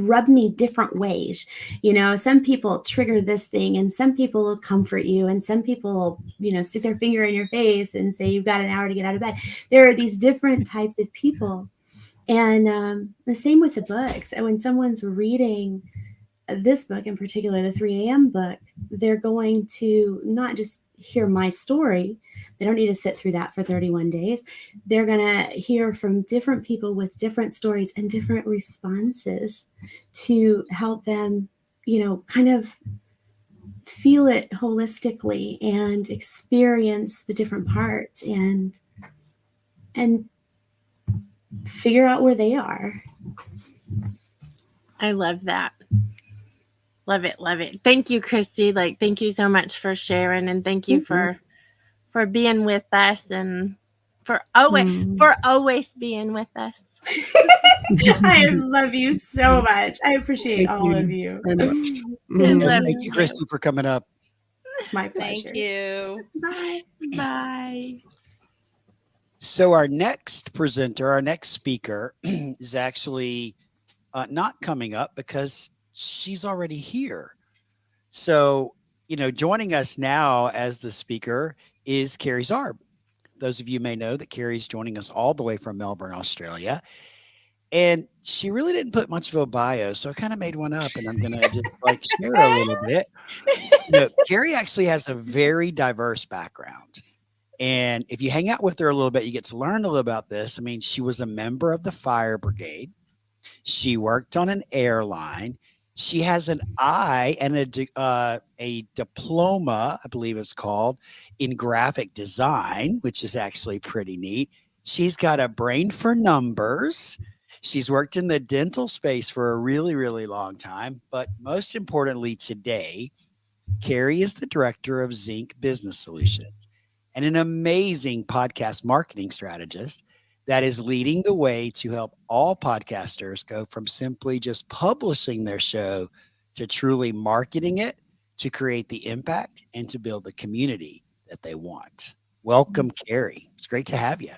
rub me different ways. Some people trigger this thing, and some people will comfort you, and some people will, stick their finger in your face and say, you've got an hour to get out of bed. There are these different types of people. And the same with the books. And when someone's reading this book in particular, the 3 a.m. book, they're going to not just hear my story. They don't need to sit through that for 31 days. They're going to hear from different people with different stories and different responses to help them, kind of feel it holistically and experience the different parts and figure out where they are. I love that. Love it, love it. Thank you, Christy. Like, thank you so much for sharing, and thank you for being with us, and for always being with us. I love you so much. I appreciate all of you. Very much. Yes, love thank you, Christy, for coming up. My pleasure. Thank you. Bye. Bye. So our next presenter, our next speaker is actually not coming up because she's already here. So, joining us now as the speaker is Carrie Zarb. Those of you may know that Carrie's joining us all the way from Melbourne, Australia. And she really didn't put much of a bio, so I kind of made one up, and I'm going to just share a little bit. Carrie actually has a very diverse background. And if you hang out with her a little bit, you get to learn a little about this. I mean, she was a member of the fire brigade. She worked on an airline. She has an I and a diploma, I believe it's called, in graphic design, which is actually pretty neat. She's got a brain for numbers. She's worked in the dental space for a really, really long time. But most importantly today, Carrie is the director of Zinc Business Solutions and an amazing podcast marketing strategist that is leading the way to help all podcasters go from simply just publishing their show to truly marketing it, to create the impact, and to build the community that they want. Welcome, Carrie. It's great to have you.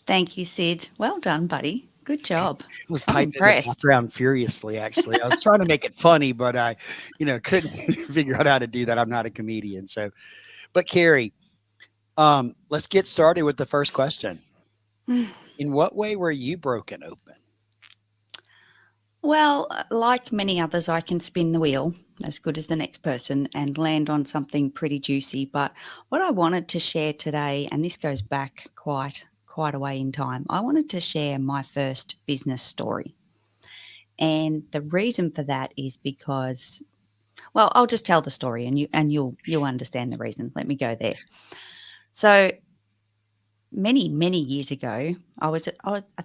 Thank you, Sid. Well done, buddy. Good job. I was I'm typing in the impressed. background furiously, actually. I was trying to make it funny, but I, couldn't figure out how to do that. I'm not a comedian. So, but Carrie, let's get started with the first question. In what way were you broken open? Well, like many others, I can spin the wheel as good as the next person and land on something pretty juicy. But what I wanted to share today, and this goes back quite a way in time, I wanted to share my first business story. And the reason for that is because, well, I'll just tell the story and you'll understand the reason. Let me go there. So many years ago, I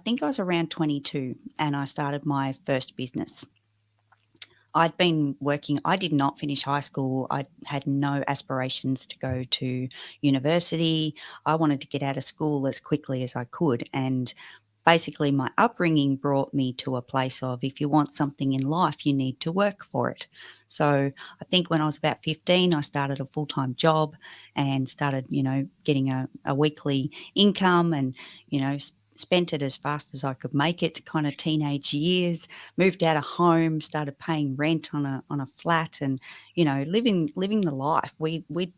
think I was around 22 and I started my first business. I'd been working, I did not finish high school. I had no aspirations to go to university. I wanted to get out of school as quickly as I could. And basically, my upbringing brought me to a place of, if you want something in life, you need to work for it. So I think when I was about 15, I started a full-time job and started, getting a weekly income and, spent it as fast as I could make it, kind of teenage years, moved out of home, started paying rent on a flat and, living the life. We'd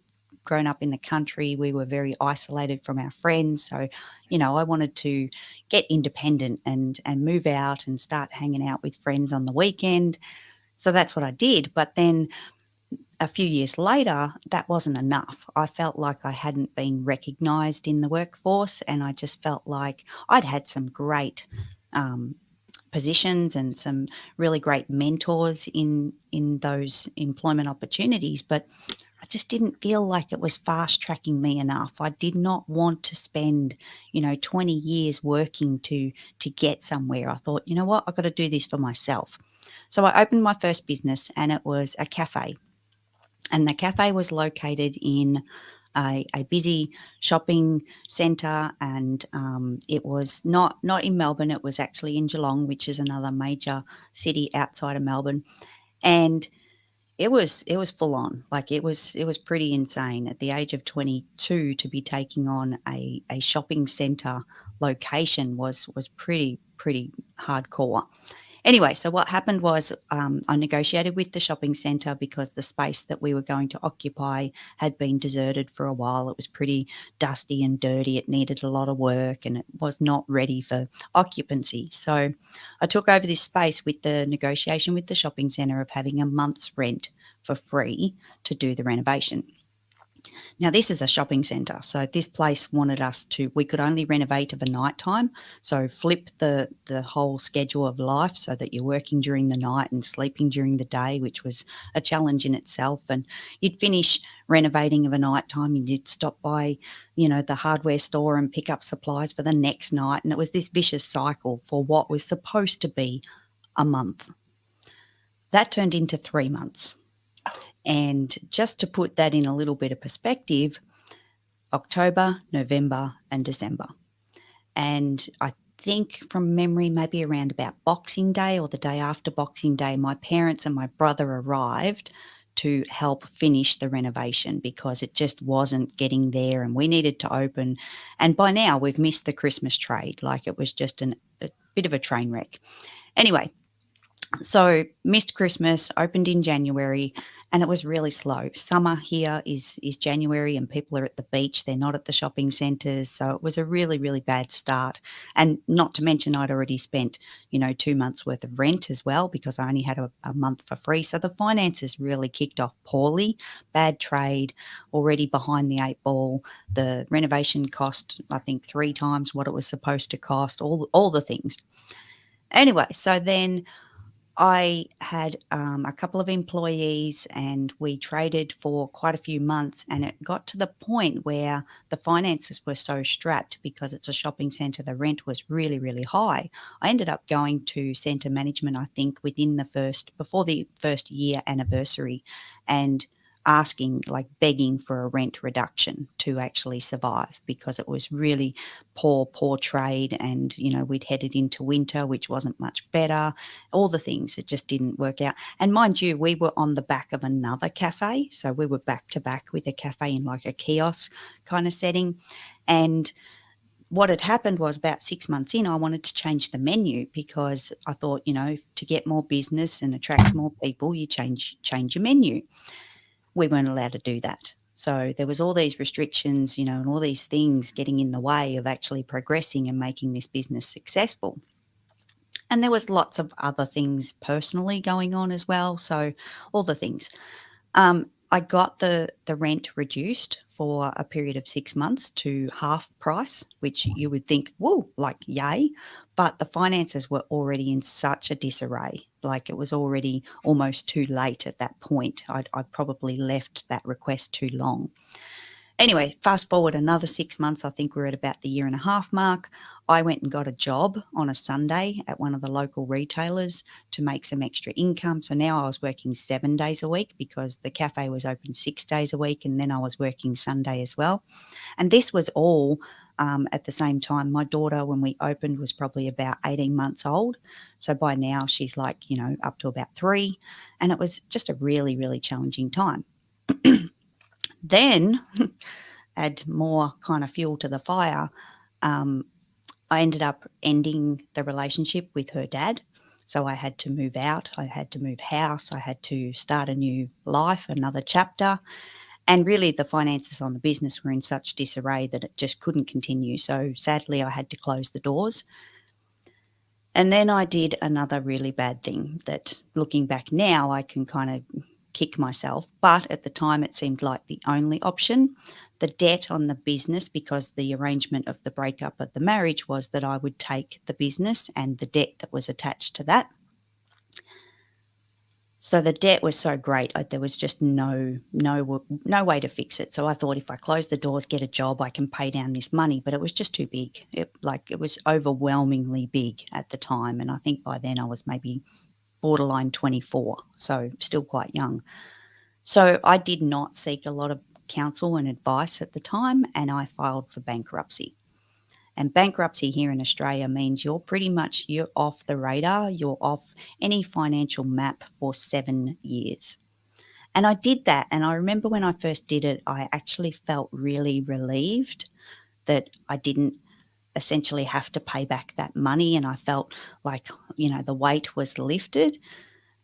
grown up in the country. We were very isolated from our friends. So, I wanted to get independent and move out and start hanging out with friends on the weekend. So that's what I did. But then a few years later, that wasn't enough. I felt like I hadn't been recognised in the workforce, and I just felt like I'd had some great positions and some really great mentors in those employment opportunities, but I just didn't feel like it was fast tracking me enough. I did not want to spend, 20 years working to get somewhere. I thought, you know what, I've got to do this for myself. So I opened my first business, and it was a cafe. And the cafe was located in a busy shopping centre, and it was not in Melbourne. It was actually in Geelong, which is another major city outside of Melbourne. And it was full on. Like it was pretty insane at the age of 22 to be taking on a shopping centre location was pretty hardcore. Anyway, so what happened was I negotiated with the shopping centre because the space that we were going to occupy had been deserted for a while. It was pretty dusty and dirty. It needed a lot of work and it was not ready for occupancy. So I took over this space with the negotiation with the shopping centre of having a month's rent for free to do the renovation. Now, this is a shopping centre. So this place wanted us to, we could only renovate of a night time. So flip the whole schedule of life so that you're working during the night and sleeping during the day, which was a challenge in itself. And you'd finish renovating of a night time and you'd stop by, the hardware store and pick up supplies for the next night. And it was this vicious cycle for what was supposed to be a month. That turned into 3 months. And just to put that in a little bit of perspective, October, November, and December. And I think from memory, maybe around about Boxing Day or the day after Boxing Day, my parents and my brother arrived to help finish the renovation because it just wasn't getting there and we needed to open. And by now we've missed the Christmas trade. Like it was just a bit of a train wreck. Anyway, so missed Christmas, opened in January, and it was really slow. Summer here is January and people are at the beach. They're not at the shopping centres. So it was a really, really bad start. And not to mention I'd already spent, 2 months worth of rent as well because I only had a month for free. So the finances really kicked off poorly. Bad trade, already behind the 8 ball. The renovation cost, I think, 3 times what it was supposed to cost, all the things. Anyway, so then I had a couple of employees and we traded for quite a few months, and it got to the point where the finances were so strapped because it's a shopping centre, the rent was really, really high. I ended up going to centre management, I think, before the first year anniversary, and asking, like begging for a rent reduction to actually survive because it was really poor trade. And, we'd headed into winter, which wasn't much better. All the things, it just didn't work out. And mind you, we were on the back of another cafe. So we were back to back with a cafe in like a kiosk kind of setting. And what had happened was about 6 months in, I wanted to change the menu because I thought, to get more business and attract more people, you change your menu. We weren't allowed to do that. So there was all these restrictions, and all these things getting in the way of actually progressing and making this business successful. And there was lots of other things personally going on as well. So all the things. I got the rent reduced for a period of 6 months to half price, which you would think, whoa, like yay. But the finances were already in such a disarray. Like it was already almost too late at that point. I'd probably left that request too long. Anyway, fast forward another 6 months. I think we're at about the 1.5 year mark. I went and got a job on a Sunday at one of the local retailers to make some extra income. So now I was working 7 days a week because the cafe was open 6 days a week, and then I was working Sunday as well. And this was all at the same time. My daughter, when we opened, was probably about 18 months old. So by now she's like, up to about 3. And it was just a really, really challenging time. Then add more kind of fuel to the fire. I ended up ending the relationship with her dad. So I had to move out. I had to move house. I had to start a new life, another chapter. And really the finances on the business were in such disarray that it just couldn't continue. So sadly, I had to close the doors. And then I did another really bad thing that, looking back now, I can kind of kick myself. But at the time, it seemed like the only option. The debt on the business, because the arrangement of the breakup of the marriage was that I would take the business and the debt that was attached to that. So the debt was so great, there was just no way to fix it. So I thought, if I close the doors, get a job, I can pay down this money. But it was just too big. It was overwhelmingly big at the time. And I think by then I was maybe borderline 24, so still quite young. So I did not seek a lot of counsel and advice at the time, and I filed for bankruptcy. And bankruptcy here in Australia means you're off the radar, you're off any financial map for 7 years. And I did that, and I remember when I first did it, I actually felt really relieved that I didn't essentially have to pay back that money, and I felt like, the weight was lifted.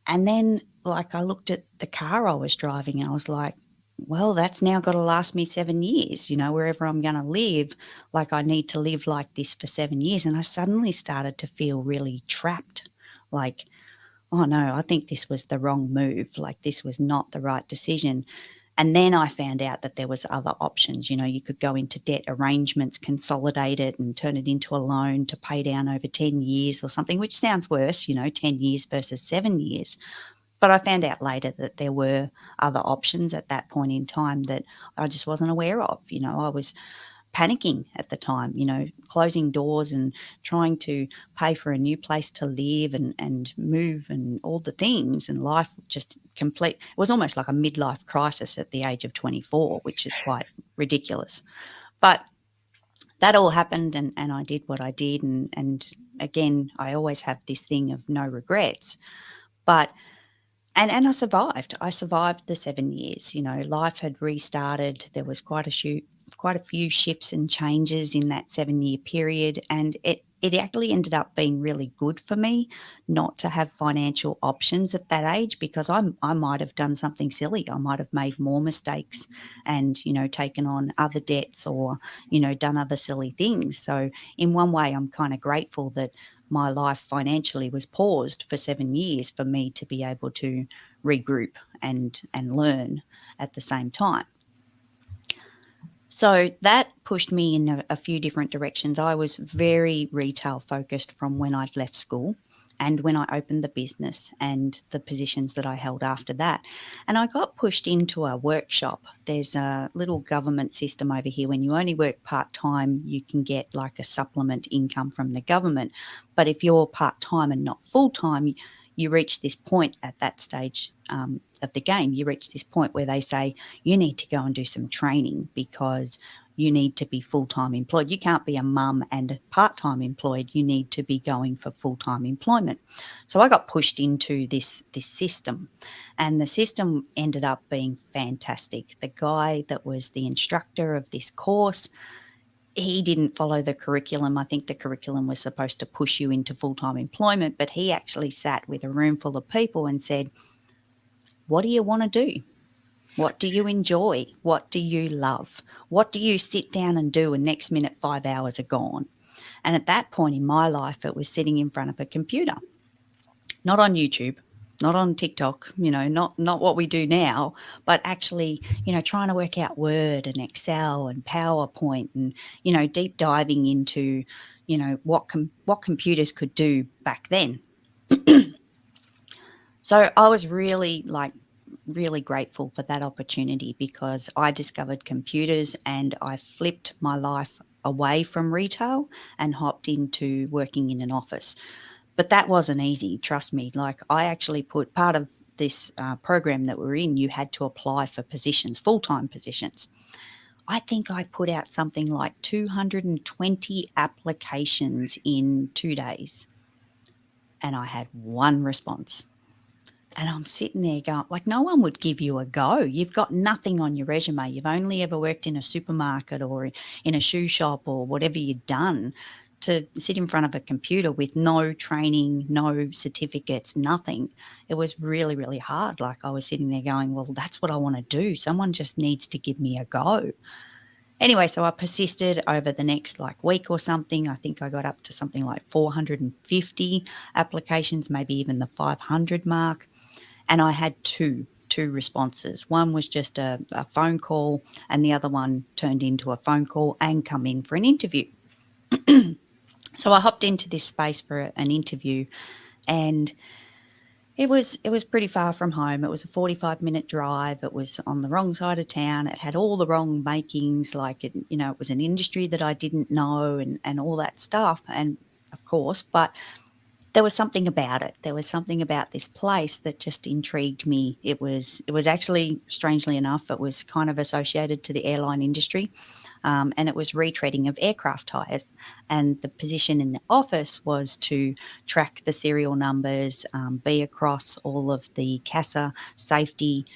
And then, I looked at the car I was driving and I was like, well, that's now got to last me 7 years, wherever I'm going to live, I need to live like this for 7 years. And I suddenly started to feel really trapped, oh no, I think this was the wrong move. This was not the right decision. And then I found out that there was other options. You could go into debt arrangements, consolidate it and turn it into a loan to pay down over 10 years or something, which sounds worse, 10 years versus 7 years. But I found out later that there were other options at that point in time that I just wasn't aware of. I was panicking at the time, closing doors and trying to pay for a new place to live and move and all the things, and life just complete. It was almost like a midlife crisis at the age of 24, which is quite ridiculous. But that all happened, and I did what I did. And again, I always have this thing of no regrets. But and I survived. I survived the 7 years. Life had restarted. There was quite a few shifts and changes in that 7-year period, and it actually ended up being really good for me not to have financial options at that age, because I might have done something silly. I might have made more mistakes and taken on other debts or done other silly things. So in one way, I'm kind of grateful that my life financially was paused for 7 years for me to be able to regroup and learn at the same time. So that pushed me in a few different directions. I was very retail focused from when I'd left school and when I opened the business and the positions that I held after that. And I got pushed into a workshop. There's a little government system over here. When you only work part-time, you can get like a supplement income from the government. But if you're part-time and not full-time, you reach this point at that stage of the game. You reach this point where they say you need to go and do some training because you need to be full-time employed. You can't be a mum and part-time employed. You need to be going for full-time employment. So I got pushed into this system, and the system ended up being fantastic. The guy that was the instructor of this course, he didn't follow the curriculum. I think the curriculum was supposed to push you into full-time employment, but he actually sat with a room full of people and said, what do you want to do? What do you enjoy? What do you love? What do you sit down and do and next minute 5 hours are gone? And at that point in my life, it was sitting in front of a computer, not on YouTube, not on TikTok, not what we do now, but actually, trying to work out Word and Excel and PowerPoint and, deep diving into, what computers could do back then. So I was really grateful for that opportunity, because I discovered computers and I flipped my life away from retail and hopped into working in an office. But that wasn't easy, trust me. Like, I actually put part of this program that we're in, you had to apply for positions, full-time positions. I think I put out something like 220 applications in 2 days, and I had one response. And I'm sitting there going, like, no one would give you a go. You've got nothing on your resume. You've only ever worked in a supermarket or in a shoe shop or whatever you've done. To sit in front of a computer with no training, no certificates, nothing. It was really, really hard. Like, I was sitting there going, well, that's what I want to do. Someone just needs to give me a go. Anyway, so I persisted over the next week or something. I think I got up to something like 450 applications, maybe even the 500 mark. And I had two responses. One was just a phone call, and the other one turned into a phone call and come in for an interview. So I hopped into this space for an interview, and it was pretty far from home. It was a 45-minute drive. It was on the wrong side of town. It had all the wrong makings. It was an industry that I didn't know and all that stuff. And of course, but there was something about it. There was something about this place that just intrigued me. It was actually, strangely enough, it was kind of associated to the airline industry. And it was retreading of aircraft tyres. And the position in the office was to track the serial numbers, be across all of the CASA safety,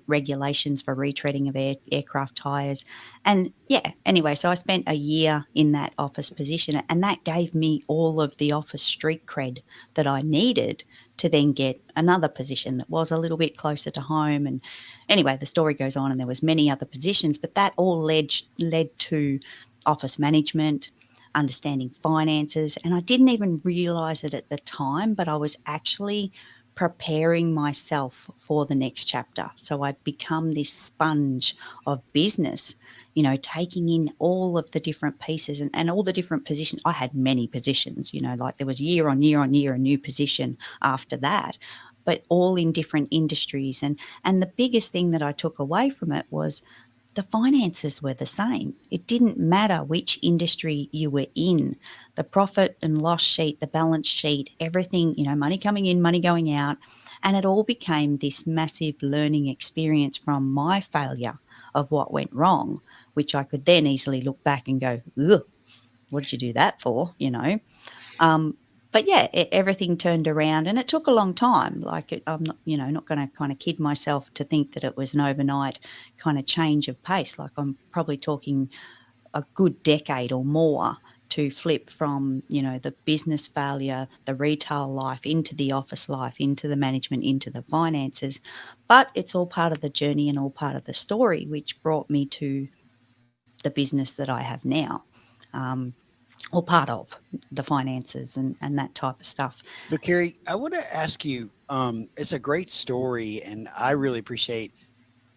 regulations for retreading of aircraft tyres. And yeah, anyway, so I spent a year in that office position, and that gave me all of the office street cred that I needed to then get another position that was a little bit closer to home. And anyway, the story goes on, and there was many other positions, but that all led to office management, understanding finances. And I didn't even realize it at the time, but I was actually preparing myself for the next chapter. So I'd become this sponge of business, you know, taking in all of the different pieces and all the different positions. I had many positions, you know, like there was year on year on year a new position after that, but all in different industries. And the biggest thing that I took away from it was the finances were the same. It didn't matter which industry you were in. The profit and loss sheet, the balance sheet, everything, you know, money coming in, money going out. And it all became this massive learning experience from my failure of what went wrong, which I could then easily look back and go, ugh, what did you do that for? You know? But yeah, everything turned around, and it took a long time. Like I'm not, you know, not going to kind of kid myself to think that it was an overnight kind of change of pace. Like I'm probably talking a good decade or more to flip from, you know, the business failure, the retail life, into the office life, into the management, into the finances. But it's all part of the journey and all part of the story, which brought me to the business that I have now. Or part of the finances and that type of stuff. So, Carrie, I want to ask you, it's a great story, and I really appreciate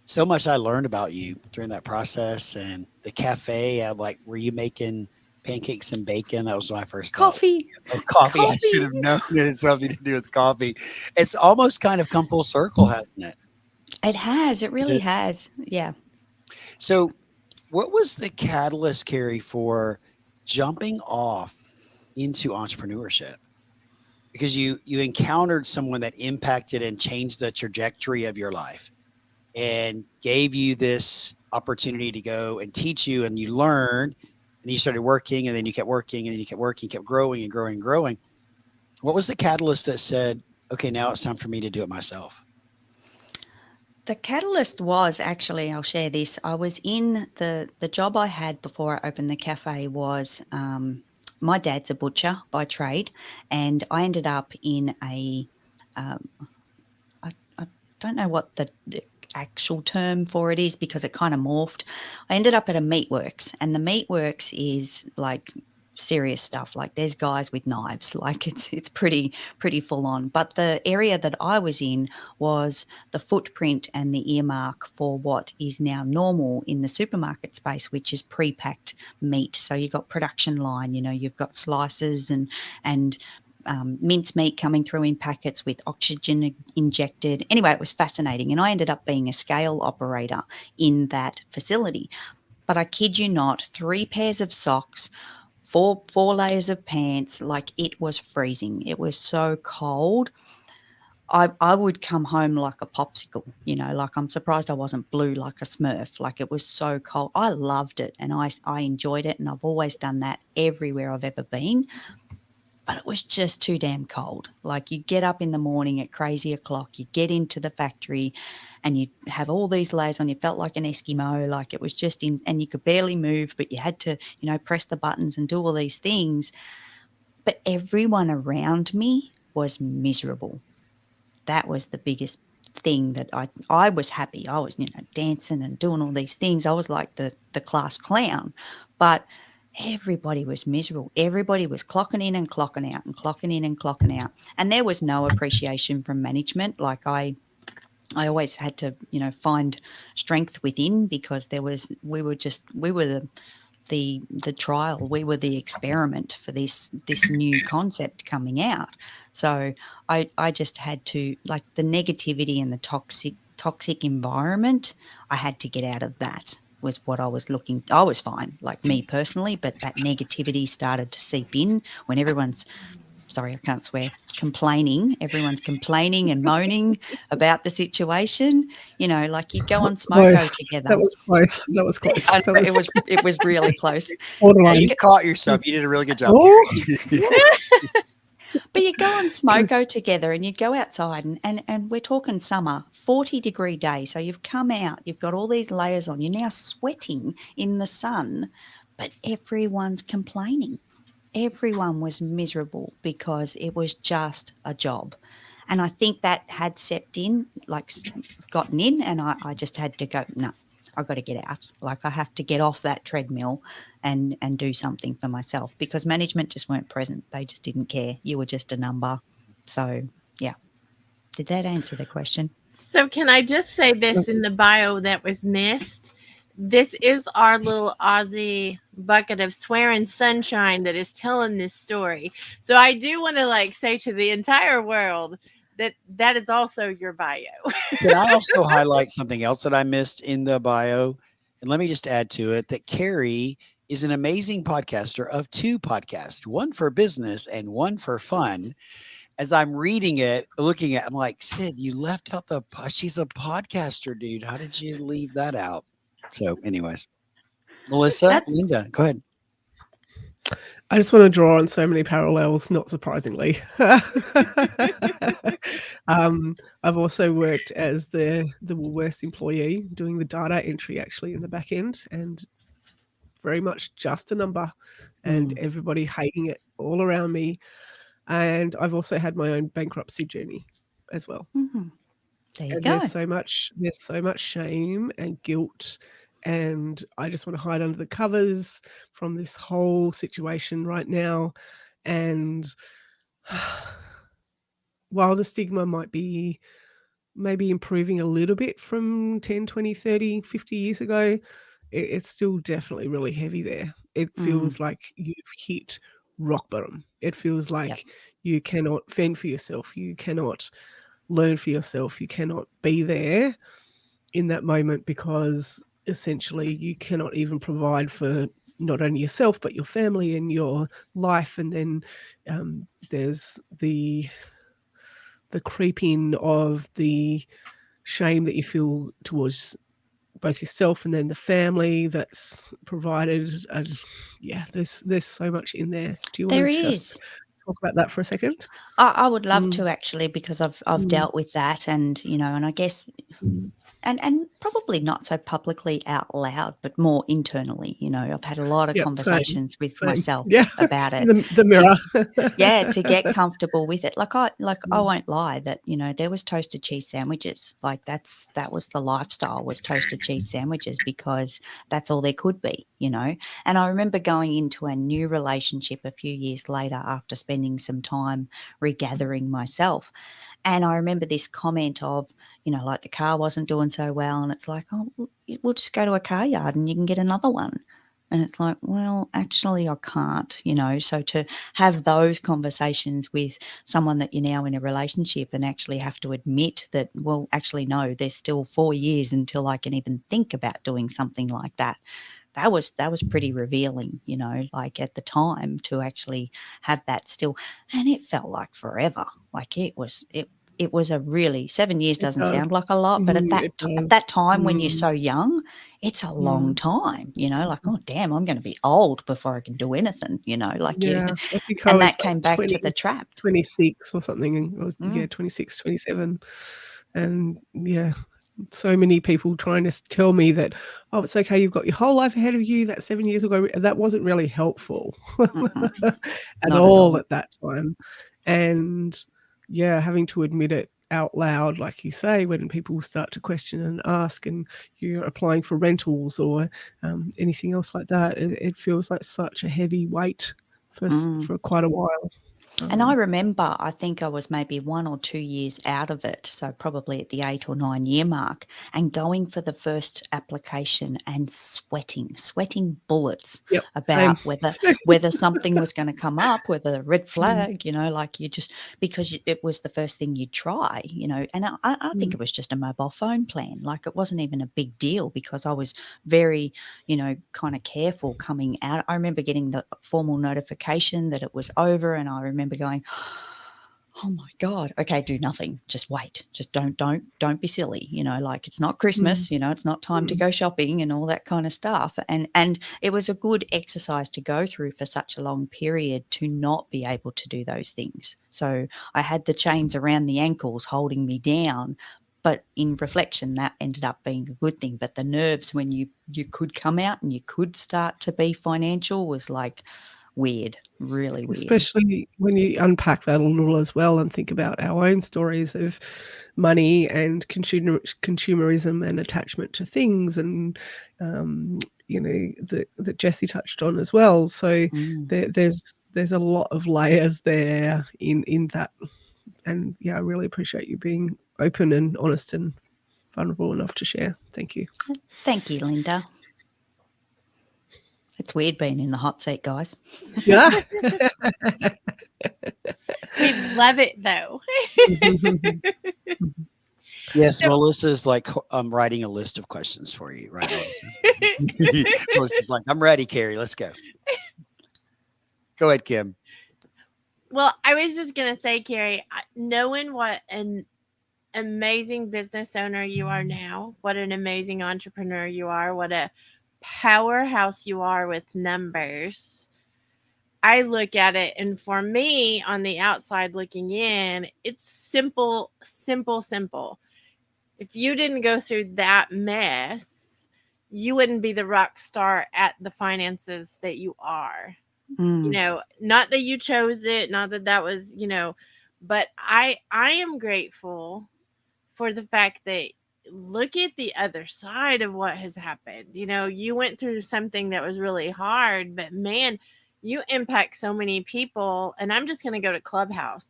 so much I learned about you during that process. And the cafe, I'm like, were you making pancakes and bacon? That was my first thought. Coffee. Oh, coffee. I Coffee. should have known it had something to do with coffee. It's almost kind of come full circle, hasn't it? It has. It really It- has. Yeah. So, what was the catalyst, Carrie, for jumping off into entrepreneurship? Because you encountered someone that impacted and changed the trajectory of your life and gave you this opportunity to go and teach you, and you learned, and you started working, and then you kept working, and then you kept working, kept growing and growing and growing. What was the catalyst that said, okay, now it's time for me to do it myself? The catalyst was actually, I'll share this. I was in the job I had before I opened the cafe was my dad's a butcher by trade, and I ended up in a I don't know what the actual term for it is because it kind of morphed. I ended up at a meatworks, and the meatworks is like serious stuff. Like there's guys with knives, like it's pretty full on. But the area that I was in was the footprint and the earmark for what is now normal in the supermarket space, which is pre-packed meat. So you've got production line, you know, you've got slices and mince meat coming through in packets with oxygen injected. Anyway, it was fascinating. And I ended up being a scale operator in that facility. But I kid you not, 3 pairs of socks, four layers of pants, like it was freezing. It was so cold. I would come home like a popsicle, you know, like I'm surprised I wasn't blue like a Smurf. Like it was so cold. I loved it and I enjoyed it, and I've always done that everywhere I've ever been. But it was just too damn cold. Like you get up in the morning at crazy o'clock, you get into the factory and you have all these layers on. You felt like an Eskimo, like it was just in, and you could barely move, but you had to, you know, press the buttons and do all these things. But everyone around me was miserable. That was the biggest thing that I was happy. I was, you know, dancing and doing all these things. I was like the class clown. But everybody was miserable. Everybody was clocking in and clocking out and clocking in and clocking out. And there was no appreciation from management. Like I always had to, you know, find strength within because we were the trial. We were the experiment for this new concept coming out. So I just had to, like, the negativity and the toxic environment, I had to get out of that. Was what I was looking. I was fine, like me personally, but that negativity started to seep in when everyone's, sorry, I can't swear, complaining. Everyone's complaining and moaning about the situation. You know, like you'd go on Smoko Close. together. That was close. That was close. I know, it was really close. Borderline. You caught yourself. You did a really good job. Oh. But you go on Smoko together and you'd go outside and we're talking summer, 40-degree day. So you've come out, you've got all these layers on, you're now sweating in the sun, but everyone's complaining. Everyone was miserable because it was just a job. And I think that had seeped in, like gotten in, and I just had to go, no, I've got to get out. Like I have to get off that treadmill and do something for myself because management just weren't present. They just didn't care. You were just a number. So, yeah, Did that answer the question? So can I just say this in the bio that was missed? This is our little Aussie bucket of swearing sunshine that is telling this story. So I do want to like say to the entire world that that is also your bio. Can I also highlight something else that I missed in the bio? And let me just add to it that Carrie is an amazing podcaster of 2 podcasts, one for business and one for fun. As I'm reading it, looking at, I'm like, Sid, you left out she's a podcaster, dude. How did you leave that out? So, anyways, Melissa, That- Linda, go ahead. I just want to draw on so many parallels, not surprisingly. I've also worked as the Woolworths employee doing the data entry actually in the back end, and very much just a number, and everybody hating it all around me. And I've also had my own bankruptcy journey as well. There you And go. there's so much shame and guilt, and I just want to hide under the covers from this whole situation right now. And while the stigma might be maybe improving a little bit from 10, 20, 30, 50 years ago, it's still definitely really heavy there. It feels like you've hit rock bottom. It feels like you cannot fend for yourself. You cannot learn for yourself. You cannot be there in that moment because essentially you cannot even provide for not only yourself but your family and your life. And then there's the creep in of the shame that you feel towards both yourself and then the family that's provided. And yeah, there's so much in there. Do you want There to is. just talk about that for a second? I would love to actually, because I've dealt with that, and and I guess and probably not so publicly out loud, but more internally. I've had a lot of Yep, conversations with same. myself Yeah. about it. The mirror. To get comfortable with it. I won't lie that there was toasted cheese sandwiches. Like that was the lifestyle, was toasted cheese sandwiches, because that's all there could be. And I remember going into a new relationship a few years later after spending some time regathering myself. And I remember this comment of, like the car wasn't doing so well. And it's like, oh, we'll just go to a car yard and you can get another one. And it's like, well, actually, I can't, So to have those conversations with someone that you're now in a relationship and actually have to admit that, well, actually, no, there's still 4 years until I can even think about doing something like that. That was pretty revealing, like at the time, to actually have that still. And it felt like forever. Like it was a really, 7 years doesn't sound like a lot, but at that time when you're so young, it's a long time, like, oh damn, I'm going to be old before I can do anything, like Yeah, I think I and was that came back to the trap. 26 or something. And I was 26, 27. And yeah, so many people trying to tell me that, oh, it's okay, you've got your whole life ahead of you. That 7 years ago, that wasn't really helpful at all at that time. And yeah, having to admit it out loud, like you say, when people start to question and ask, and you're applying for rentals or anything else like that, it feels like such a heavy weight for quite a while. And I remember, I think I was maybe 1 or 2 years out of it, so probably at the 8 or 9 year mark, and going for the first application and sweating bullets about whether something was going to come up, whether a red flag, like you just, because it was the first thing you try, and I think it was just a mobile phone plan. Like it wasn't even a big deal because I was very, kind of careful coming out. I remember getting the formal notification that it was over, and I remember going, oh my God, okay, do nothing, just wait, just don't be silly, like it's not Christmas, it's not time to go shopping and all that kind of stuff. And it was a good exercise to go through for such a long period to not be able to do those things. So I had the chains around the ankles holding me down, but in reflection, that ended up being a good thing. But the nerves when you could come out and you could start to be financial was like weird, really weird. Especially when you unpack that a little as well and think about our own stories of money and consumerism and attachment to things, and that Jessie touched on as well. So there's a lot of layers there in that And yeah, I really appreciate you being open and honest and vulnerable enough to share. Thank you. Thank you, Linda. It's weird being in the hot seat, guys. Yeah. We love it though. Yes, So- Melissa's like writing a list of questions for you, right? Melissa? Melissa's like, I'm ready, Carrie. Let's go. Go ahead, Kim. Well, I was just going to say, Carrie, knowing what an amazing business owner you are now, what an amazing entrepreneur you are, what a powerhouse you are with numbers. I look at it, and for me on the outside looking in, it's simple, simple, simple. If you didn't go through that mess, you wouldn't be the rock star at the finances that you are. Mm. You know, not that you chose it, not that that was, you know, but I am grateful for the fact that look at the other side of what has happened. You know, you went through something that was really hard, but man, you impact so many people. And I'm just going to go to Clubhouse.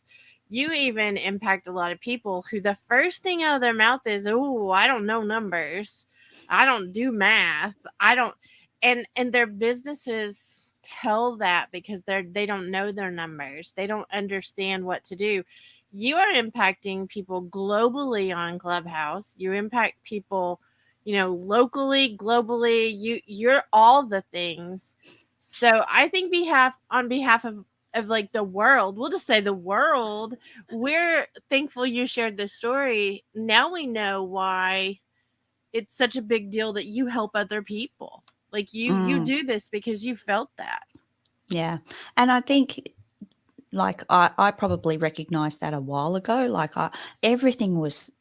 You even impact a lot of people who the first thing out of their mouth is, "Oh, I don't know numbers. I don't do math. I don't," and their businesses tell that because they don't know their numbers. They don't understand what to do. You are impacting people globally on Clubhouse. You impact people, you know, locally, globally. You're all the things. So I think on behalf of like the world, we'll just say the world, we're thankful you shared this story. Now we know why it's such a big deal that you help other people. Like you do this because you felt that. Yeah. And I think like I probably recognized that a while ago. Like everything was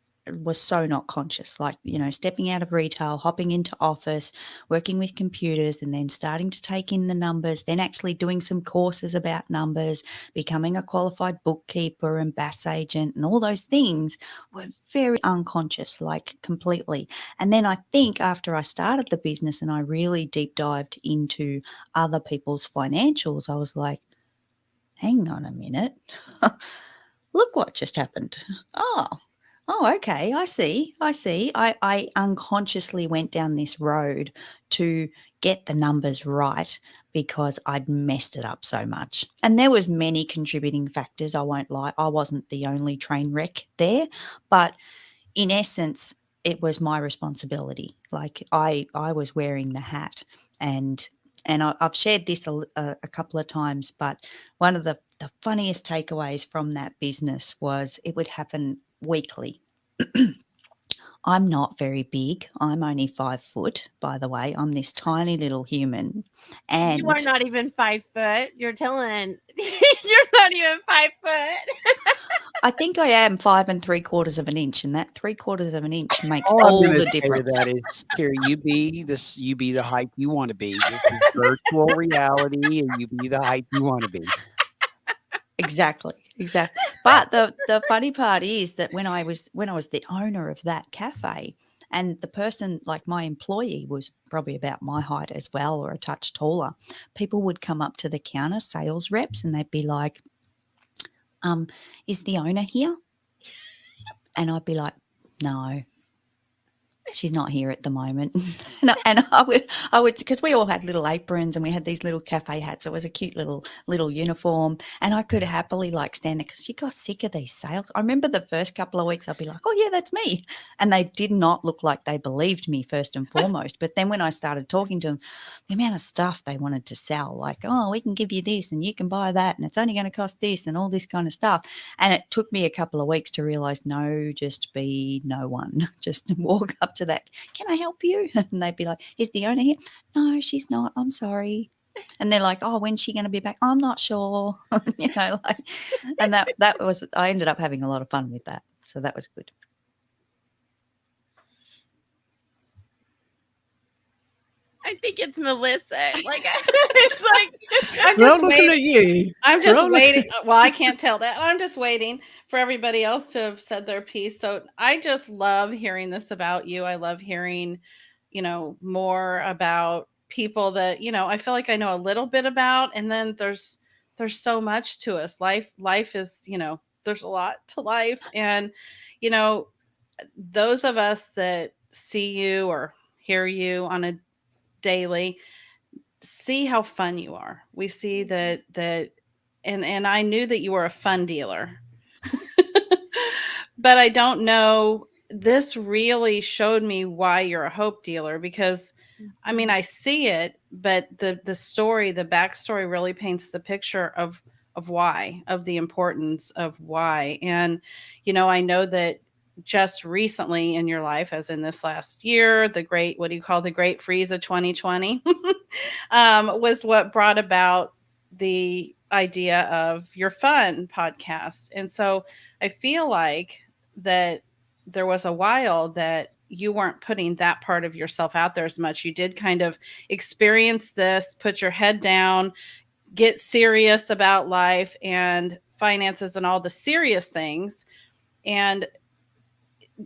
so not conscious. Like, you know, stepping out of retail, hopping into office, working with computers, and then starting to take in the numbers, then actually doing some courses about numbers, becoming a qualified bookkeeper and BAS agent, and all those things were very unconscious, like completely. And then I think after I started the business and I really deep dived into other people's financials, I was like, hang on a minute. Look what just happened. Oh, okay. I see. I unconsciously went down this road to get the numbers right because I'd messed it up so much. And there was many contributing factors. I won't lie. I wasn't the only train wreck there, but in essence, it was my responsibility. Like I was wearing the hat, and I've shared this a couple of times, but one of the funniest takeaways from that business was it would happen weekly. I'm not very big. I'm only 5 foot, by the way. I'm this tiny little human. And You are not even 5 foot. You're telling you're not even 5 foot. I think I am 5 3/4 of an inch, and that 3/4 of an inch makes All I'm all gonna the say to difference. that is, Carrie, you be the height you want to be. This is virtual reality, and you be the height you want to be. Exactly. But the funny part is that when I was the owner of that cafe, and the person, like my employee, was probably about my height as well, or a touch taller, people would come up to the counter, sales reps, and they'd be like, is the owner here? And I'd be like, no, she's not here at the moment. and I would, because we all had little aprons and we had these little cafe hats. It was a cute little uniform, and I could happily like stand there because you got sick of these sales. I remember the first couple of weeks I'd be like, oh yeah, that's me. And they did not look like they believed me first and foremost. But then when I started talking to them, the amount of stuff they wanted to sell, like, oh, we can give you this and you can buy that and it's only going to cost this and all this kind of stuff. And it took me a couple of weeks to realize, no, just be no one. Just walk up to that. Can I help you? And they'd be like, is the owner here? No, she's not. I'm sorry. And they're like, oh, when's she going to be back? I'm not sure. Like, and that was, I ended up having a lot of fun with that. So that was good. I think it's Melissa. Like it's like I'm We're all just looking waiting. at you. I'm We're just all waiting. looking- Well, I can't tell that. I'm just waiting for everybody else to have said their piece. So I just love hearing this about you. I love hearing, more about people that, I feel like I know a little bit about, and then there's so much to us. Life is, there's a lot to life. And, you know, those of us that see you or hear you on a daily see how fun you are. We see that and I knew that you were a fun dealer. But I don't know, this really showed me why you're a hope dealer, because I mean, I see it, but the story, the backstory really paints the picture of why, of the importance of why. And you know, I know that just recently in your life, as in this last year, the great, what do you call, the great freeze of 2020, was what brought about the idea of your fun podcast. And so I feel like that there was a while that you weren't putting that part of yourself out there as much. You did kind of experience this, put your head down, get serious about life and finances and all the serious things. And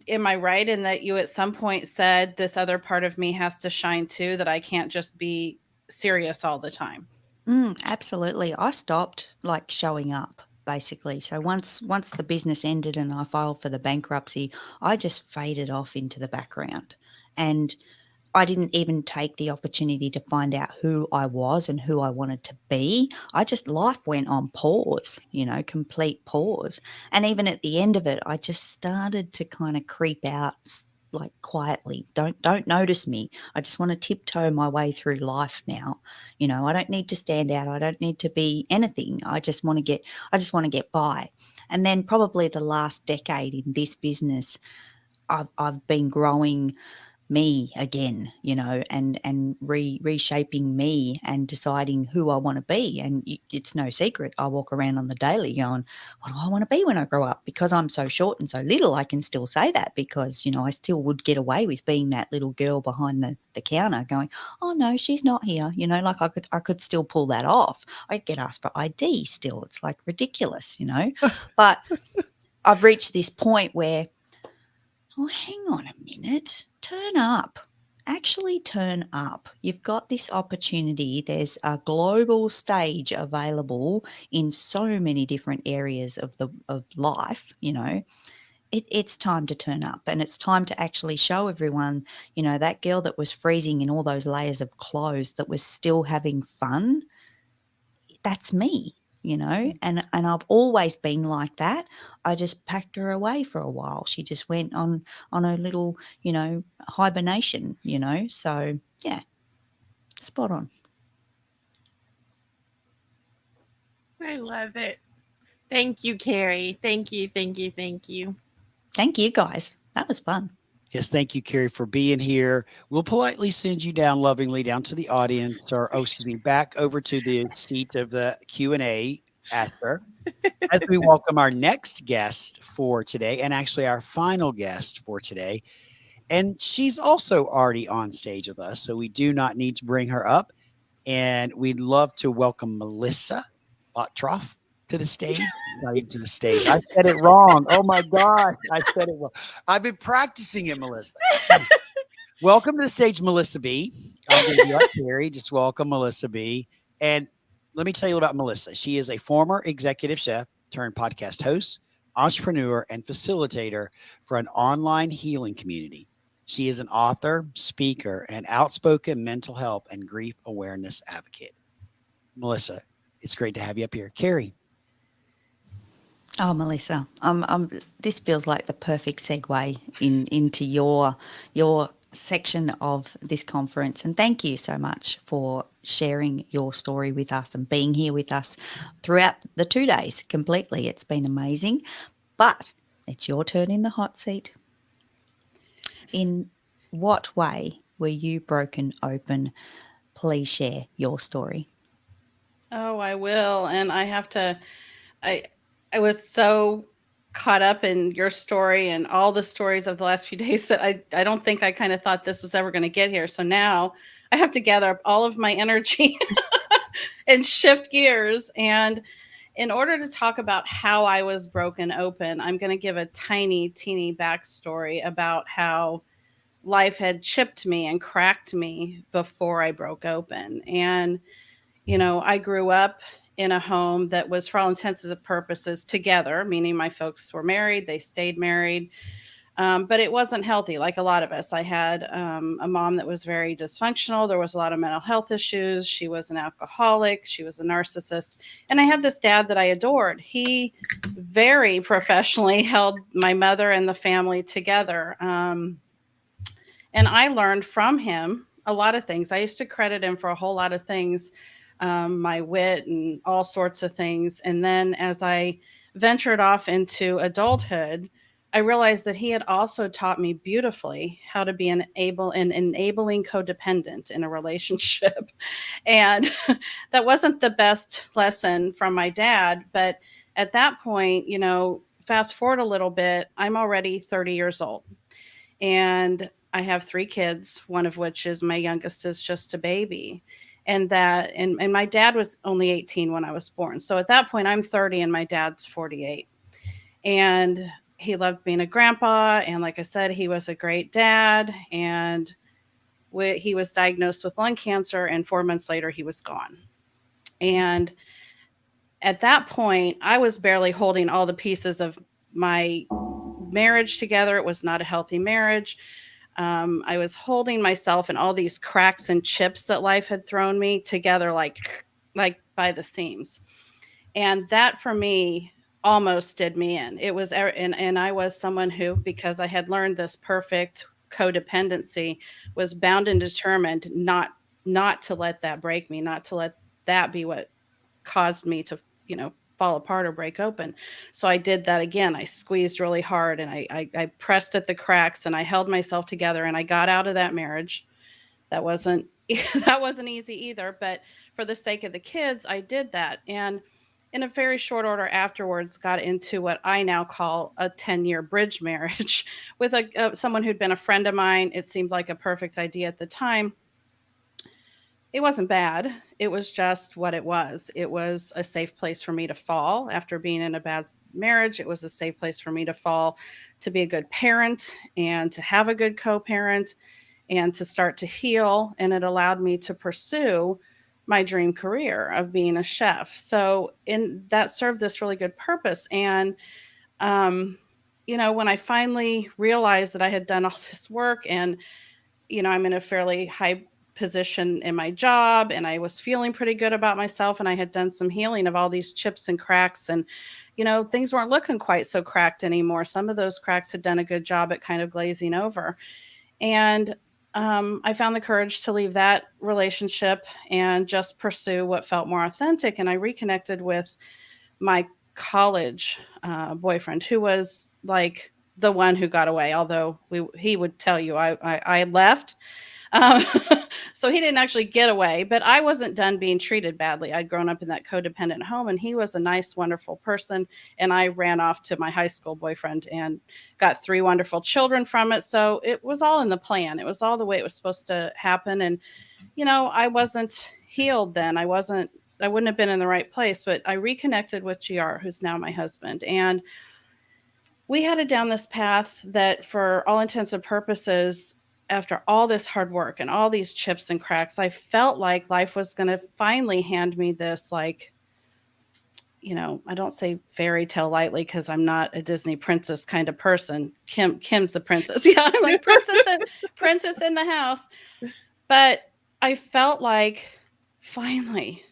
am I right in that you at some point said this other part of me has to shine too, that I can't just be serious all the time? Absolutely. I stopped like showing up basically. So once the business ended and I filed for the bankruptcy, I just faded off into the background. And I didn't even take the opportunity to find out who I was and who I wanted to be. I just, life went on pause, complete pause. And even at the end of it, I just started to kind of creep out like quietly. Don't notice me. I just want to tiptoe my way through life now. I don't need to stand out. I don't need to be anything. I just want to get by. And then probably the last decade in this business, I've been growing me again, and reshaping me and deciding who I want to be. And it's no secret, I walk around on the daily going, what do I want to be when I grow up? Because I'm so short and so little, I can still say that, because I still would get away with being that little girl behind the counter going, oh no, she's not here, like I could still pull that off. I get asked for ID still. It's like ridiculous, but I've reached this point where, oh, hang on a minute, turn up. Actually turn up. You've got this opportunity. There's a global stage available in so many different areas of life, It's time to turn up, and it's time to actually show everyone, that girl that was freezing in all those layers of clothes that was still having fun. That's me. And I've always been like that. I just packed her away for a while. She just went on a little, hibernation, So yeah, spot on. I love it. Thank you, Carrie. Thank you, thank you, thank you. Thank you guys. That was fun. Yes, thank you, Carrie, for being here. We'll politely send you down lovingly down to the audience, or back over to the seat of the Q&A asker, as we welcome our next guest for today, and actually our final guest for today. And she's also already on stage with us, so we do not need to bring her up. And we'd love to welcome Melissa Bottroff to the stage. Not even to the stage. I said it wrong. Oh my gosh. I said it wrong. I've been practicing it, Melissa. Welcome to the stage, Melissa B. I'm going to be like Carrie. Just welcome Melissa B. And let me tell you about Melissa. She is a former executive chef turned podcast host, entrepreneur, and facilitator for an online healing community. She is an author, speaker, and outspoken mental health and grief awareness advocate. Melissa, it's great to have you up here. Carrie. Oh, Melissa, this feels like the perfect segue into your section of this conference. And thank you so much for sharing your story with us and being here with us throughout the 2 days completely. It's been amazing. But it's your turn in the hot seat. In what way were you broken open? Please share your story. Oh, I will. And I have to, I was so caught up in your story and all the stories of the last few days that I don't think I kind of thought this was ever going to get here. So now I have to gather up all of my energy and shift gears. And in order to talk about how I was broken open, I'm going to give a tiny, teeny backstory about how life had chipped me and cracked me before I broke open. And I grew up in a home that was, for all intents and purposes, together, meaning my folks were married, they stayed married. But it wasn't healthy, like a lot of us. I had a mom that was very dysfunctional. There was a lot of mental health issues. She was an alcoholic. She was a narcissist. And I had this dad that I adored. He very professionally held my mother and the family together. And I learned from him a lot of things. I used to credit him for a whole lot of things, my wit and all sorts of things. And then as I ventured off into adulthood, I realized that he had also taught me beautifully how to be an enabling codependent in a relationship. And that wasn't the best lesson from my dad. But at that point, fast forward a little bit, I'm already 30 years old. And I have 3 kids, one of which is my youngest is just a baby. And my dad was only 18 when I was born. So at that point, I'm 30 and my dad's 48. And he loved being a grandpa. And like I said, he was a great dad. And he was diagnosed with lung cancer. And 4 months later, he was gone. And at that point, I was barely holding all the pieces of my marriage together. It was not a healthy marriage. I was holding myself and all these cracks and chips that life had thrown me together, like by the seams. And that for me almost did me in. It was, and I was someone who, because I had learned this perfect codependency, was bound and determined not to let that break me, not to let that be what caused me to, fall apart or break open. So I did that again. I squeezed really hard and I pressed at the cracks and I held myself together and I got out of that marriage. That wasn't easy either, but for the sake of the kids, I did that. And in a very short order afterwards, got into what I now call a 10-year bridge marriage with someone who'd been a friend of mine. It seemed like a perfect idea at the time. It wasn't bad. It was just what it was. It was a safe place for me to fall after being in a bad marriage. It was a safe place for me to fall, to be a good parent and to have a good co-parent and to start to heal. And it allowed me to pursue my dream career of being a chef. So that served this really good purpose. And, when I finally realized that I had done all this work and, I'm in a fairly high position in my job and I was feeling pretty good about myself and I had done some healing of all these chips and cracks and, things weren't looking quite so cracked anymore. Some of those cracks had done a good job at kind of glazing over. And I found the courage to leave that relationship and just pursue what felt more authentic. And I reconnected with my college boyfriend, who was like the one who got away, although he would tell you I left. So he didn't actually get away, but I wasn't done being treated badly. I'd grown up in that codependent home and he was a nice, wonderful person. And I ran off to my high school boyfriend and got 3 wonderful children from it. So it was all in the plan. It was all the way it was supposed to happen. And, I wasn't healed then. I wouldn't have been in the right place, but I reconnected with GR, who's now my husband. And we headed down this path that for all intents and purposes, after all this hard work and all these chips and cracks, I felt like life was going to finally hand me this, I don't say fairy tale lightly because I'm not a Disney princess kind of person. Kim's the princess. Yeah, I'm like princess in the house. But I felt like finally,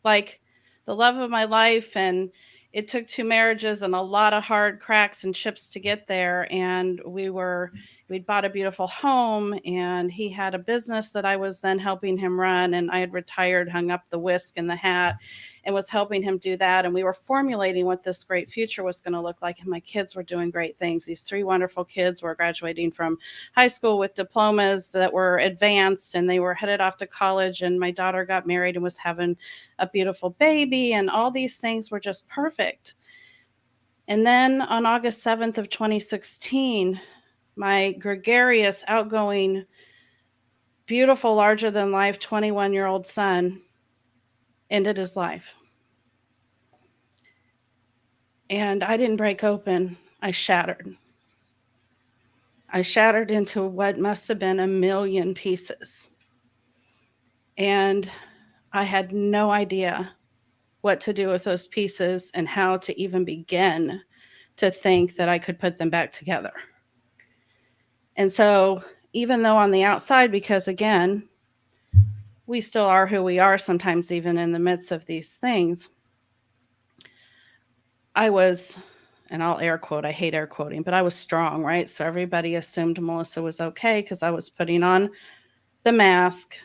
like the love of my life, and it took 2 marriages and a lot of hard cracks and chips to get there. And we'd bought a beautiful home and he had a business that I was then helping him run. And I had retired, hung up the whisk and the hat and was helping him do that. And we were formulating what this great future was going to look like. And my kids were doing great things. These 3 wonderful kids were graduating from high school with diplomas that were advanced and they were headed off to college. And my daughter got married and was having a beautiful baby. And all these things were just perfect. And then on August 7th of 2016, my gregarious, outgoing, beautiful, larger than life 21-year-old son ended his life. And I didn't break open. I shattered. I shattered into what must have been 1,000,000 pieces. And I had no idea what to do with those pieces and how to even begin to think that I could put them back together. And so, even though on the outside, because again, we still are who we are sometimes, even in the midst of these things, I was, and I'll air quote, I hate air quoting, but I was strong, right? So everybody assumed Melissa was okay because I was putting on the mask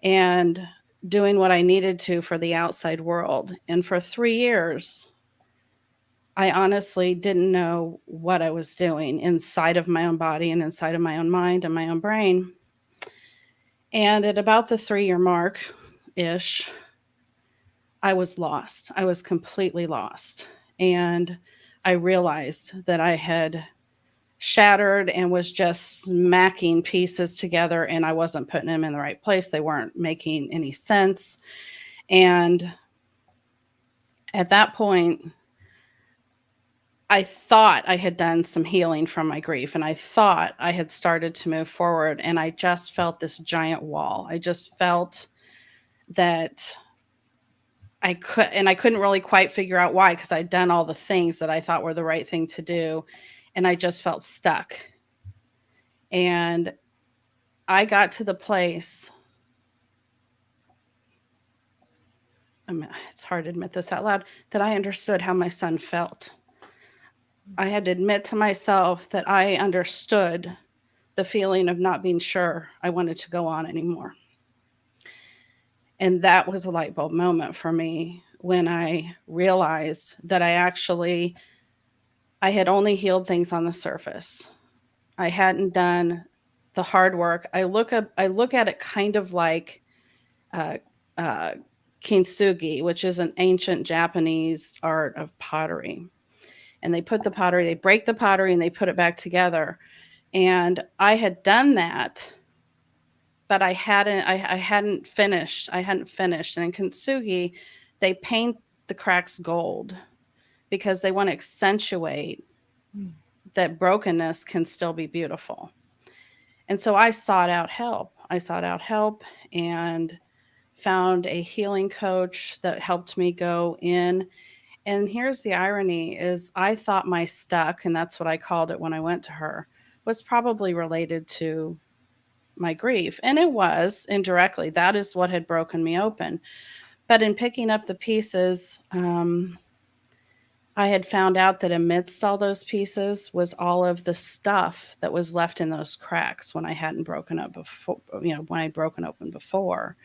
and doing what I needed to for the outside world. And for 3 years, I honestly didn't know what I was doing inside of my own body and inside of my own mind and my own brain. And at about the 3-year mark ish, I was lost. I was completely lost. And I realized that I had shattered and was just smacking pieces together, and I wasn't putting them in the right place. They weren't making any sense. And at that point, I thought I had done some healing from my grief, and I thought I had started to move forward, and I just felt this giant wall. I just felt that I couldn't really quite figure out why, because I'd done all the things that I thought were the right thing to do, and I just felt stuck. And I got to the place, it's hard to admit this out loud, that I understood how my son felt. I had to admit to myself that I understood the feeling of not being sure I wanted to go on anymore. And that was a light bulb moment for me when I realized that I had only healed things on the surface. I hadn't done the hard work. I look at it kind of like kintsugi, which is an ancient Japanese art of pottery. And they break the pottery and they put it back together. And I had done that, but I hadn't finished. And in kintsugi, they paint the cracks gold because they want to accentuate that brokenness can still be beautiful. And so I sought out help. And found a healing coach that helped me go in. And here's the irony is I thought my stuck, and that's what I called it when I went to her, was probably related to my grief. And it was indirectly. That is what had broken me open. But in picking up the pieces, I had found out that amidst all those pieces was all of the stuff that was left in those cracks when I hadn't broken up before, when I'd broken open before.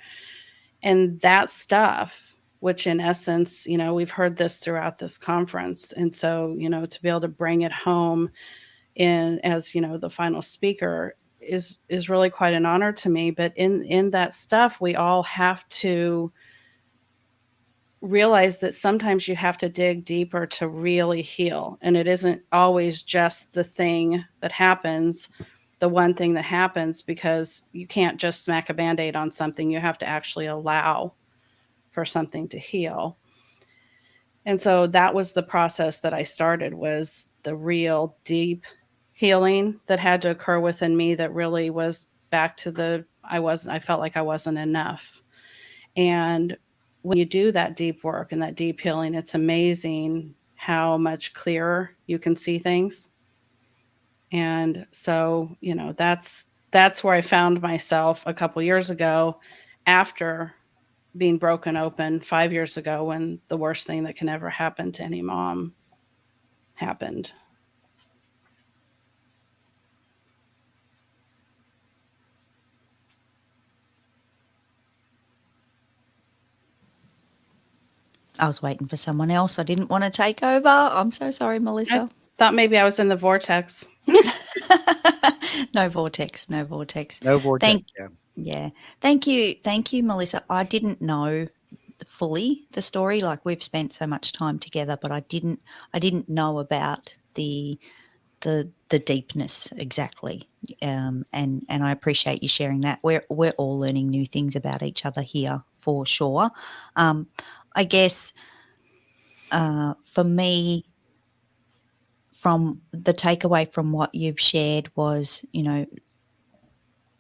And that stuff, which in essence, we've heard this throughout this conference. And so, to be able to bring it home as the final speaker is really quite an honor to me. But in that stuff, we all have to realize that sometimes you have to dig deeper to really heal. And it isn't always just the thing that happens, the one thing that happens, because you can't just smack a Band-Aid on something. You have to actually allow for something to heal. And so that was the process that I started, was the real deep healing that had to occur within me, that really was back to I felt like I wasn't enough. And when you do that deep work and that deep healing, it's amazing how much clearer you can see things. And so, that's where I found myself a couple years ago, after being broken open 5 years ago, when the worst thing that can ever happen to any mom happened. I was waiting for someone else. I didn't want to take over. I'm so sorry, Melissa. Thought maybe I was in the vortex. No vortex. No vortex. No vortex. Yeah. Thank you, Melissa. I didn't know fully the story. Like, we've spent so much time together, but I didn't know about the deepness exactly. And I appreciate you sharing that. We're all learning new things about each other here, for sure. I guess for me, from the takeaway from what you've shared was,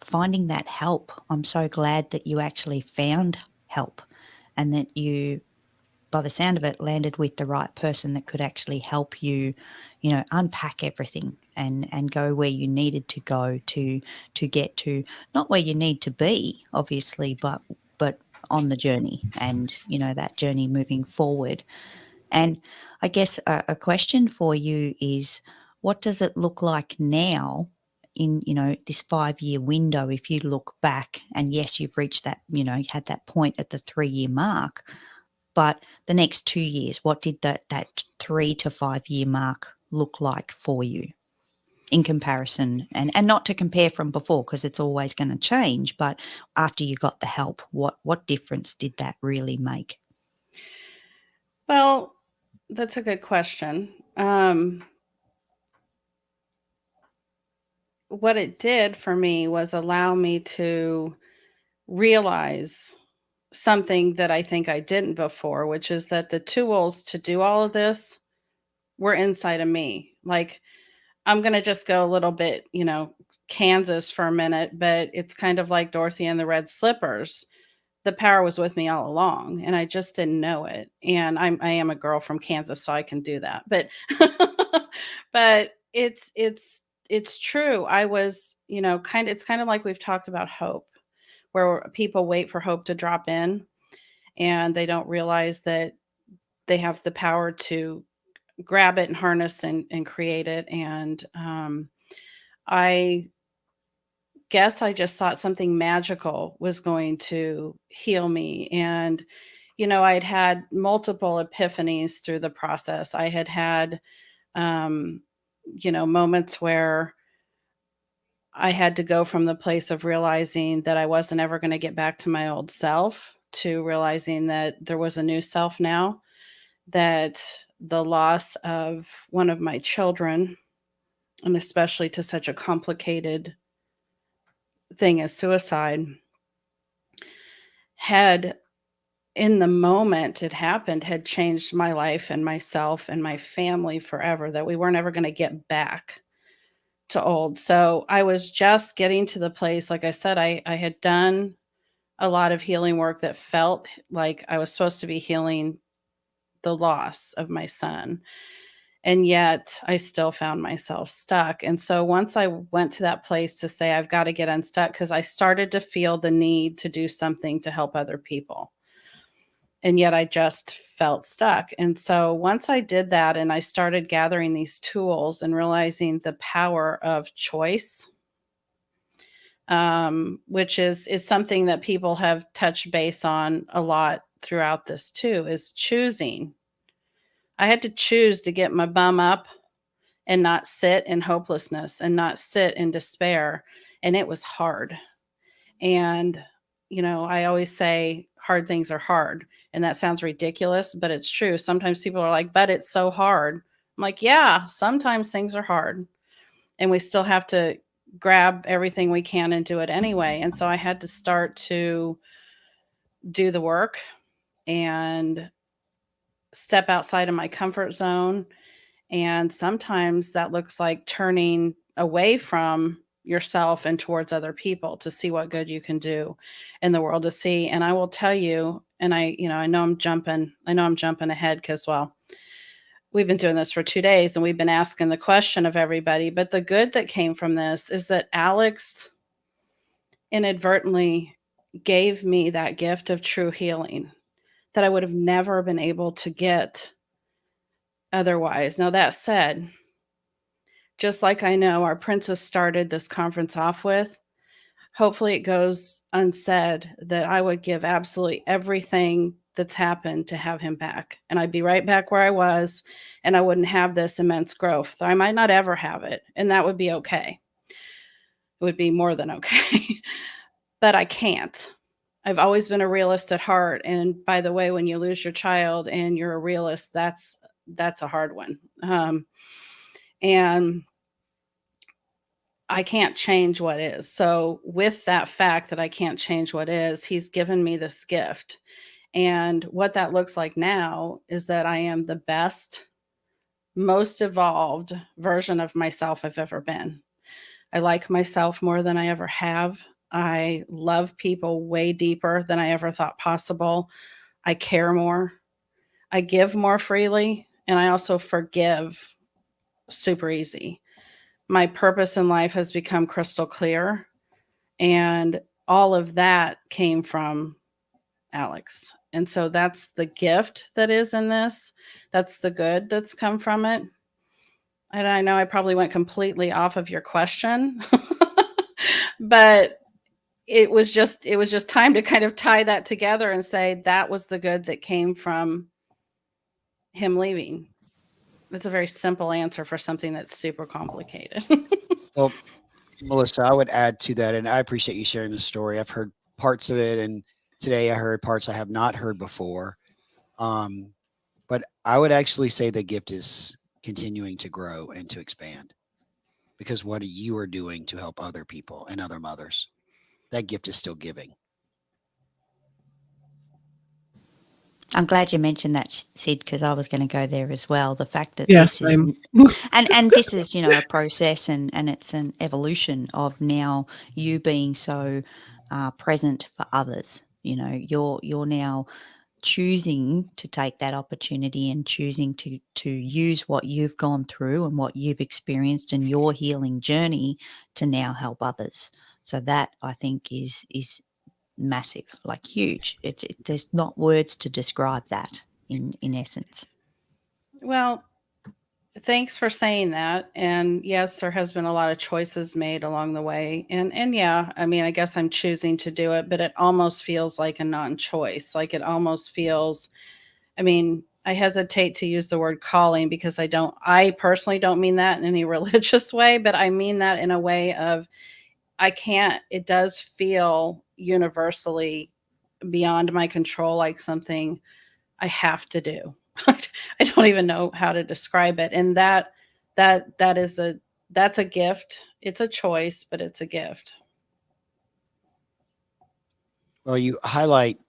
finding that help. I'm so glad that you actually found help, and that you by the sound of it, landed with the right person that could actually help you, you know, unpack everything and go where you needed to go to get to, not where you need to be, obviously, but on the journey, and, you know, that journey moving forward. And I guess a question for you is, what does it look like now in, you know, this 5-year window? If you look back, and yes, you've reached that, you know, you had that point at the 3-year mark, but the next 2 years, what did that 3 to 5 year mark look like for you in comparison? And not to compare from before, because it's always going to change, but after you got the help, what difference did that really make? Well, that's a good question. What it did for me was allow me to realize something that I think I didn't before, which is that the tools to do all of this were inside of me. Like, I'm going to just go a little bit, you know, Kansas for a minute, but it's kind of like Dorothy and the Red Slippers. The power was with me all along, and I just didn't know it. And I am a girl from Kansas, so I can do that. But but it's true. I was, you know, it's kind of like we've talked about hope, where people wait for hope to drop in and they don't realize that they have the power to grab it and harness and create it. And I guess I just thought something magical was going to heal me. And, you know, I'd had multiple epiphanies through the process. I had, you know, moments where I had to go from the place of realizing that I wasn't ever going to get back to my old self to realizing that there was a new self now, that the loss of one of my children, and especially to such a complicated thing as suicide, had, in the moment it happened, had changed my life and myself and my family forever, that we weren't ever going to get back to old. So I was just getting to the place, like I said, I had done a lot of healing work that felt like I was supposed to be healing the loss of my son. And yet I still found myself stuck. And so once I went to that place to say, I've got to get unstuck, because I started to feel the need to do something to help other people. And yet I just felt stuck. And so once I did that and I started gathering these tools and realizing the power of choice, which is something that people have touched base on a lot throughout this too, is choosing. I had to choose to get my bum up and not sit in hopelessness and not sit in despair. And it was hard. And, you know, I always say hard things are hard. And that sounds ridiculous, but it's true. Sometimes people are like, but it's so hard. I'm like, yeah, sometimes things are hard. And we still have to grab everything we can and do it anyway. And so I had to start to do the work and step outside of my comfort zone. And sometimes that looks like turning away from yourself and towards other people to see what good you can do in the world to see. And I will tell you, and I know I'm jumping ahead because, well, we've been doing this for 2 days and we've been asking the question of everybody, but the good that came from this is that Alex inadvertently gave me that gift of true healing that I would have never been able to get otherwise. Now, that said, just like I know our princess started this conference off with, hopefully it goes unsaid that I would give absolutely everything that's happened to have him back. And I'd be right back where I was, and I wouldn't have this immense growth. I might not ever have it, and that would be okay. It would be more than okay. But I can't. I've always been a realist at heart. And by the way, when you lose your child and you're a realist, that's a hard one. And I can't change what is. So with that fact that I can't change what is, he's given me this gift. And what that looks like now is that I am the best, most evolved version of myself I've ever been. I like myself more than I ever have. I love people way deeper than I ever thought possible. I care more. I give more freely, and I also forgive super easy. My purpose in life has become crystal clear, and all of that came from Alex. And so that's the gift that is in this. That's the good that's come from it. And I know I probably went completely off of your question, but it was just time to kind of tie that together and say that was the good that came from him leaving. It's a very simple answer for something that's super complicated. Well, Melissa, I would add to that, and I appreciate you sharing the story. I've heard parts of it, and today I heard parts I have not heard before. But I would actually say the gift is continuing to grow and to expand because what you are doing to help other people and other mothers, that gift is still giving. I'm glad you mentioned that, Sid, because I was going to go there as well. The fact that Yeah, this is, same. and this is, you know, a process and it's an evolution of now you being so present for others. You know, you're now choosing to take that opportunity and choosing to use what you've gone through and what you've experienced in your healing journey to now help others. So that I think is massive, like huge. There's not words to describe that in essence. Well, thanks for saying that. And yes, there has been a lot of choices made along the way. And yeah, I mean, I guess I'm choosing to do it, but it almost feels like a non-choice. Like it almost feels, I mean, I hesitate to use the word calling because I personally don't mean that in any religious way, but I mean that in a way of it does feel universally beyond my control, like something I have to do. I don't even know how to describe it. And that's a gift. It's a choice, but it's a gift. Well, you highlight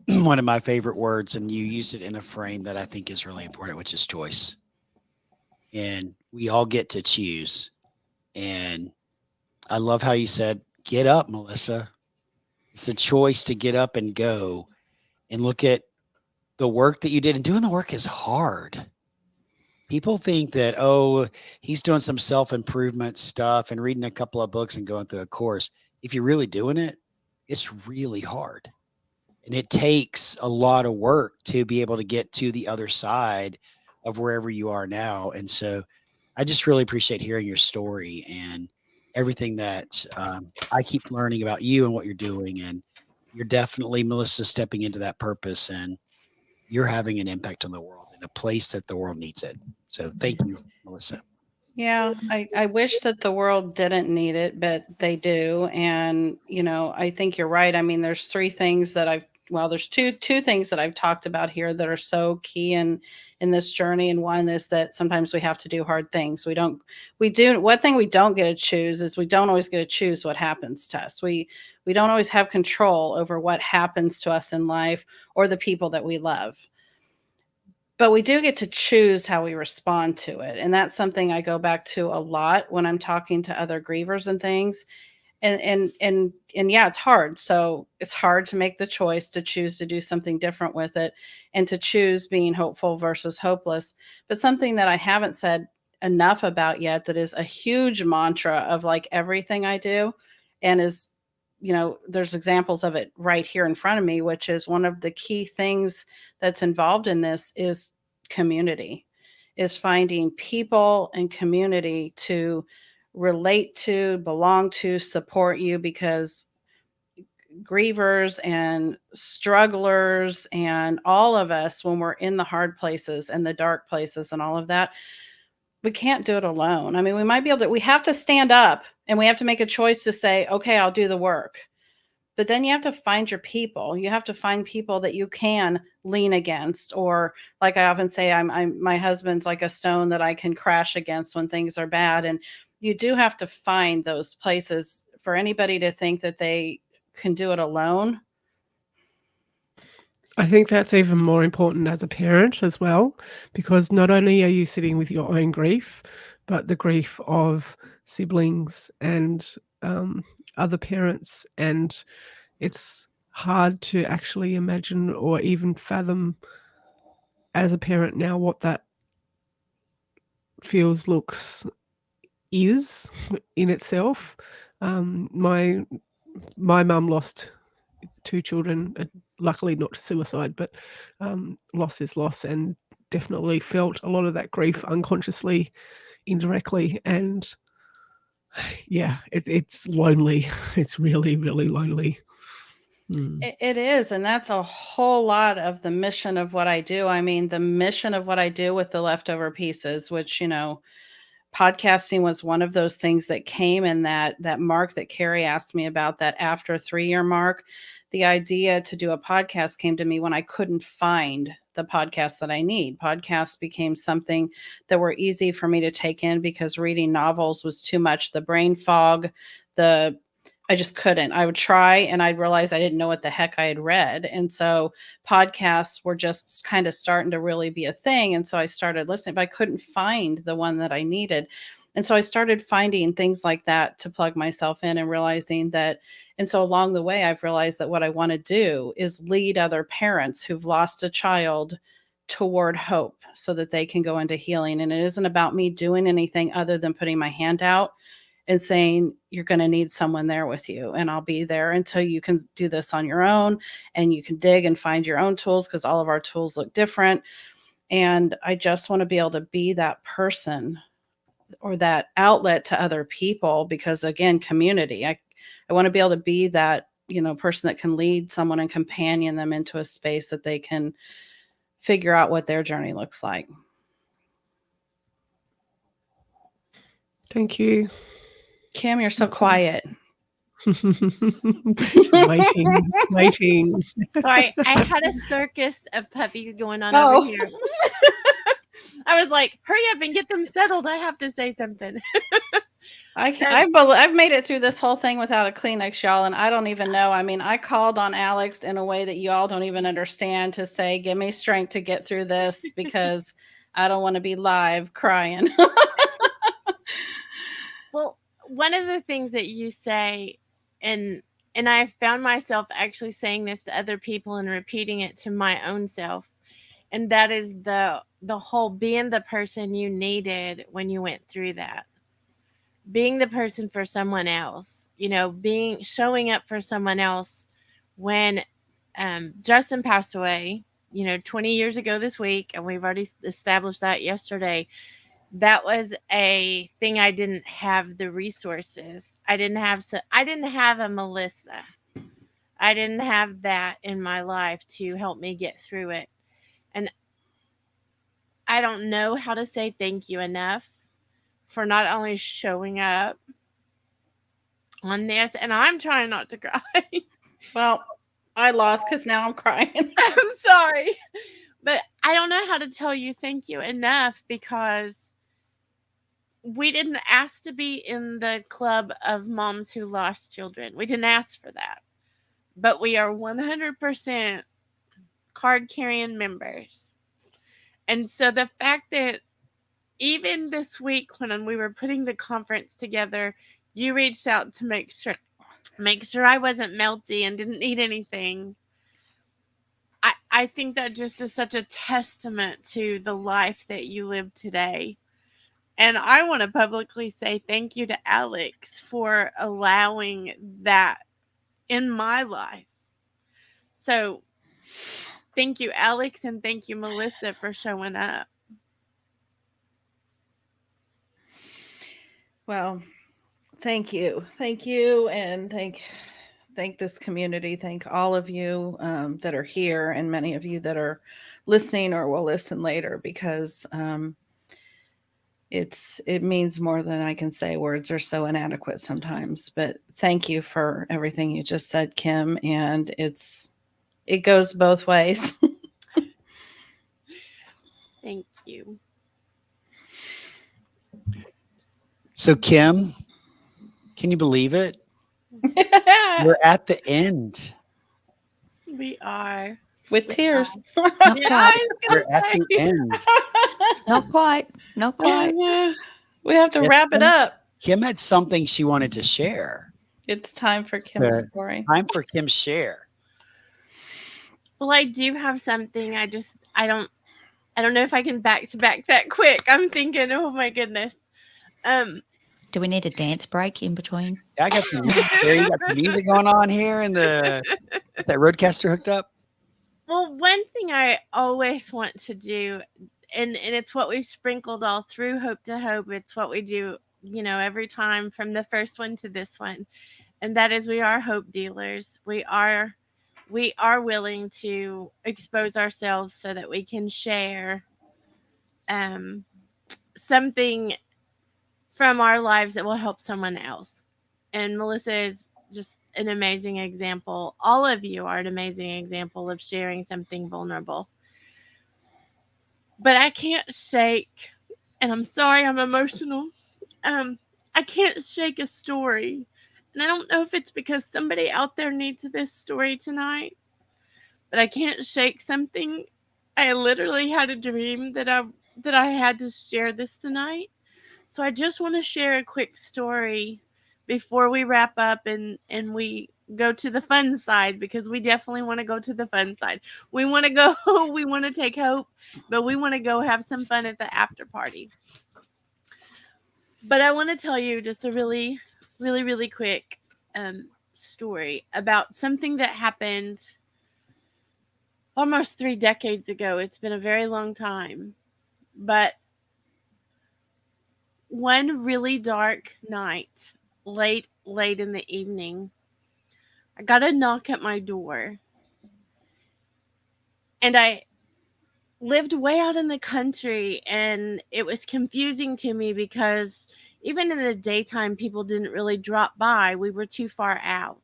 one of my favorite words, and you use it in a frame that I think is really important, which is choice. And we all get to choose. And I love how you said, get up, Melissa. It's a choice to get up and go and look at the work that you did. And doing the work is hard. People think that, oh, he's doing some self-improvement stuff and reading a couple of books and going through a course. If you're really doing it, it's really hard. And it takes a lot of work to be able to get to the other side of wherever you are now. And so I just really appreciate hearing your story and everything that I keep learning about you and what you're doing. And you're definitely, Melissa, stepping into that purpose, and you're having an impact on the world in a place that the world needs it. So thank you, Melissa. Yeah, I wish that the world didn't need it, but they do. And, you know, I think you're right. I mean, there's there's two things that I've talked about here that are so key in this journey. And one is that sometimes we have to do hard things. One thing we don't get to choose is we don't always get to choose what happens to us. We don't always have control over what happens to us in life or the people that we love. But we do get to choose how we respond to it. And that's something I go back to a lot when I'm talking to other grievers and things. And yeah, it's hard. So it's hard to make the choice to choose to do something different with it and to choose being hopeful versus hopeless. But something that I haven't said enough about yet that is a huge mantra of like everything I do and is, you know, there's examples of it right here in front of me, which is one of the key things that's involved in this is community, is finding people and community to relate to, belong to, support you, because grievers and strugglers and all of us, when we're in the hard places and the dark places and all of that, we can't do it alone. I mean, we might be able to, we have to stand up and we have to make a choice to say, okay, I'll do the work. But then you have to find your people. You have to find people that you can lean against, or like I often say, my husband's like a stone that I can crash against when things are bad. And you do have to find those places. For anybody to think that they can do it alone, I think that's even more important as a parent as well, because not only are you sitting with your own grief, but the grief of siblings and other parents. And it's hard to actually imagine or even fathom as a parent now what that feels, looks, is in itself. My mum lost 2 children, luckily not to suicide, but loss is loss, and definitely felt a lot of that grief unconsciously, indirectly, and yeah, it's lonely. It's really, really lonely. It is, and that's a whole lot of the mission of what I do. I mean, the mission of what I do with the leftover pieces, which, podcasting was one of those things that came in that mark that Carrie asked me about, that after 3-year mark. The idea to do a podcast came to me when I couldn't find the podcasts that I need. Podcasts became something that were easy for me to take in because reading novels was too much. The brain fog, I just couldn't. I would try and I'd realize I didn't know what the heck I had read. And so podcasts were just kind of starting to really be a thing. And so I started listening, but I couldn't find the one that I needed. And so I started finding things like that to plug myself in, and realizing that. And so along the way, I've realized that what I want to do is lead other parents who've lost a child toward hope so that they can go into healing. And it isn't about me doing anything other than putting my hand out and saying, you're going to need someone there with you, and I'll be there until you can do this on your own, and you can dig and find your own tools, because all of our tools look different. And I just want to be able to be that person or that outlet to other people, because again, community, I want to be able to be that, person that can lead someone and companion them into a space that they can figure out what their journey looks like. Thank you. Kim, you're so quiet. Waiting. Sorry, I had a circus of puppies going on over here. I was like, hurry up and get them settled. I have to say something. I've made it through this whole thing without a Kleenex, y'all, and I don't even know. I mean, I called on Alex in a way that you all don't even understand, to say, give me strength to get through this, because I don't want to be live crying. Well, one of the things that you say, and I found myself actually saying this to other people and repeating it to my own self, and that is the whole being the person you needed when you went through that. Being the person for someone else, showing up for someone else. When Justin passed away, 20 years ago this week, and we've already established that yesterday, that was a thing. I didn't have the resources. I didn't have a Melissa. I didn't have that in my life to help me get through it. And I don't know how to say thank you enough for not only showing up on this, and I'm trying not to cry. Well, I lost because now I'm crying. I'm sorry. But I don't know how to tell you thank you enough, because we didn't ask to be in the club of moms who lost children. We didn't ask for that. But we are 100% card-carrying members. And so the fact that even this week when we were putting the conference together, you reached out to make sure I wasn't melty and didn't need anything. I think that just is such a testament to the life that you live today. And I want to publicly say thank you to Alex for allowing that in my life. So thank you, Alex, and thank you, Melissa, for showing up. Well, thank you, and thank this community. Thank all of you that are here, and many of you that are listening or will listen later, because it means more than I can say. Words are so inadequate sometimes. But thank you for everything you just said, Kim, and it goes both ways. Thank you. So, Kim, can you believe it? We're at the end. We are. With tears. Not Yeah, quite. We're at the end. Not quite. Not quite. We have to Yes, wrap it Kim. up. Kim had something she wanted to share. It's time for Kim's story. Time for Kim's share. Well, I do have something. I I don't know if I can back to back that quick. I'm thinking, oh my goodness. Do we need a dance break in between? Yeah, I got the music, Carrie, you got the music going on here and got that Roadcaster hooked up. Well, one thing I always want to do, and it's what we've sprinkled all through Hope to Hope. It's what we do, every time from the first one to this one. And that is, we are hope dealers. We are willing to expose ourselves so that we can share something from our lives that will help someone else. And Melissa is just an amazing example. All of you are an amazing example of sharing something vulnerable. But I can't shake, and I'm sorry I'm emotional. I can't shake a story. And I don't know if it's because somebody out there needs this story tonight, but I can't shake something. I literally had a dream that I had to share this tonight. So I just want to share a quick story before we wrap up and we go to the fun side, because we definitely want to go to the fun side. We want to go, we want to take Hope, but we want to go have some fun at the after party. But I want to tell you just a really, really, really quick story about something that happened almost 3 decades ago. It's been a very long time. But one really dark night, late in the evening, I got a knock at my door. And I lived way out in the country, and it was confusing to me because even in the daytime, people didn't really drop by. We were too far out.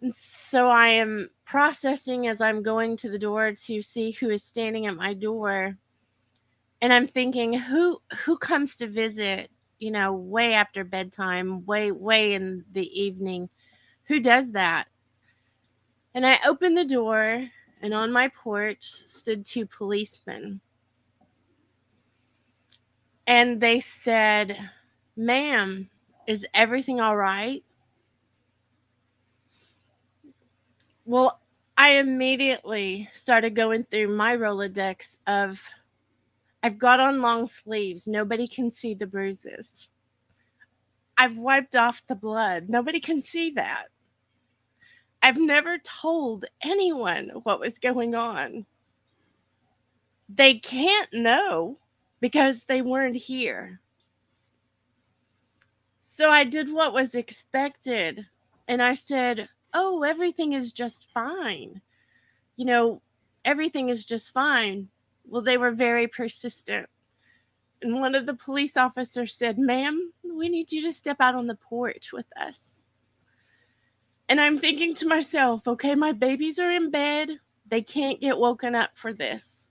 And so I am processing as I'm going to the door to see who is standing at my door. And I'm thinking, who comes to visit, way after bedtime, way in the evening? Who does that? And I opened the door, and on my porch stood 2 policemen. And they said, "Ma'am, is everything all right?" Well, I immediately started going through my Rolodex of, I've got on long sleeves. Nobody can see the bruises. I've wiped off the blood. Nobody can see that. I've never told anyone what was going on. They can't know because they weren't here. So I did what was expected. And I said, "Oh, everything is just fine. Everything is just fine." Well, they were very persistent. And one of the police officers said, "Ma'am, we need you to step out on the porch with us." And I'm thinking to myself, okay, my babies are in bed. They can't get woken up for this.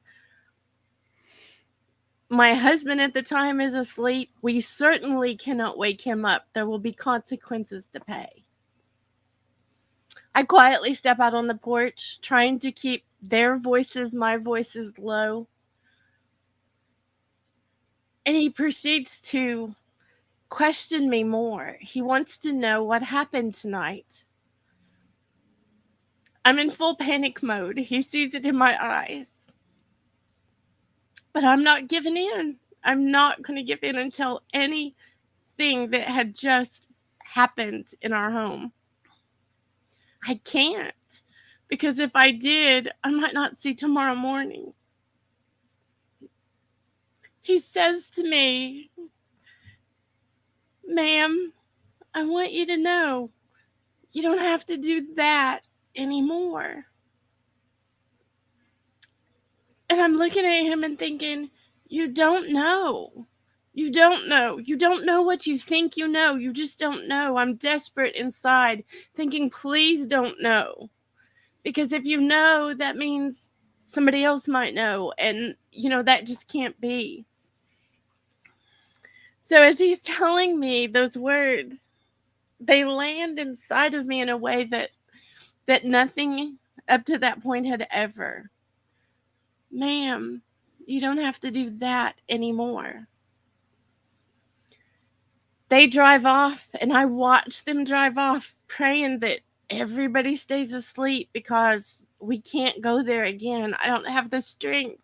My husband at the time is asleep. We certainly cannot wake him up. There will be consequences to pay. I quietly step out on the porch, trying to keep their voices, my voices low. And he proceeds to question me more. He wants to know what happened tonight. I'm in full panic mode. He sees it in my eyes. But I'm not giving in. I'm not going to give in until anything that had just happened in our home. I can't. Because if I did, I might not see tomorrow morning. He says to me, "Ma'am, I want you to know you don't have to do that anymore." And I'm looking at him and thinking, you don't know. You don't know. You don't know what you think you know. You just don't know. I'm desperate inside, thinking, please don't know. Because if you know, that means somebody else might know. And, that just can't be. So as he's telling me those words, they land inside of me in a way that nothing up to that point had ever. "Ma'am, you don't have to do that anymore." They drive off, and I watch them drive off, praying that everybody stays asleep because we can't go there again. I don't have the strength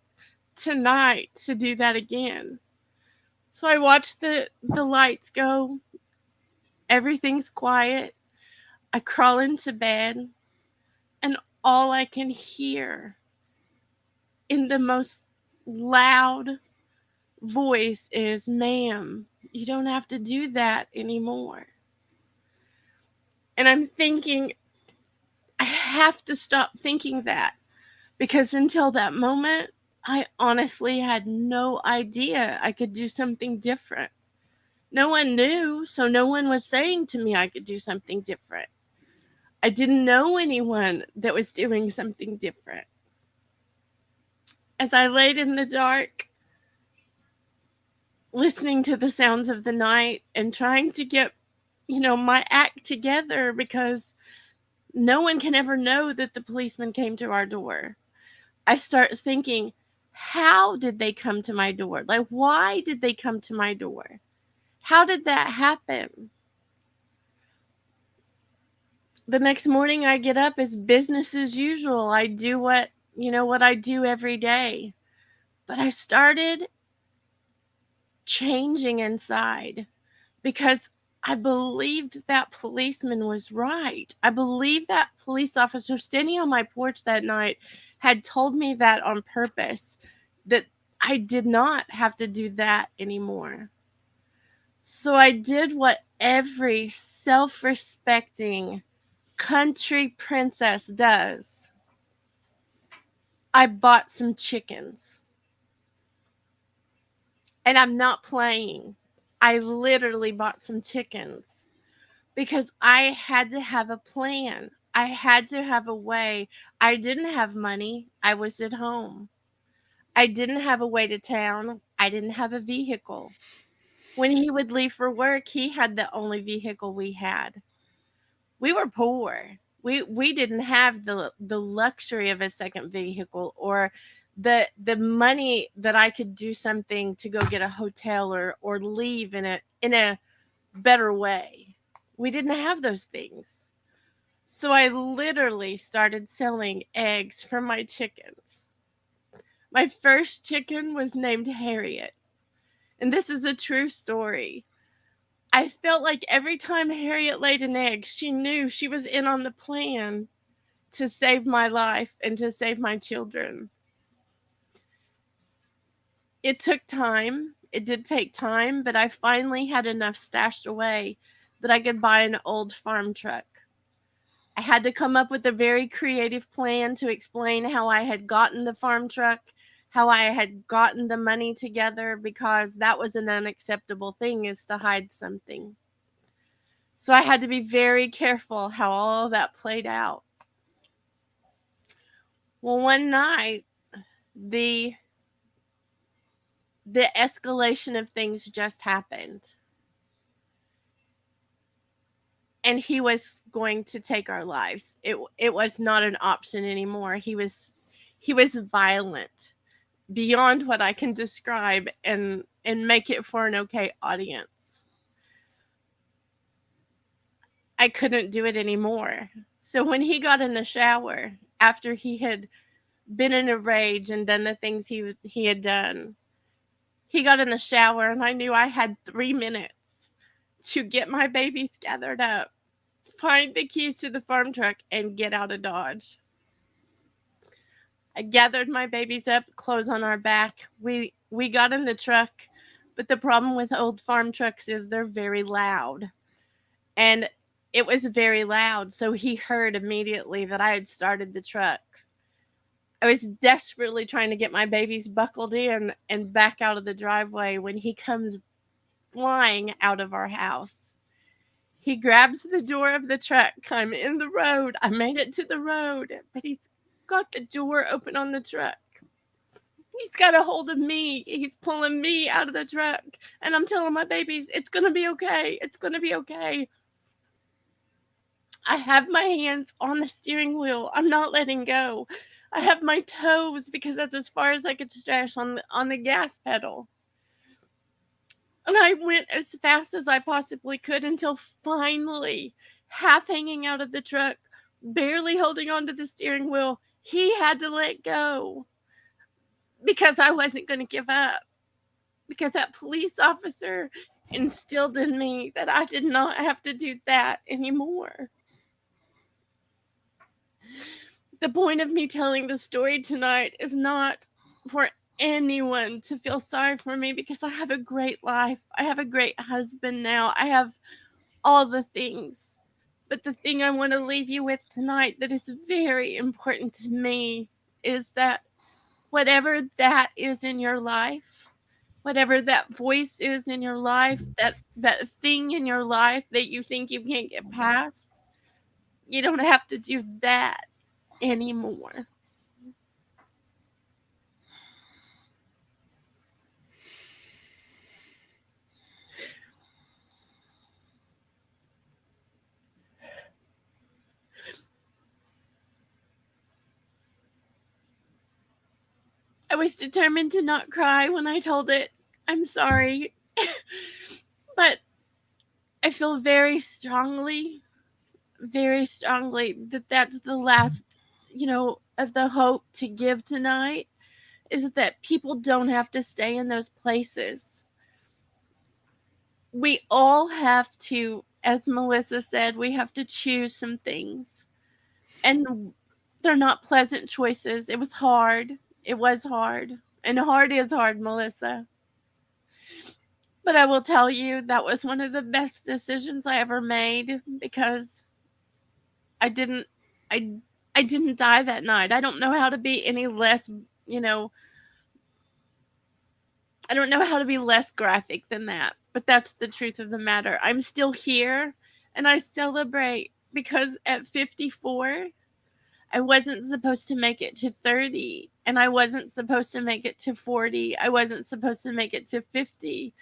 tonight to do that again. So I watch the lights go. Everything's quiet. I crawl into bed, and all I can hear in the most loud voice is, "Ma'am, you don't have to do that anymore." And I'm thinking, I have to stop thinking that, because until that moment, I honestly had no idea I could do something different. No one knew, so no one was saying to me I could do something different. I didn't know anyone that was doing something different. As I laid in the dark, listening to the sounds of the night and trying to get, my act together, because no one can ever know that the policeman came to our door. I start thinking, how did they come to my door? Like, why did they come to my door? How did that happen? The next morning I get up, as business as usual. I do what I do every day. But I started changing inside, because I believed that policeman was right. I believed that police officer standing on my porch that night had told me that on purpose, that I did not have to do that anymore. So I did what every self-respecting country princess does. I bought some chickens. And I'm not playing. I literally bought some chickens, because I had to have a plan. I had to have a way. I didn't have money. I was at home. I didn't have a way to town. I didn't have a vehicle. When he would leave for work, he had the only vehicle we had. We were poor. We didn't have the luxury of a second vehicle, or the money that I could do something to go get a hotel, or leave in a better way. We didn't have those things. So I literally started selling eggs from my chickens. My first chicken was named Harriet. And this is a true story. I felt like every time Harriet laid an egg, she knew she was in on the plan to save my life and to save my children. It took time. It did take time, but I finally had enough stashed away that I could buy an old farm truck. I had to come up with a very creative plan to explain how I had gotten the farm truck, how I had gotten the money together, because that was an unacceptable thing, is to hide something. So I had to be very careful how all that played out. Well, one night, the escalation of things just happened. And he was going to take our lives. It was not an option anymore. He was violent beyond what I can describe and make it for an okay audience. I couldn't do it anymore. So when he got in the shower, after he had been in a rage and done the things he had done, he got in the shower, and I knew I had 3 minutes to get my babies gathered up, find the keys to the farm truck, and get out of Dodge. I gathered my babies up, clothes on our back. We got in the truck, but the problem with old farm trucks is they're very loud. And it was very loud, so he heard immediately that I had started the truck. I was desperately trying to get my babies buckled in and back out of the driveway when he comes flying out of our house. He grabs the door of the truck. I'm in the road. I made it to the road, but he's got the door open on the truck. He's got a hold of me. He's pulling me out of the truck. And I'm telling my babies, it's going to be okay. It's going to be okay. I have my hands on the steering wheel. I'm not letting go. I have my toes, because that's as far as I could stretch, on the gas pedal. And I went as fast as I possibly could until finally, half hanging out of the truck, barely holding onto the steering wheel, he had to let go. because I wasn't going to give up, because that police officer instilled in me that I did not have to do that anymore. The point of me telling the story tonight is not for anyone to feel sorry for me, because I have a great life. I have a great husband now. I have all the things. But the thing I want to leave you with tonight that is very important to me is that whatever that is in your life, whatever that voice is in your life, that thing in your life that you think you can't get past, you don't have to do that anymore. I was determined to not cry when I told it. I'm sorry. But I feel very strongly that that's the last, of the hope to give tonight, is that people don't have to stay in those places. We all have to, as Melissa said, we have to choose some things. And they're not pleasant choices. It was hard. It was hard. And hard is hard, Melissa. But I will tell you, that was one of the best decisions I ever made, because I didn't die that night. I don't know how to be any less, I don't know how to be less graphic than that, but that's the truth of the matter. I'm still here, and I celebrate, because at 54, I wasn't supposed to make it to 30, and I wasn't supposed to make it to 40. I wasn't supposed to make it to 50.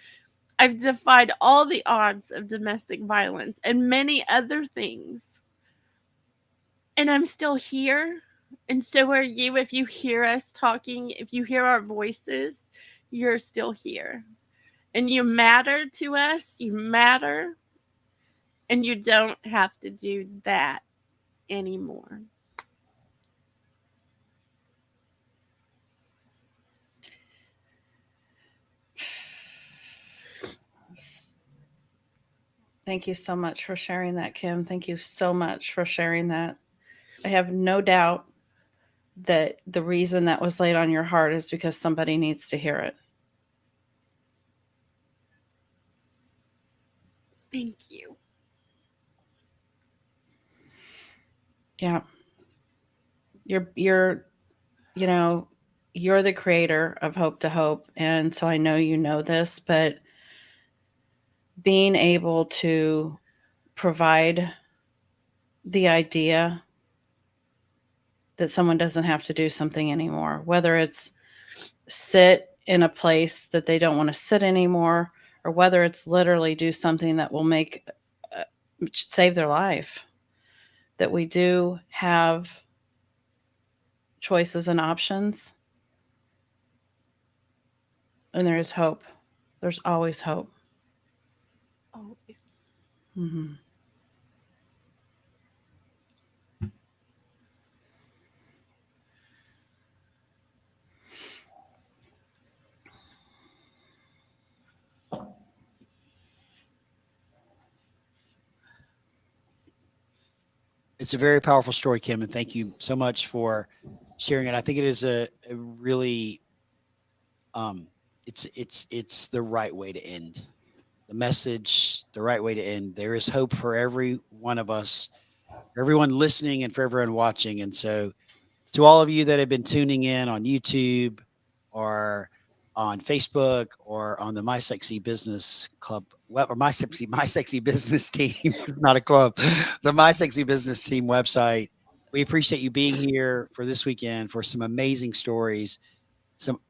I've defied all the odds of domestic violence and many other things. And I'm still here, and so are you. If you hear us talking, if you hear our voices, you're still here. And you matter to us. You matter. And you don't have to do that anymore. Thank you so much for sharing that, Kim. Thank you so much for sharing that. I have no doubt that the reason that was laid on your heart is because somebody needs to hear it. Thank you. Yeah. You're the creator of Hope to Hope. And so I know you know this, but being able to provide the idea that someone doesn't have to do something anymore, whether it's sit in a place that they don't want to sit anymore, or whether it's literally do something that will save their life, that we do have choices and options, and there is hope. There's always hope. Always. Mm-hmm. It's a very powerful story, Kim, and thank you so much for sharing it. I think it is a really, it's the right way to end the message, the right way to end. There is hope for every one of us, for everyone listening, and for everyone watching. And so, to all of you that have been tuning in on YouTube or on Facebook or on the My Sexy Business Club web, or My Sexy Business Team, it's not a club, the My Sexy Business Team website. We appreciate you being here for this weekend for some amazing stories, some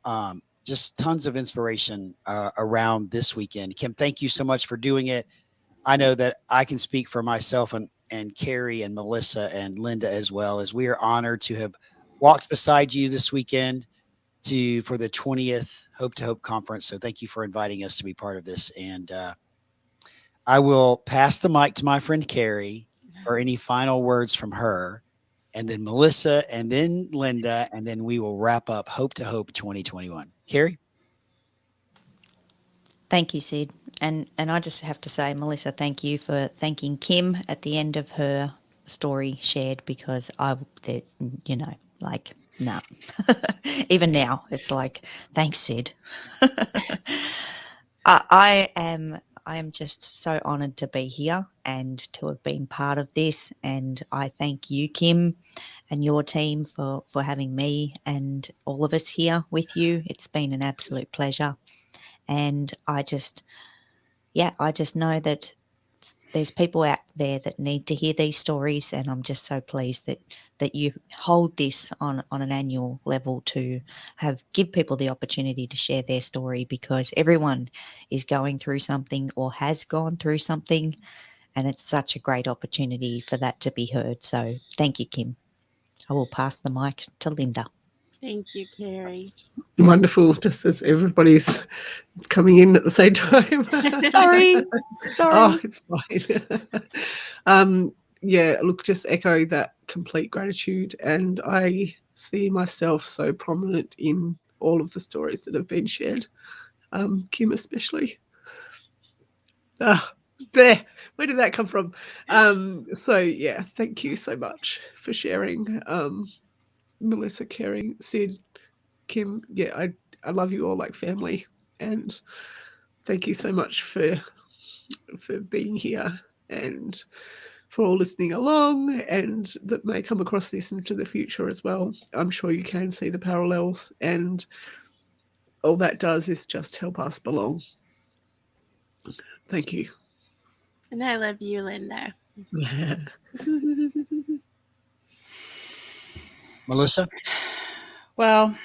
just tons of inspiration around this weekend. Kim, thank you so much for doing it. I know that I can speak for myself and Carrie and Melissa and Linda as well, as we are honored to have walked beside you this weekend for the 20th Hope to Hope conference. So thank you for inviting us to be part of this. And I will pass the mic to my friend Carrie for any final words from her. and then Melissa, and then Linda, and then we will wrap up Hope to Hope 2021. Carrie? Thank you, Sid. And I just have to say, Melissa, thank you for thanking Kim at the end of her story shared, because no. Even now, it's like, thanks, Sid. I am just so honoured to be here and to have been part of this. And I thank you, Kim, and your team for having me and all of us here with you. It's been an absolute pleasure. And I just know that there's people out there that need to hear these stories, and I'm just so pleased that you hold this on an annual level to give people the opportunity to share their story, because everyone is going through something or has gone through something, and it's such a great opportunity for that to be heard. So thank you, Kim. I will pass the mic to Linda. Thank you, Carrie. Wonderful, just as everybody's coming in at the same time. Sorry. Oh, it's fine. Yeah, look, just echo that complete gratitude. And I see myself so prominent in all of the stories that have been shared, Kim especially. There, where did that come from? So yeah, thank you so much for sharing. Melissa, Carrie, Sid, Kim, yeah, I love you all like family, and thank you so much for being here and for all listening along, and that may come across this into the future as well. I'm sure you can see the parallels, and all that does is just help us belong. Thank you. And I love you, Linda. Melissa? Well,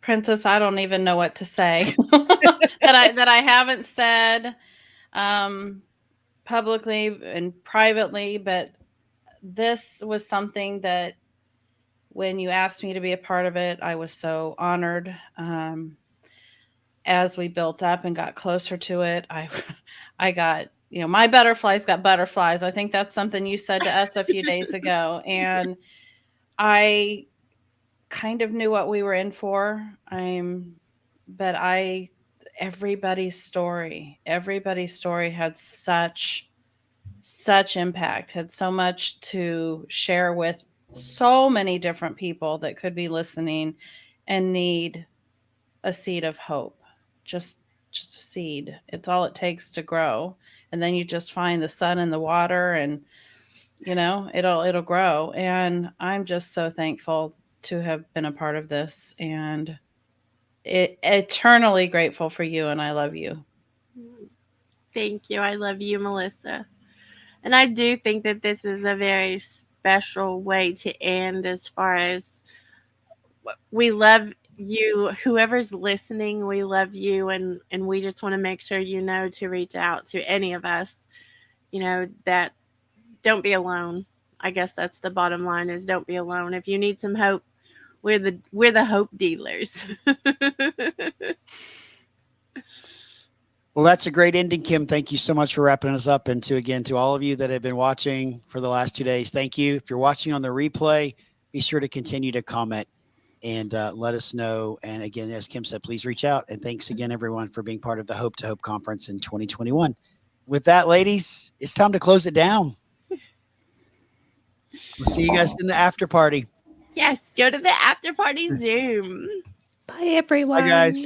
Princess, I don't even know what to say that I haven't said publicly and privately, but this was something that when you asked me to be a part of it, I was so honored. As we built up and got closer to it, I got, my butterflies got butterflies. I think that's something you said to us a few days ago. And I kind of knew what we were in for. Everybody's story had such impact, had so much to share with so many different people that could be listening and need a seed of hope. Just a seed. It's all it takes to grow. And then you just find the sun and the water, and it'll grow. And I'm just so thankful to have been a part of this, and eternally grateful for you, and I love you. Thank you. I love you, Melissa. And I do think that this is a very special way to end, as far as we love you. Whoever's listening, we love you, and we just want to make sure to reach out to any of us, that don't be alone. I guess that's the bottom line, is don't be alone. If you need some hope, we're the hope dealers. Well, that's a great ending, Kim. Thank you so much for wrapping us up. And to all of you that have been watching for the last 2 days, thank you. If you're watching on the replay, be sure to continue to comment and let us know. And again, as Kim said, please reach out. And thanks again, everyone, for being part of the Hope to Hope Conference in 2021. With that, ladies, it's time to close it down. We'll see you guys in the after party. Yes, go to the after party Zoom. Bye, everyone. Bye, guys.